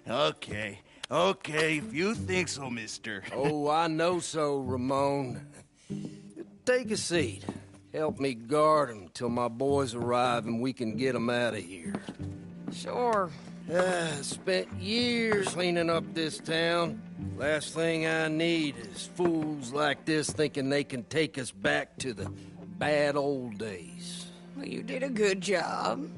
Okay, if you think so, mister. Oh, I know so, Ramon. Take a seat. Help me guard them till my boys arrive and we can get them out of here. Sure. Spent years cleaning up this town. Last thing I need is fools like this thinking they can take us back to the bad old days. Well, you did a good job.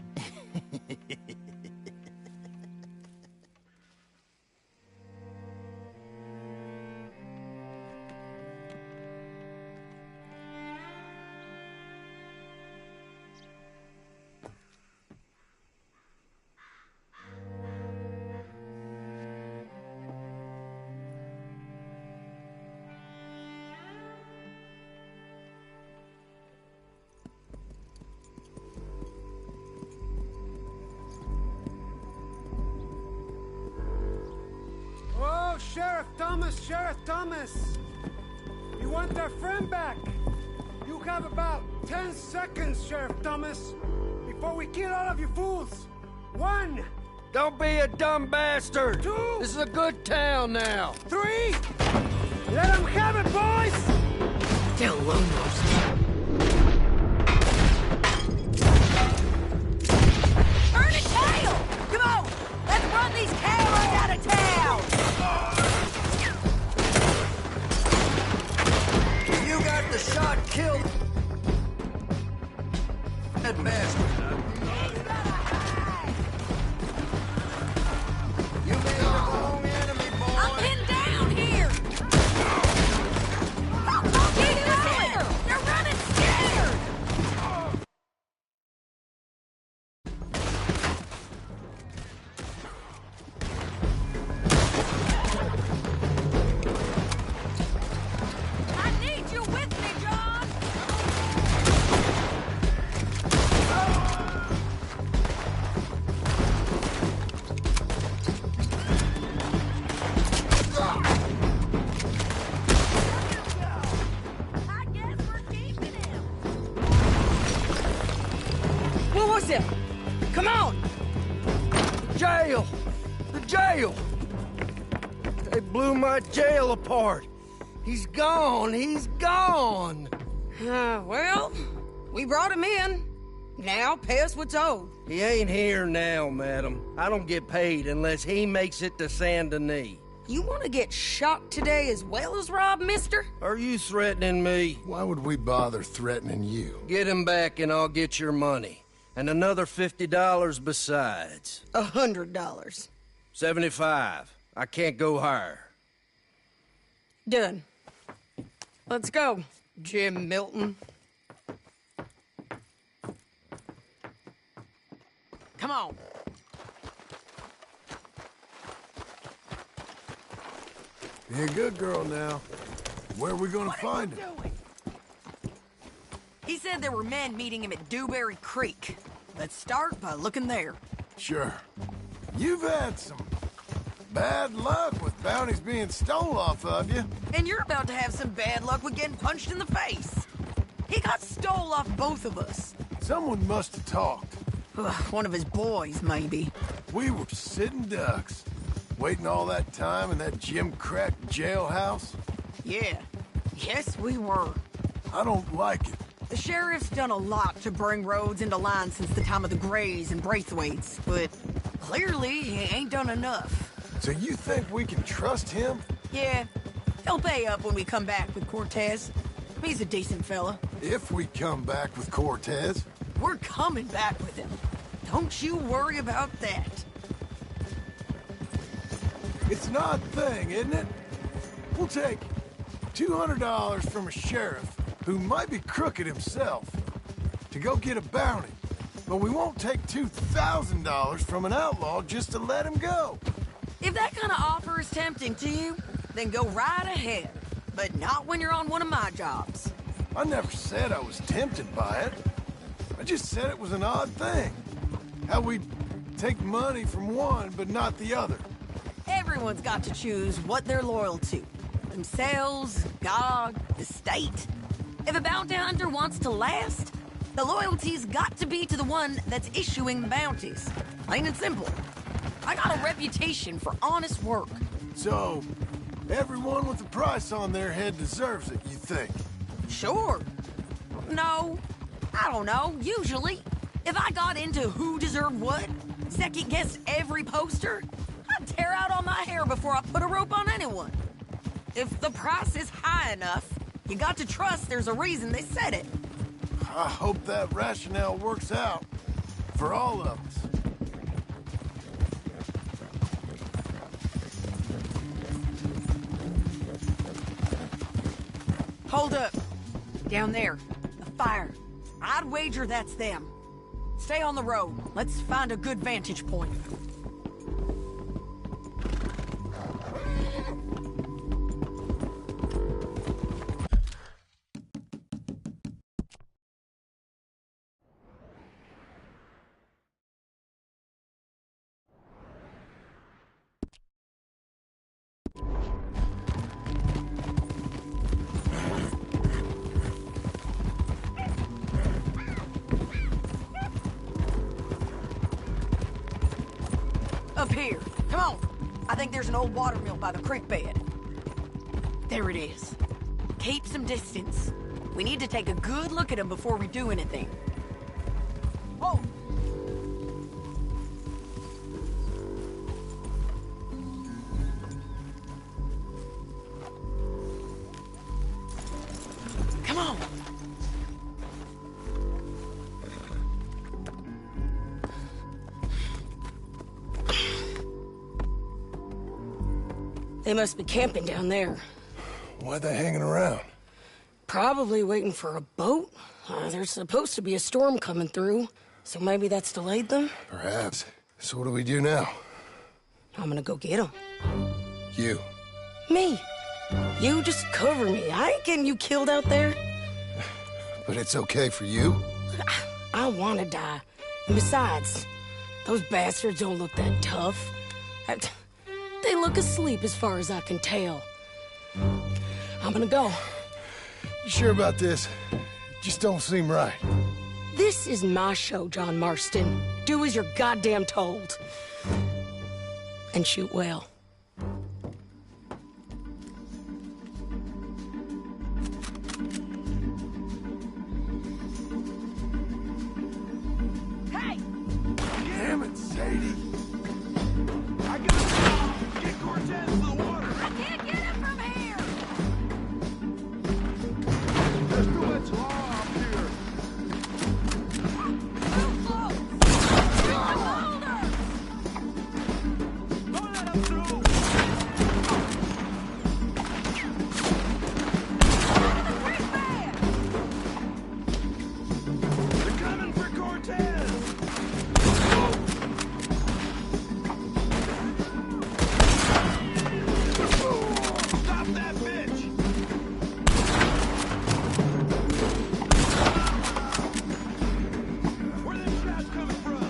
Oh, Sheriff Thomas! You want their friend back? You have about 10 seconds, Sheriff Thomas, before we kill all of you fools. 1! Don't be a dumb bastard! 2! This is a good town now! 3! Let them have it, boys! Tell Longos. Burn a tail! Come on! Let's run these cowards out of town! You got the shot killed that bastard. You made the wrong enemy, boy. I'm pinned down here! Keep going! They're running scared! I need you with me, John! I guess we're keeping him. What was it? Come on! Jail! The jail! They blew my jail apart. He's gone. He's gone. Well, we brought him in. Now pay us what's owed. He ain't here now, madam. I don't get paid unless he makes it to Saint Denis. You want to get shot today as well as Rob, mister? Are you threatening me? Why would we bother threatening you? Get him back and I'll get your money. And another $50 besides. $100. 75. I can't go higher. Done. Let's go, Jim Milton. Come on. Be a good girl now. Where are we gonna find him? He said there were men meeting him at Dewberry Creek. Let's start by looking there. Sure. You've had some bad luck with bounties being stole off of you. And you're about to have some bad luck with getting punched in the face. He got stole off both of us. Someone must have talked. One of his boys, maybe. We were sitting ducks, waiting all that time in that Jim Crack jailhouse. Yeah. Yes, we were. I don't like it. The sheriff's done a lot to bring roads into line since the time of the Grays and Braithwaites, but clearly he ain't done enough. So you think we can trust him? Yeah. He'll pay up when we come back with Cortez. He's a decent fella. If we come back with Cortez. We're coming back with him. Don't you worry about that. It's an odd thing, isn't it? We'll take $200 from a sheriff who might be crooked himself to go get a bounty, but we won't take $2,000 from an outlaw just to let him go. If that kind of offer is tempting to you, then go right ahead. But not when you're on one of my jobs. I never said I was tempted by it. I just said it was an odd thing. How we'd take money from one, but not the other. Everyone's got to choose what they're loyal to. Themselves, God, the state. If a bounty hunter wants to last, the loyalty's got to be to the one that's issuing the bounties. Plain and simple. I got a reputation for honest work. So, everyone with a price on their head deserves it, you think? Sure. No, I don't know, usually. If I got into who deserved what, second-guessed every poster, I'd tear out all my hair before I put a rope on anyone. If the price is high enough, you got to trust there's a reason they said it. I hope that rationale works out for all of us. Hold up. Down there. A fire. I'd wager that's them. Stay on the road. Let's find a good vantage point. Up here. Come on. I think there's an old water mill by the creek bed. There it is. Keep some distance. We need to take a good look at them before we do anything. Oh! Come on! They must be camping down there. Why are they hanging around? Probably waiting for a boat. There's supposed to be a storm coming through, so maybe that's delayed them? Perhaps. So what do we do now? I'm gonna go get them. You. Me. You just cover me. I ain't getting you killed out there. But it's okay for you? I wanna die. And besides, those bastards don't look that tough. They look asleep as far as I can tell. I'm gonna go. You sure about this? Just don't seem right. This is my show, John Marston. Do as you're goddamn told. And shoot well. Hey! Damn it, Sadie. I gotta get Cortez to the water. I can't get him from here. There's too much law up here. Too close. Hold her. Don't let him through. They're coming for Cortez. Stop that bitch! Where are them shots coming from?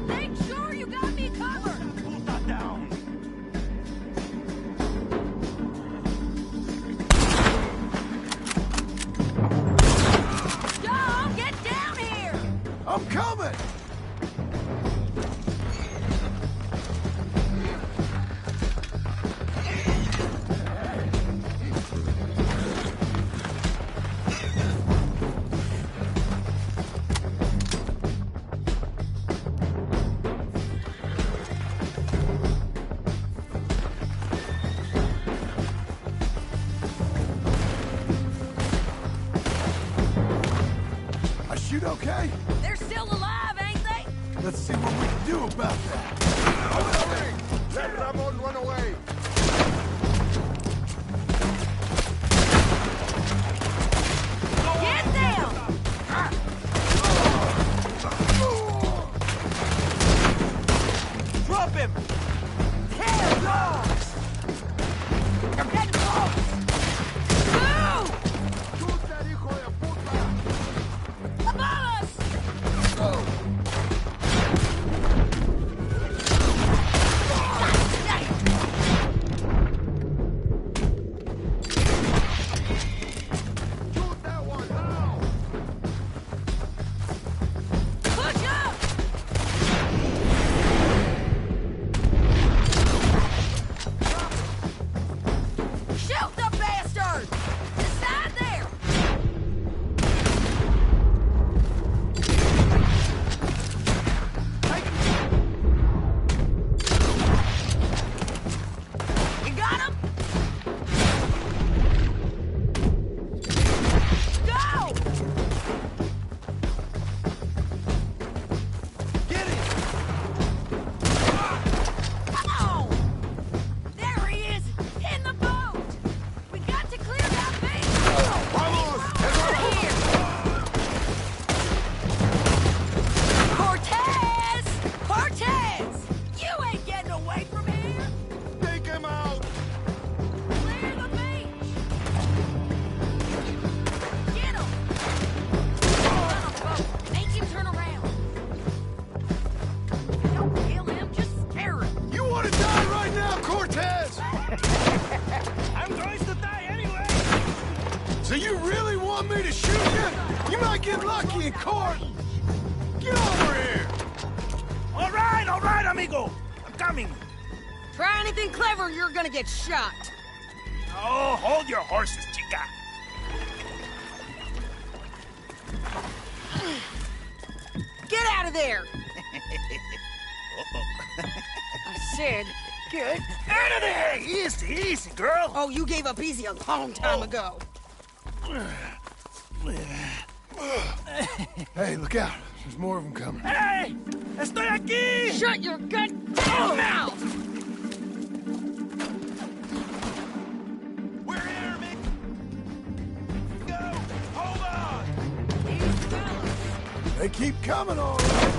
Make sure you got me covered! Put that down! John, get down here! I'm coming! I shoot okay? They're still alive, ain't they? Let's see what we can do about that. Let Ramon run away! Get down! Shit! You might get lucky in court! Get over here! All right, amigo. I'm coming. Try anything clever, you're gonna get shot. Oh, hold your horses, chica. Get out of there! Uh-oh. I said, get Out of there! Easy, easy, girl. Oh, you gave up easy a long time ago. Hey, look out. There's more of them coming. Hey! Estoy aquí! Shut your goddamn mouth! We're here, Mick. Go! Hold on! They keep coming, all right.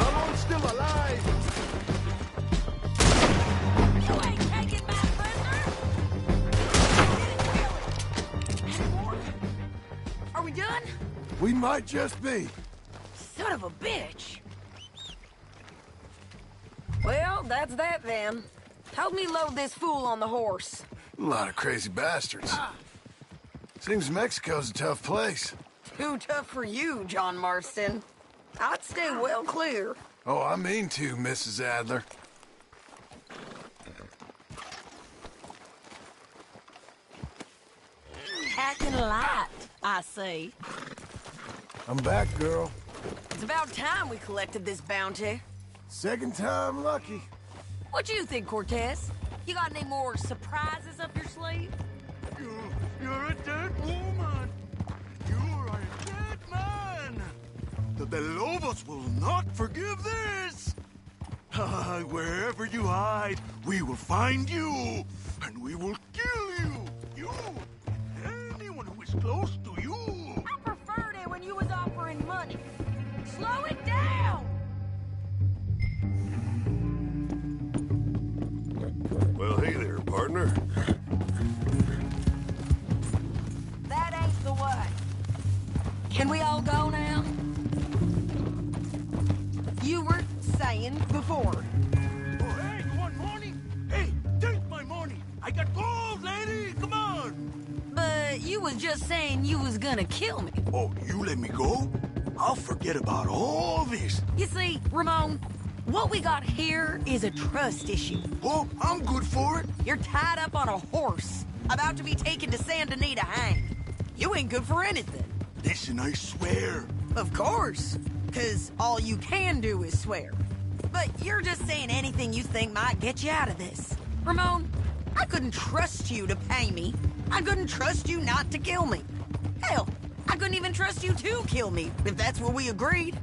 Ramon's still alive. You ain't taking my prisoner! Are we done? We might just be. Son of a bitch! Well, that's that then. Help me load this fool on the horse. A lot of crazy bastards. Seems Mexico's a tough place. Too tough for you, John Marston. I'd stay well clear. Oh, I mean to, Mrs. Adler. Packing light, I say. I'm back, girl. It's about time we collected this bounty. Second time lucky. What you think, Cortez? You got any more surprises up your sleeve? You're a dead woman. You're a dead man. The Lobos will not forgive this. Wherever you hide, we will find you, and we will kill you. You, anyone who is close to you. I preferred it when you was offering money. Slow it down! Well, hey there, partner. That ain't the way. Can we all go now? You were saying before. Oh, hey, you want money? Hey, take my money. I got gold, lady. Come on. But you was just saying you was gonna kill me. Oh, you let me go? I'll forget about all this. You see, Ramon, what we got here is a trust issue. Oh, I'm good for it. You're tied up on a horse, about to be taken to San Denis to hang. You ain't good for anything. Listen, I swear. Of course, because all you can do is swear. But you're just saying anything you think might get you out of this. Ramon, I couldn't trust you to pay me. I couldn't trust you not to kill me. Hell, I couldn't even trust you to kill me, if that's what we agreed.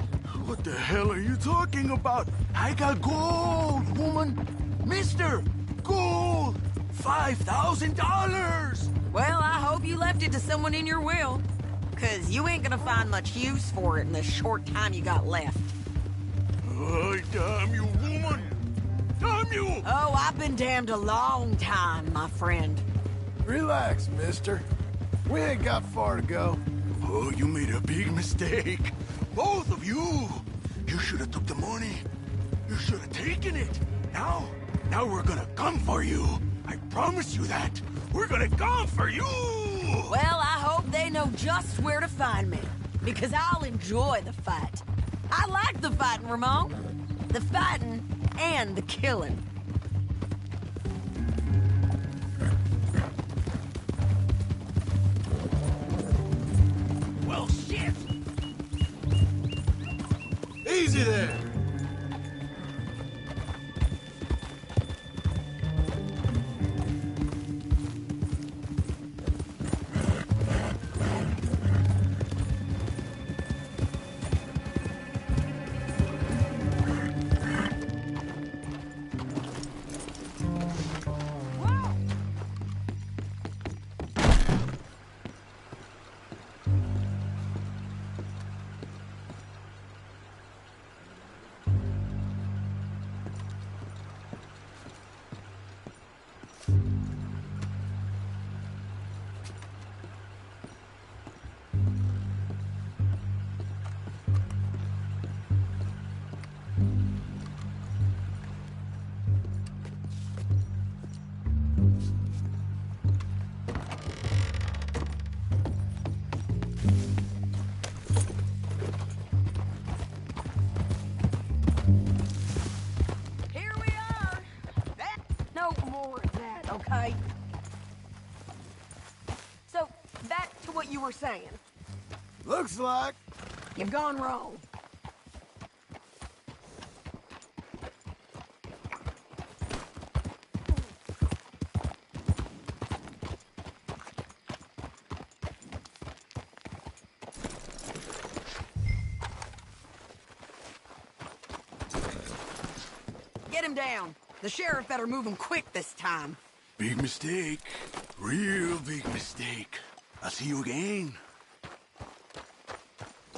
What the hell are you talking about? I got gold, woman. Mister, gold. $5,000. Well, I hope you left it to someone in your will. Because you ain't gonna find much use for it in the short time you got left. Oh, damn you, woman. Damn you. Oh, I've been damned a long time, my friend. Relax, mister. We ain't got far to go. Oh, you made a big mistake. Both of you. You should have took the money. You should have taken it. Now we're gonna come for you. I promise you that. We're gonna come for you. Well, I hope they know just where to find me. Because I'll enjoy the fight. I like the fighting, Ramon. The fighting and the killing. Well, shit. Easy there. Here we are. No more of that, okay? So, back to what you were saying. Looks like You've gone wrong. Get him down. The sheriff better move him quick this time. Big mistake. Real big mistake. I'll see you again.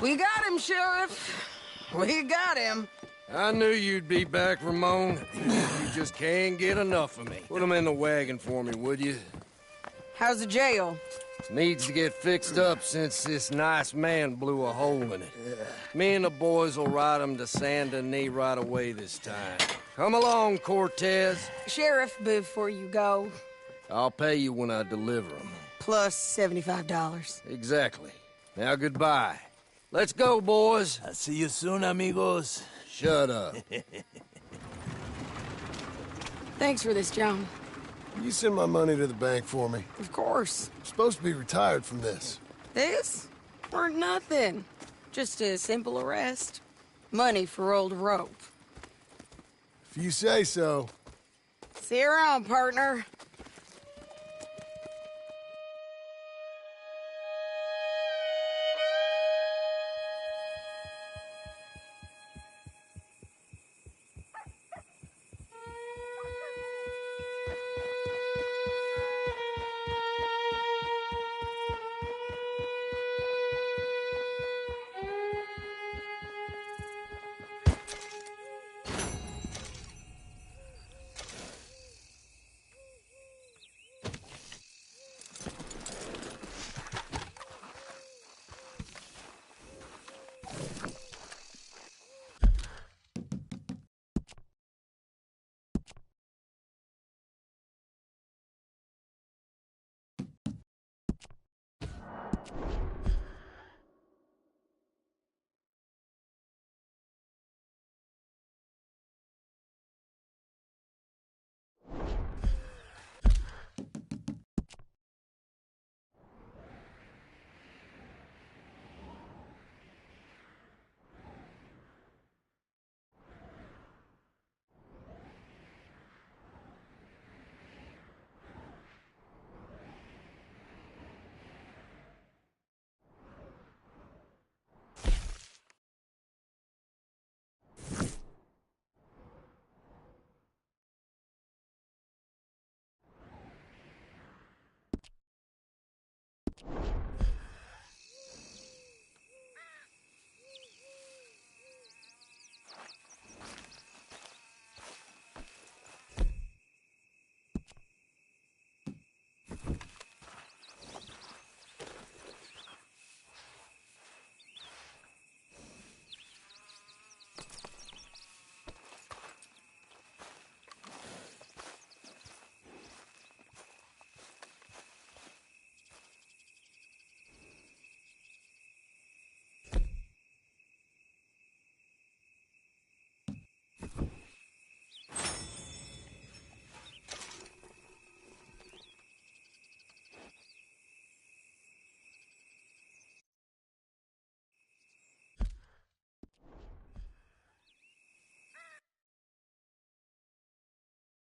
We got him, Sheriff. We got him. I knew you'd be back, Ramon. You just can't get enough of me. Put him in the wagon for me, would you? How's the jail? Needs to get fixed up since this nice man blew a hole in it. Me and the boys will ride him to Saint Denis right away this time. Come along, Cortez. Sheriff, before you go, I'll pay you when I deliver him. plus $75. Exactly. Now goodbye. Let's go, boys. I'll see you soon, amigos. Shut up. Thanks for this, John. You send my money to the bank for me. Of course. I'm supposed to be retired from this. This? Or nothing. Just a simple arrest. Money for old rope. If you say so. See you around, partner.